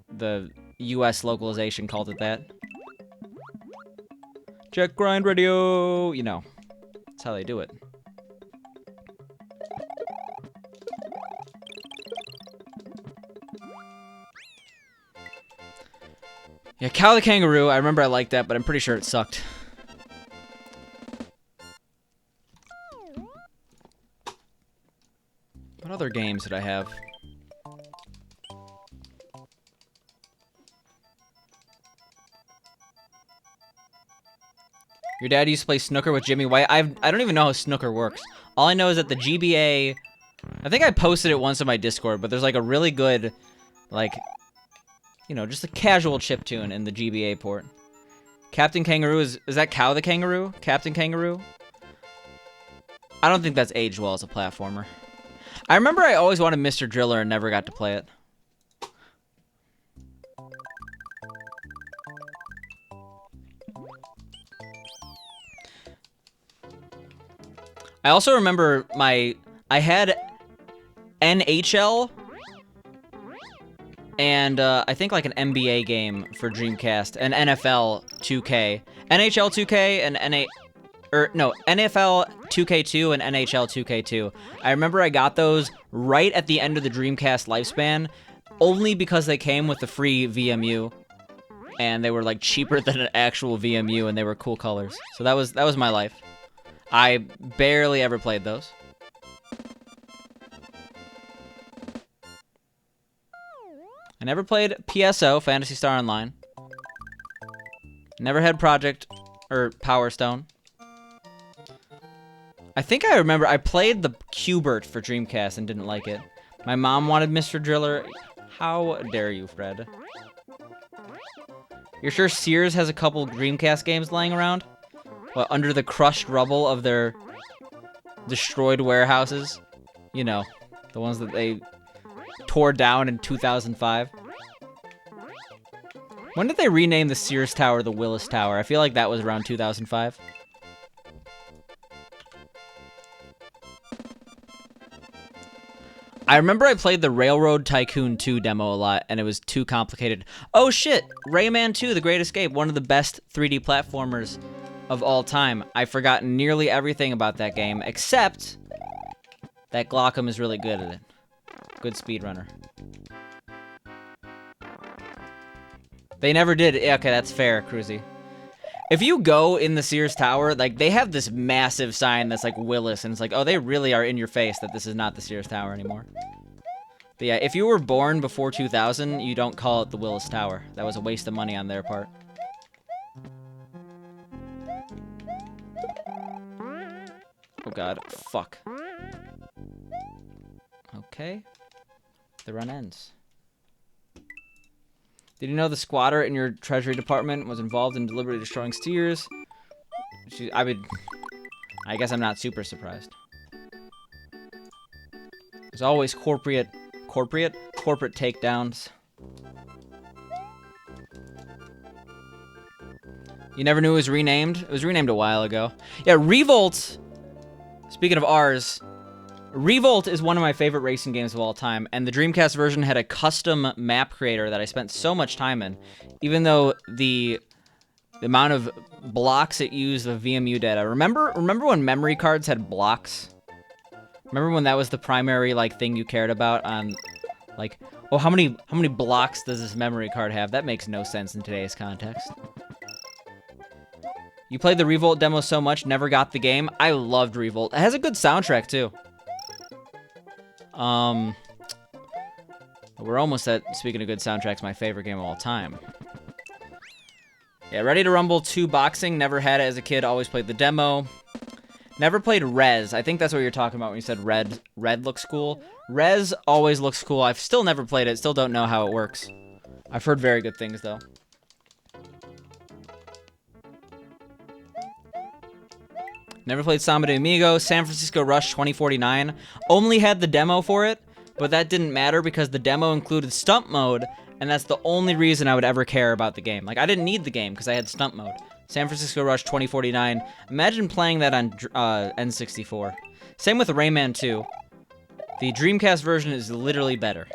the US localization called it that. Jet Grind Radio, you know, that's how they do it. Yeah, Cow the Kangaroo, I remember I liked that, but I'm pretty sure it sucked. What other games did I have? Your dad used to play snooker with Jimmy White. I don't even know how snooker works. All I know is that the GBA... I think I posted it once on my Discord, but there's like a really good, like, you know, just a casual chiptune in the GBA port. Captain Kangaroo is that Cow the Kangaroo? Captain Kangaroo? I don't think that's aged well as a platformer. I remember I always wanted Mr. Driller and never got to play it. I also remember I had NHL and I think like an NBA game for Dreamcast, and NFL 2K, NHL 2K, and NFL 2K2 and NHL 2K2. I remember I got those right at the end of the Dreamcast lifespan, only because they came with the free VMU, and they were like cheaper than an actual VMU, and they were cool colors. So that was my life. I barely ever played those. I never played PSO, Phantasy Star Online. Never had Power Stone. I think I remember I played the Q*bert for Dreamcast and didn't like it. My mom wanted Mr. Driller. How dare you, Fred? You're sure Sears has a couple Dreamcast games lying around? What, under the crushed rubble of their destroyed warehouses? You know, the ones that they tore down in 2005. When did they rename the Sears Tower the Willis Tower? I feel like that was around 2005. I remember I played the Railroad Tycoon 2 demo a lot, and it was too complicated. Oh shit! Rayman 2, The Great Escape, one of the best 3D platformers of all time. I've forgotten nearly everything about that game, except that Glockham is really good at it. Good speedrunner. They never did. Yeah, okay, that's fair, Cruzy. If you go in the Sears Tower, like, they have this massive sign that's like Willis, and it's like, oh, they really are in your face that this is not the Sears Tower anymore. But yeah, if you were born before 2000, you don't call it the Willis Tower. That was a waste of money on their part. Oh god, fuck. Okay. The run ends. Did you know the squatter in your treasury department was involved in deliberately destroying Sears? I guess I'm not super surprised. There's always corporate takedowns. You never knew it was renamed? It was renamed a while ago. Yeah, Revolt, speaking of ours, Revolt is one of my favorite racing games of all time, and the Dreamcast version had a custom map creator that I spent so much time in, even though the amount of blocks it used of VMU data. Remember when memory cards had blocks? Remember when that was the primary like thing you cared about on, like, oh, how many blocks does this memory card have? That makes no sense in today's context. You played the Revolt demo so much, never got the game. I loved Revolt. It has a good soundtrack too. We're almost at, speaking of good soundtracks, my favorite game of all time. Yeah, Ready to Rumble 2 Boxing, never had it as a kid, always played the demo. Never played Rez. I think that's what you're talking about when you said Red. Red looks cool. Rez always looks cool. I've still never played it, still don't know how it works. I've heard very good things, though. Never played Samba de Amigo. San Francisco Rush 2049. Only had the demo for it, but that didn't matter because the demo included stunt mode, and that's the only reason I would ever care about the game. Like, I didn't need the game because I had stunt mode. San Francisco Rush 2049. Imagine playing that on N64. Same with Rayman 2. The Dreamcast version is literally better.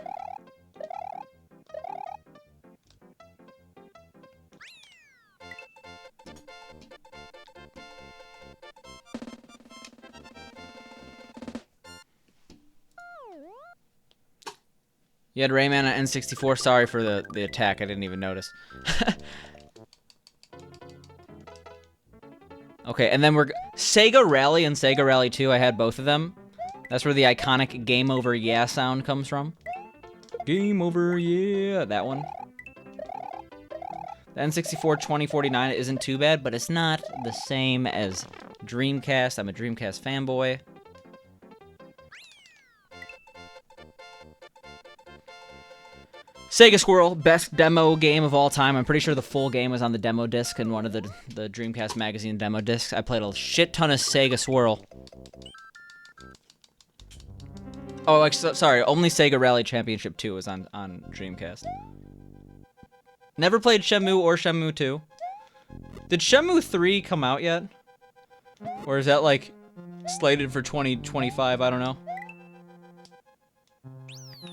You had Rayman on N64. Sorry for the attack. I didn't even notice. Okay, and then we're... Sega Rally and Sega Rally 2. I had both of them. That's where the iconic Game Over Yeah sound comes from. Game Over Yeah. That one. The N64 2049 isn't too bad, but it's not the same as Dreamcast. I'm a Dreamcast fanboy. Sega Squirrel, best demo game of all time. I'm pretty sure the full game was on the demo disc in one of the Dreamcast magazine demo discs. I played a shit ton of Sega Swirl. Oh, sorry, only Sega Rally Championship 2 was on Dreamcast. Never played Shenmue or Shenmue 2. Did Shenmue 3 come out yet? Or is that like Slated for 2025, I don't know.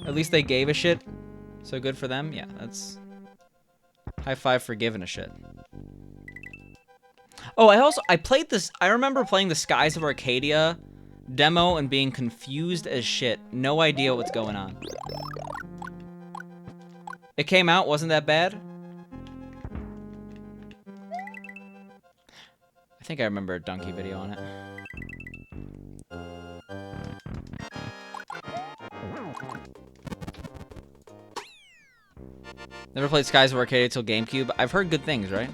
At least they gave a shit. So good for them. Yeah, that's... High five for giving a shit. Oh, I played this... I remember playing the Skies of Arcadia demo and being confused as shit. No idea what's going on. It came out, wasn't that bad? I think I remember a Donkey video on it. Never played Skies of Arcadia till GameCube. I've heard good things, right?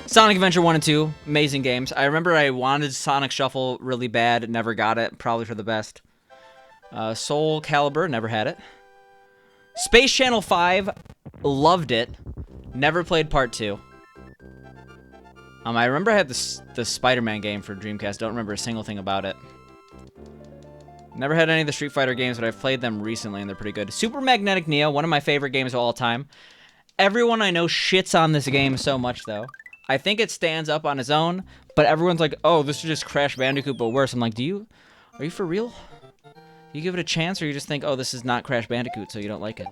Sonic Adventure 1 and 2, amazing games. I remember I wanted Sonic Shuffle really bad, never got it, probably for the best. Soul Calibur, never had it. Space Channel 5, loved it. Never played Part 2. I remember I had the Spider-Man game for Dreamcast, don't remember a single thing about it. Never had any of the Street Fighter games, but I've played them recently and they're pretty good. Super Magnetic Neo, one of my favorite games of all time. Everyone I know shits on this game so much, though. I think it stands up on its own, but everyone's like, oh, this is just Crash Bandicoot, but worse. I'm like, are you for real? Do you give it a chance, or you just think, oh, this is not Crash Bandicoot, so you don't like it?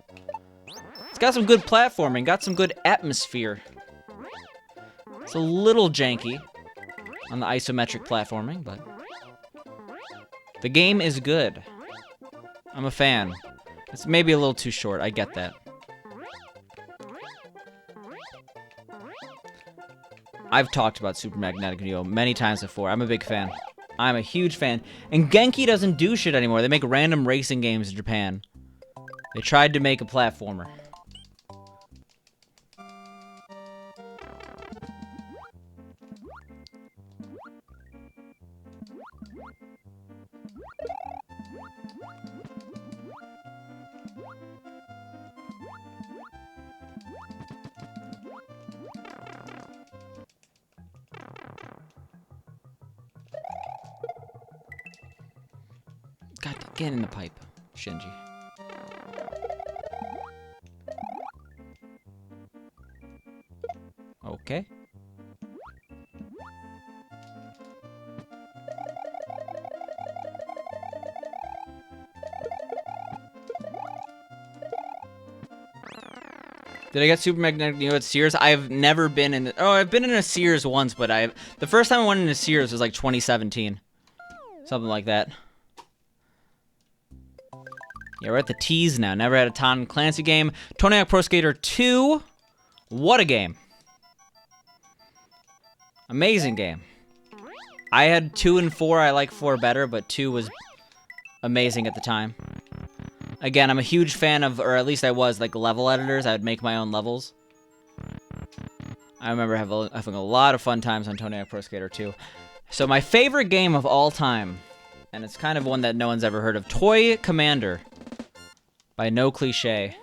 It's got some good platforming, got some good atmosphere. It's a little janky on the isometric platforming, but the game is good. I'm a fan. It's maybe a little too short, I get that. I've talked about Super Magnetic Neo many times before. I'm a big fan. I'm a huge fan. And Genki doesn't do shit anymore. They make random racing games in Japan. They tried to make a platformer. God, get in the pipe, Shinji. Okay. Did I get Super Magnetic Neo at Sears? I've never been in... I've been in a Sears once, but the first time I went into Sears was like 2017. Something like that. Yeah, we're at the T's now. Never had a Tom Clancy game. Tony Hawk Pro Skater 2. What a game. Amazing game. I had 2 and 4. I like 4 better, but 2 was amazing at the time. Again, I'm a huge fan of, or at least I was, like, level editors. I would make my own levels. I remember having a lot of fun times on Tony Hawk Pro Skater 2. So my favorite game of all time, and it's kind of one that no one's ever heard of, Toy Commander by No Cliche.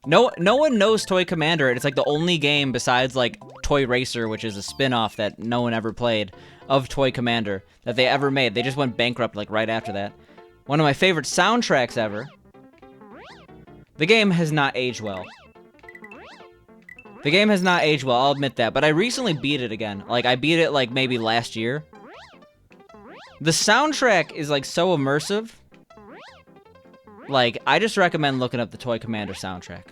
No one knows Toy Commander. It's like the only game besides like Toy Racer, which is a spin-off that no one ever played, of Toy Commander that they ever made. They just went bankrupt like right after that. One of my favorite soundtracks ever. The game has not aged well. The game has not aged well, I'll admit that, but I recently beat it again. Like, I beat it like maybe last year. The soundtrack is like so immersive. Like, I just recommend looking up the Toy Commander soundtrack.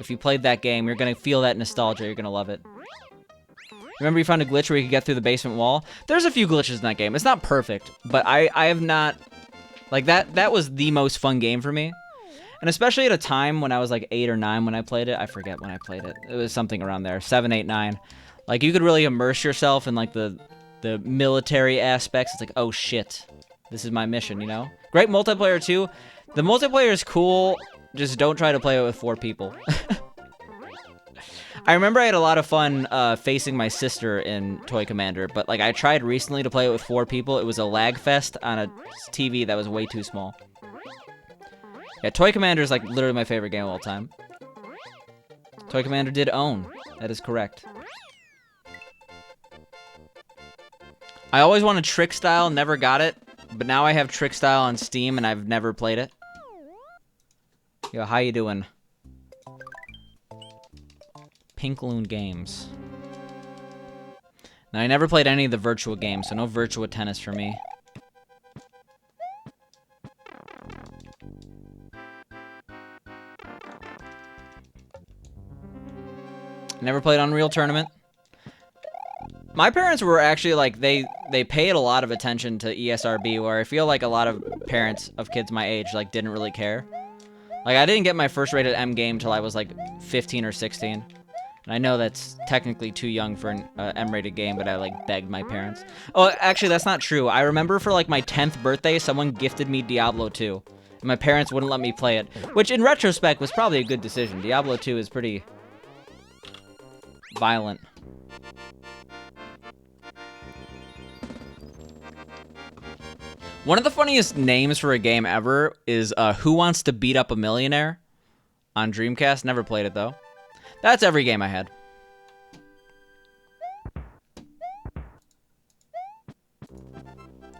If you played that game, you're gonna feel that nostalgia, you're gonna love it. Remember you found a glitch where you could get through the basement wall? There's a few glitches in that game. It's not perfect, but I have not... Like, that was the most fun game for me. And especially at a time when I was like 8 or 9 when I played it. I forget when I played it. It was something around there. 7, 8, 9. Like, you could really immerse yourself in, like, the military aspects. It's like, oh, shit. This is my mission, you know? Great multiplayer, too. The multiplayer is cool. Just don't try to play it with 4 people. I remember I had a lot of fun facing my sister in Toy Commander, but like I tried recently to play it with 4 people. It was a lag fest on a TV that was way too small. Yeah, Toy Commander is like literally my favorite game of all time. Toy Commander did own. That is correct. I always wanted Trick Style, never got it, but now I have Trick Style on Steam and I've never played it. Yo, how you doing? Pink Loon Games. Now, I never played any of the virtual games, so no virtual tennis for me. Never played Unreal Tournament. My parents were actually like, they paid a lot of attention to ESRB, where I feel like a lot of parents of kids my age like didn't really care. Like, I didn't get my first rated M game till I was like 15 or 16. And I know that's technically too young for an M-rated game, but I like begged my parents. Oh, actually, that's not true. I remember for like my 10th birthday, someone gifted me Diablo 2. And my parents wouldn't let me play it, which in retrospect was probably a good decision. Diablo 2 is pretty violent. One of the funniest names for a game ever is Who Wants to Beat Up a Millionaire on Dreamcast. Never played it, though. That's every game I had.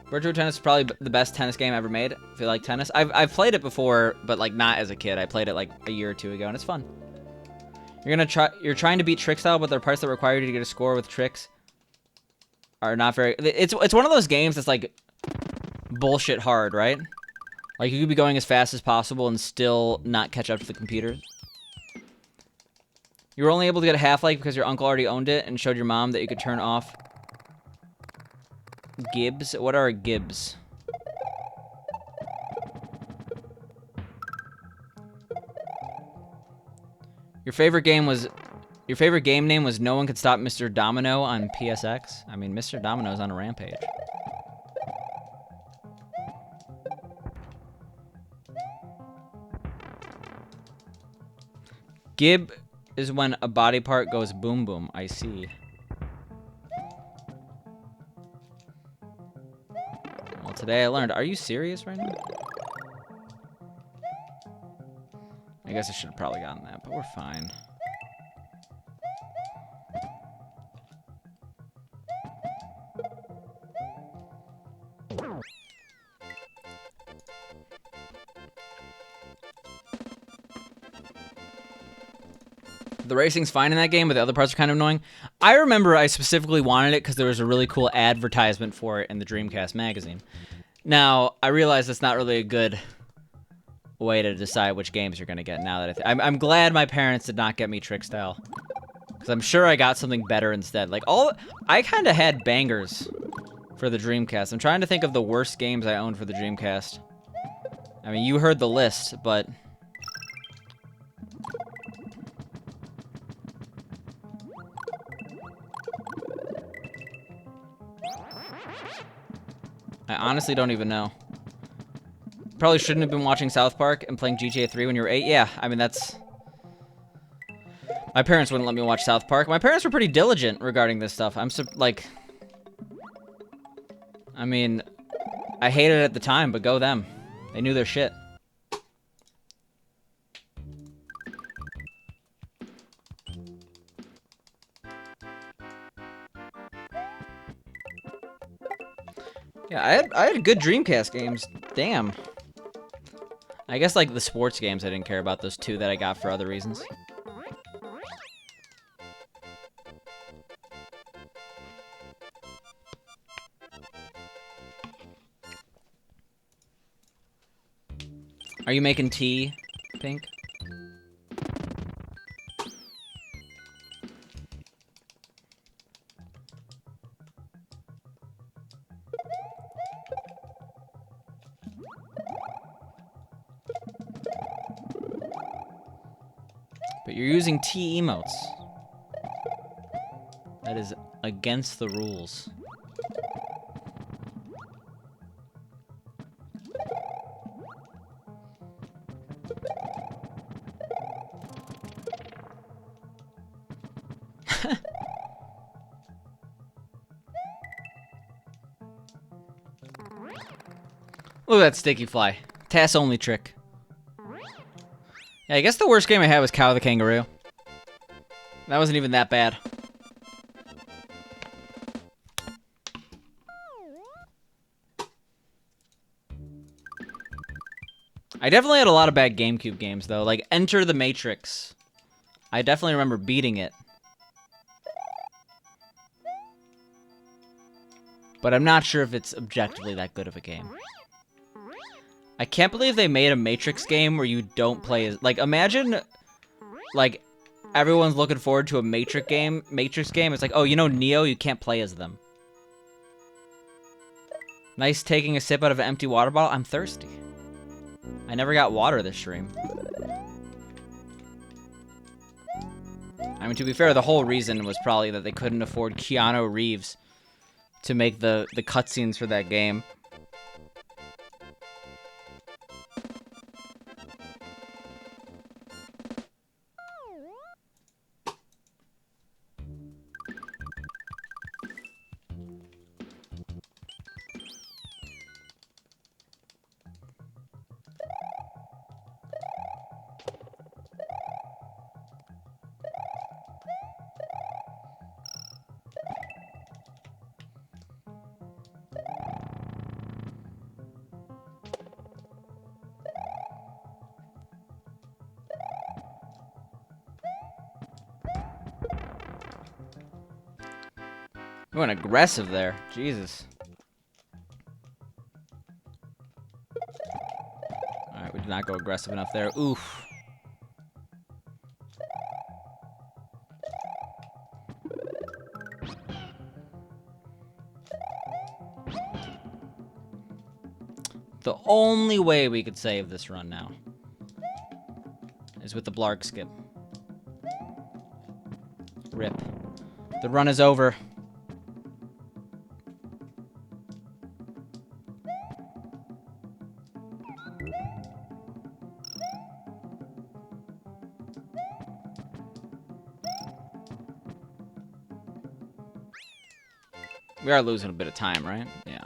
Virtual Tennis is probably the best tennis game ever made, if you like tennis. I've played it before, but like not as a kid. I played it like a year or two ago, and it's fun. You're trying to beat trick style, but there are parts that require you to get a score with tricks are not very... It's one of those games that's like bullshit hard, right? Like, you could be going as fast as possible and still not catch up to the computer. You were only able to get a Half-Life because your uncle already owned it and showed your mom that you could turn off Gibbs. What are Gibbs? Your favorite game name was No One Could Stop Mr. Domino on PSX? I mean, Mr. Domino's on a rampage. Gib is when a body part goes boom boom. I see. Well, today I learned. Are you serious right now? I guess I should have probably gotten that, but we're fine. The racing's fine in that game, but the other parts are kind of annoying. I remember I specifically wanted it because there was a really cool advertisement for it in the Dreamcast magazine. Now, I realize that's not really a good way to decide which games you're going to get now that I'm glad my parents did not get me Trick Style. Because I'm sure I got something better instead. Like, I kind of had bangers for the Dreamcast. I'm trying to think of the worst games I owned for the Dreamcast. I mean, you heard the list, but... I honestly don't even know. Probably shouldn't have been watching South Park and playing GTA 3 when you were 8. Yeah, I mean, that's... My parents wouldn't let me watch South Park. My parents were pretty diligent regarding this stuff. Like... I mean, I hated it at the time, but go them. They knew their shit. Yeah, I had good Dreamcast games. Damn. I guess, like, the sports games, I didn't care about those two that I got for other reasons. Are you making tea, Pink? But you're using tea emotes. That is against the rules. Look at that sticky fly. TAS only trick. Yeah, I guess the worst game I had was Cow the Kangaroo. That wasn't even that bad. I definitely had a lot of bad GameCube games, though. Like, Enter the Matrix. I definitely remember beating it. But I'm not sure if it's objectively that good of a game. I can't believe they made a Matrix game where you don't play as... Like, imagine, like, everyone's looking forward to a Matrix game. It's like, oh, you know Neo? You can't play as them. Nice taking a sip out of an empty water bottle. I'm thirsty. I never got water this stream. I mean, to be fair, the whole reason was probably that they couldn't afford Keanu Reeves to make the cutscenes for that game. We went aggressive there. Jesus. Alright, we did not go aggressive enough there. Oof. The only way we could save this run now is with the Blark skip. Rip. The run is over. We are losing a bit of time, right? Yeah.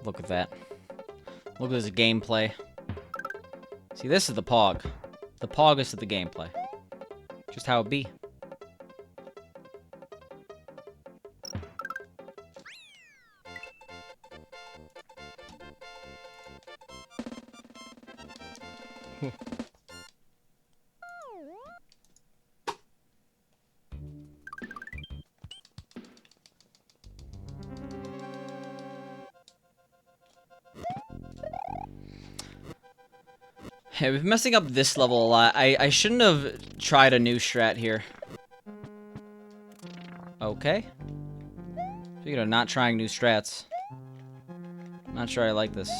Look at that. Look at this gameplay. See, this is the Pog. The Pog is to the gameplay. Just how it be. Hey, we've been messing up this level a lot. I shouldn't have tried a new strat here. Okay. Speaking of not trying new strats. Not sure I like this.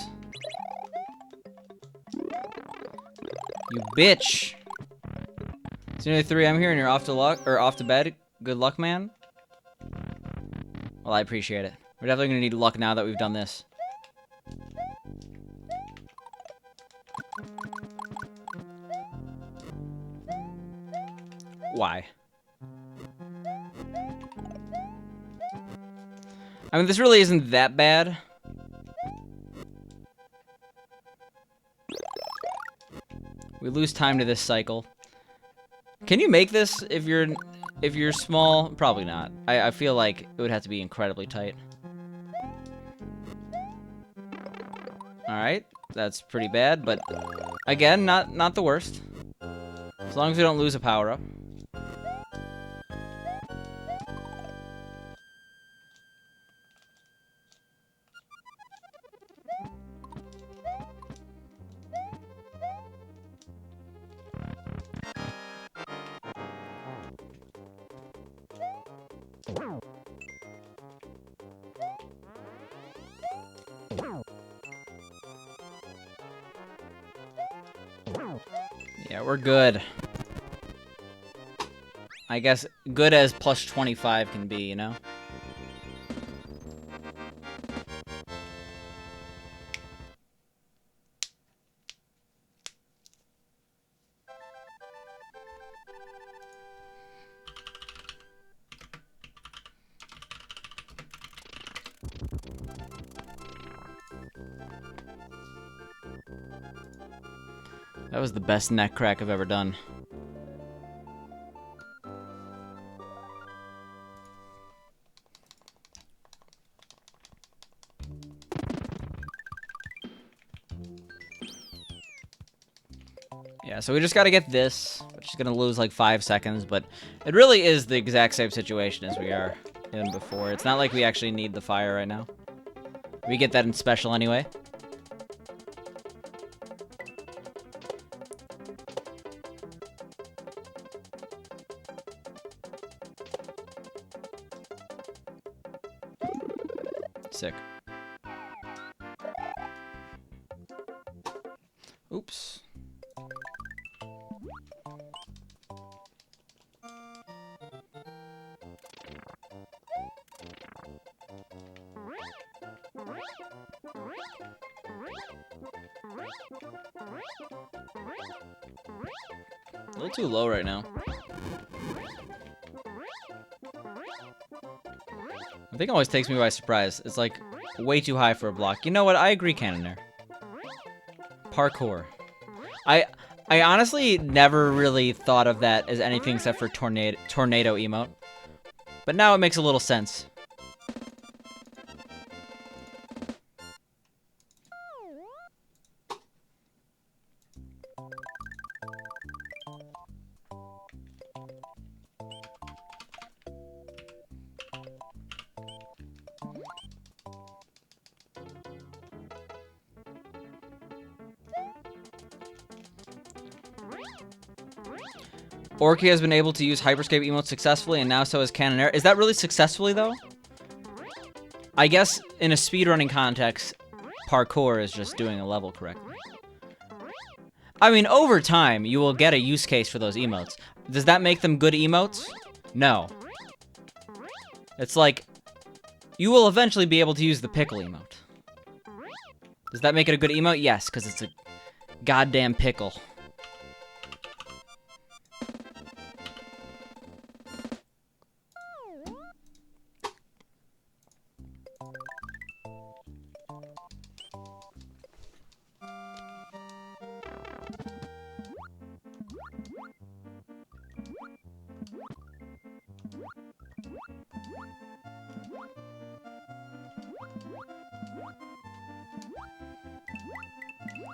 You bitch! It's nearly 3 AM here and you're off to bed. Good luck, man. Well, I appreciate it. We're definitely gonna need luck now that we've done this. Why? I mean, this really isn't that bad. We lose time to this cycle. Can you make this if you're small? Probably not. I feel like it would have to be incredibly tight. Alright, that's pretty bad, but again, not the worst. As long as we don't lose a power-up. Yeah, we're good. I guess good as plus 25 can be, you know? That was the best neck crack I've ever done. Yeah, so we just gotta get this, which is gonna lose like 5 seconds, but it really is the exact same situation as we are in before. It's not like we actually need the fire right now. We get that in special anyway. Sick. Oops. A little too low right now. I think it always takes me by surprise. It's like way too high for a block. You know what? I agree, Cannonair. Parkour. I honestly never really thought of that as anything except for tornado emote. But now it makes a little sense. Orky has been able to use Hyperscape emotes successfully, and now so has Cannonair. Is that really successfully, though? I guess in a speedrunning context, parkour is just doing a level correctly. I mean, over time, you will get a use case for those emotes. Does that make them good emotes? No. It's like, you will eventually be able to use the pickle emote. Does that make it a good emote? Yes, because it's a goddamn pickle.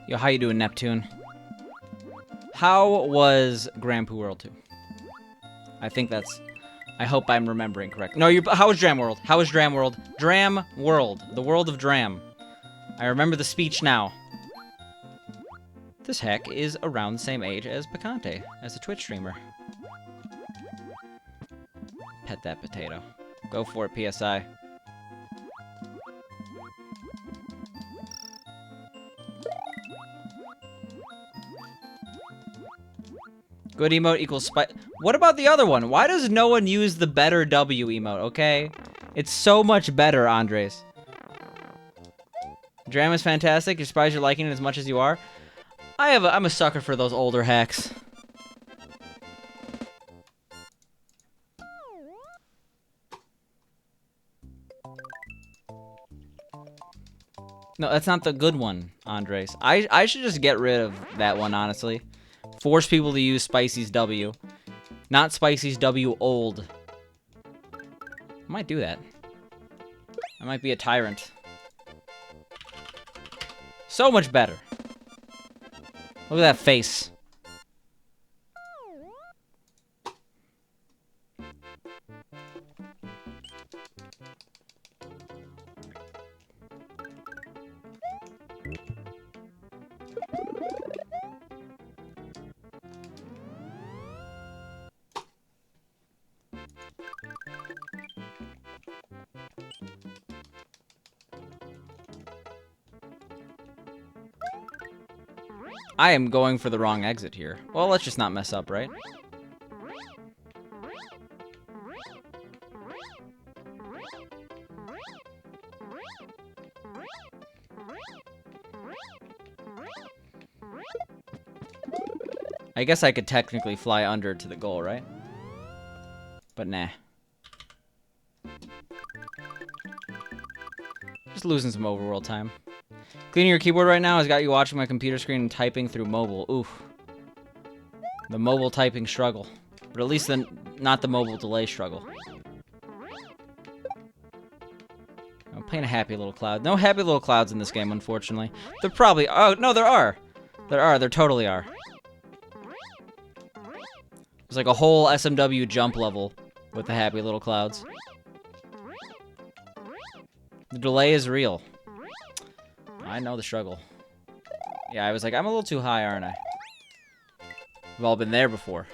Yo, how you doing, Neptune? How was Grand Poo World 2? I think that's... I hope I'm remembering correct. No, how was Dram World? How was Dram World? Dram World. The world of Dram. I remember the speech now. This heck is around the same age as Picante, as a Twitch streamer. Pet that potato. Go for it, PSI. Good emote equals What about the other one? Why does no one use the better W emote, okay? It's so much better, Andres. Dram is fantastic. You're surprised you're liking it as much as you are. I'm a sucker for those older hacks. No, that's not the good one, Andres. I should just get rid of that one, honestly. Force people to use Spicy's W. Not Spicy's W old. I might do that. I might be a tyrant. So much better. Look at that face. I am going for the wrong exit here. Well, let's just not mess up, right? I guess I could technically fly under to the goal, right? But nah. Just losing some overworld time. Cleaning your keyboard right now has got you watching my computer screen and typing through mobile. Oof. The mobile typing struggle. But at least not the mobile delay struggle. I'm playing a happy little cloud. No happy little clouds in this game, unfortunately. There probably... Oh, no, there are. There totally are. There's like a whole SMW jump level with the happy little clouds. The delay is real. I know the struggle. Yeah, I was like, I'm a little too high, aren't I? We've all been there before.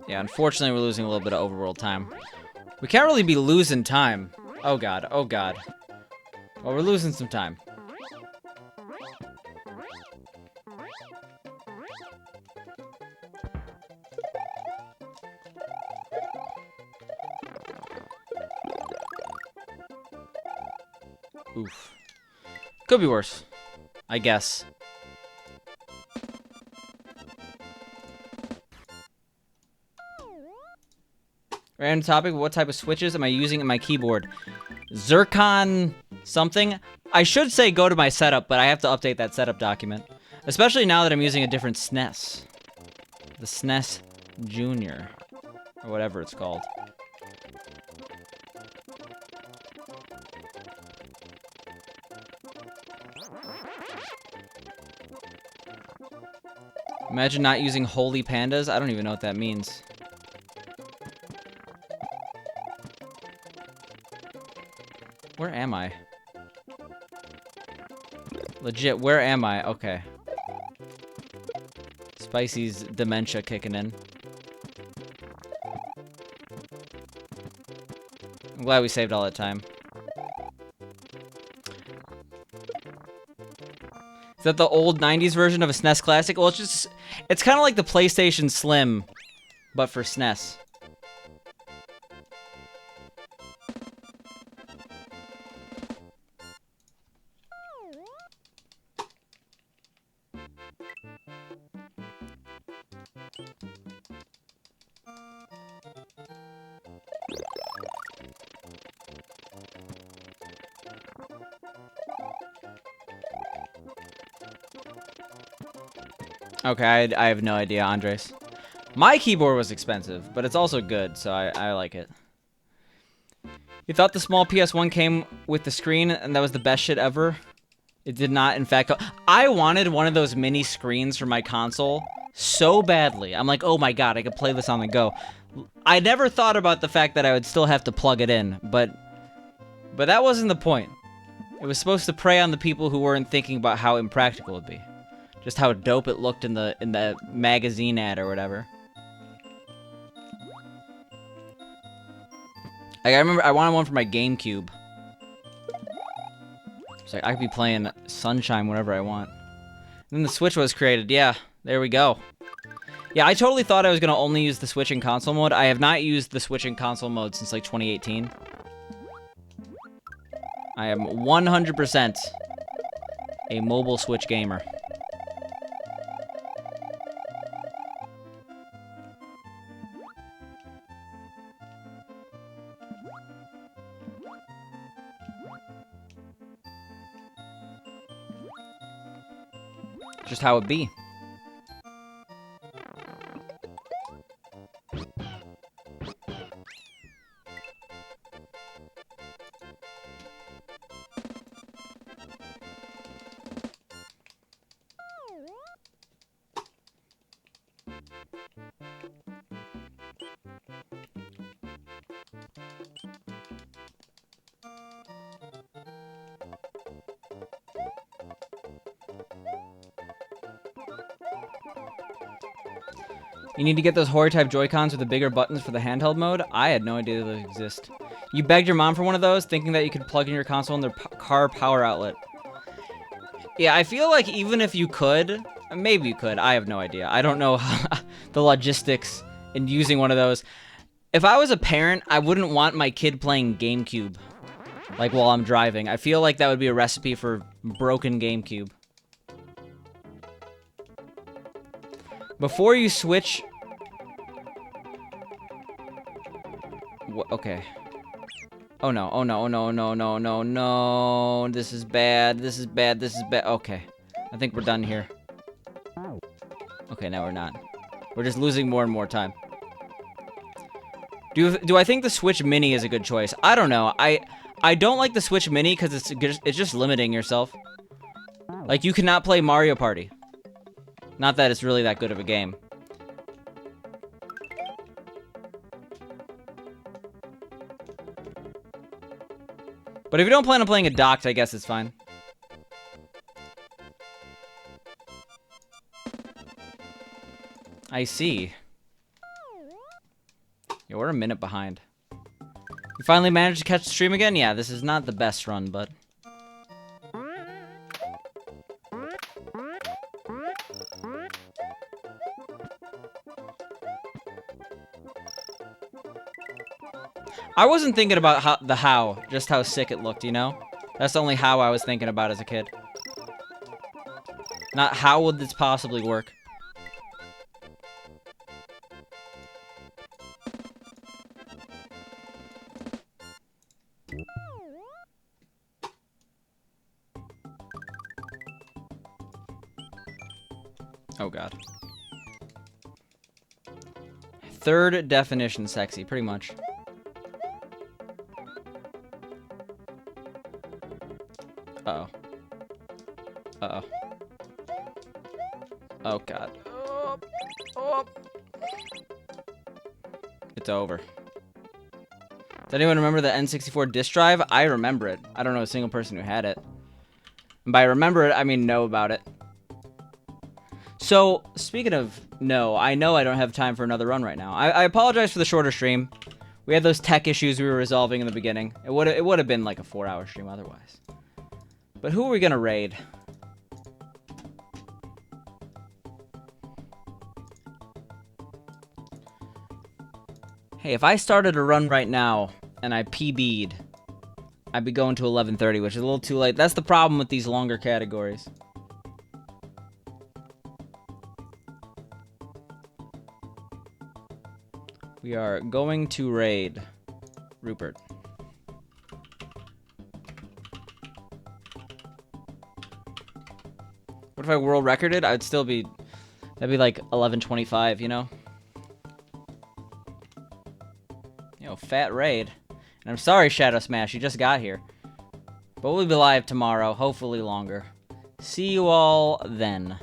Yeah, unfortunately, we're losing a little bit of overworld time. We can't really be losing time. Oh god, oh god. Well, we're losing some time. Oof. Could be worse, I guess. Random topic, what type of switches am I using in my keyboard? Zircon something? I should say go to my setup, but I have to update that setup document. Especially now that I'm using a different SNES. The SNES Junior. Or whatever it's called. Imagine not using holy pandas? I don't even know what that means. Where am I? Legit, where am I? Okay. Spicy's dementia kicking in. I'm glad we saved all that time. Is that the old 90s version of a SNES Classic? Well, it's kind of like the PlayStation Slim, but for SNES. Okay, I have no idea, Andres. My keyboard was expensive, but it's also good, so I like it. You thought the small PS1 came with the screen, and that was the best shit ever? It did not, in fact. I wanted one of those mini screens for my console so badly. I'm like, oh my god, I could play this on the go. I never thought about the fact that I would still have to plug it in, but that wasn't the point. It was supposed to prey on the people who weren't thinking about how impractical it'd be. Just how dope it looked in the magazine ad or whatever. Like, I remember I wanted one for my GameCube. It's like I could be playing Sunshine whenever I want. And then the Switch was created. Yeah, there we go. Yeah, I totally thought I was gonna only use the Switch in console mode. I have not used the Switch in console mode since like 2018. I am 100% a mobile Switch gamer. Just how it be. You need to get those Hori-type Joy-Cons with the bigger buttons for the handheld mode? I had no idea they exist. You begged your mom for one of those, thinking that you could plug in your console in their car power outlet. Yeah, I feel like even if you could, maybe you could, I have no idea. I don't know the logistics and using one of those. If I was a parent, I wouldn't want my kid playing GameCube, like, while I'm driving. I feel like that would be a recipe for broken GameCube. Before you switch... Okay. Oh no, oh no, oh no, no, no, no, no. This is bad, this is bad, this is bad. Okay. I think we're done here. Okay, now we're not. We're just losing more and more time. Do I think the Switch Mini is a good choice? I don't know. I don't like the Switch Mini because it's just limiting yourself. Like, you cannot play Mario Party. Not that it's really that good of a game. But if you don't plan on playing it docked, I guess it's fine. I see. Yeah, we're a minute behind. You finally managed to catch the stream again? Yeah, this is not the best run, but... I wasn't thinking about just how sick it looked, you know? That's the only how I was thinking about as a kid. Not how would this possibly work. Oh god. Third definition sexy, pretty much. Uh-oh. Uh-oh. Oh god. It's over. Does anyone remember the N64 disk drive? I remember it. I don't know a single person who had it. And by remember it, I mean know about it. So, speaking of no, I know I don't have time for another run right now. I apologize for the shorter stream. We had those tech issues we were resolving in the beginning. It would have been like a 4-hour stream otherwise. But who are we gonna raid? Hey, if I started a run right now and I PB'd, I'd be going to 11:30, which is a little too late. That's the problem with these longer categories. We are going to raid Rupert. What if I world recorded? I'd still be... That'd be like 11:25, you know? You know, fat raid. And I'm sorry, Shadow Smash, you just got here. But we'll be live tomorrow, hopefully longer. See you all then.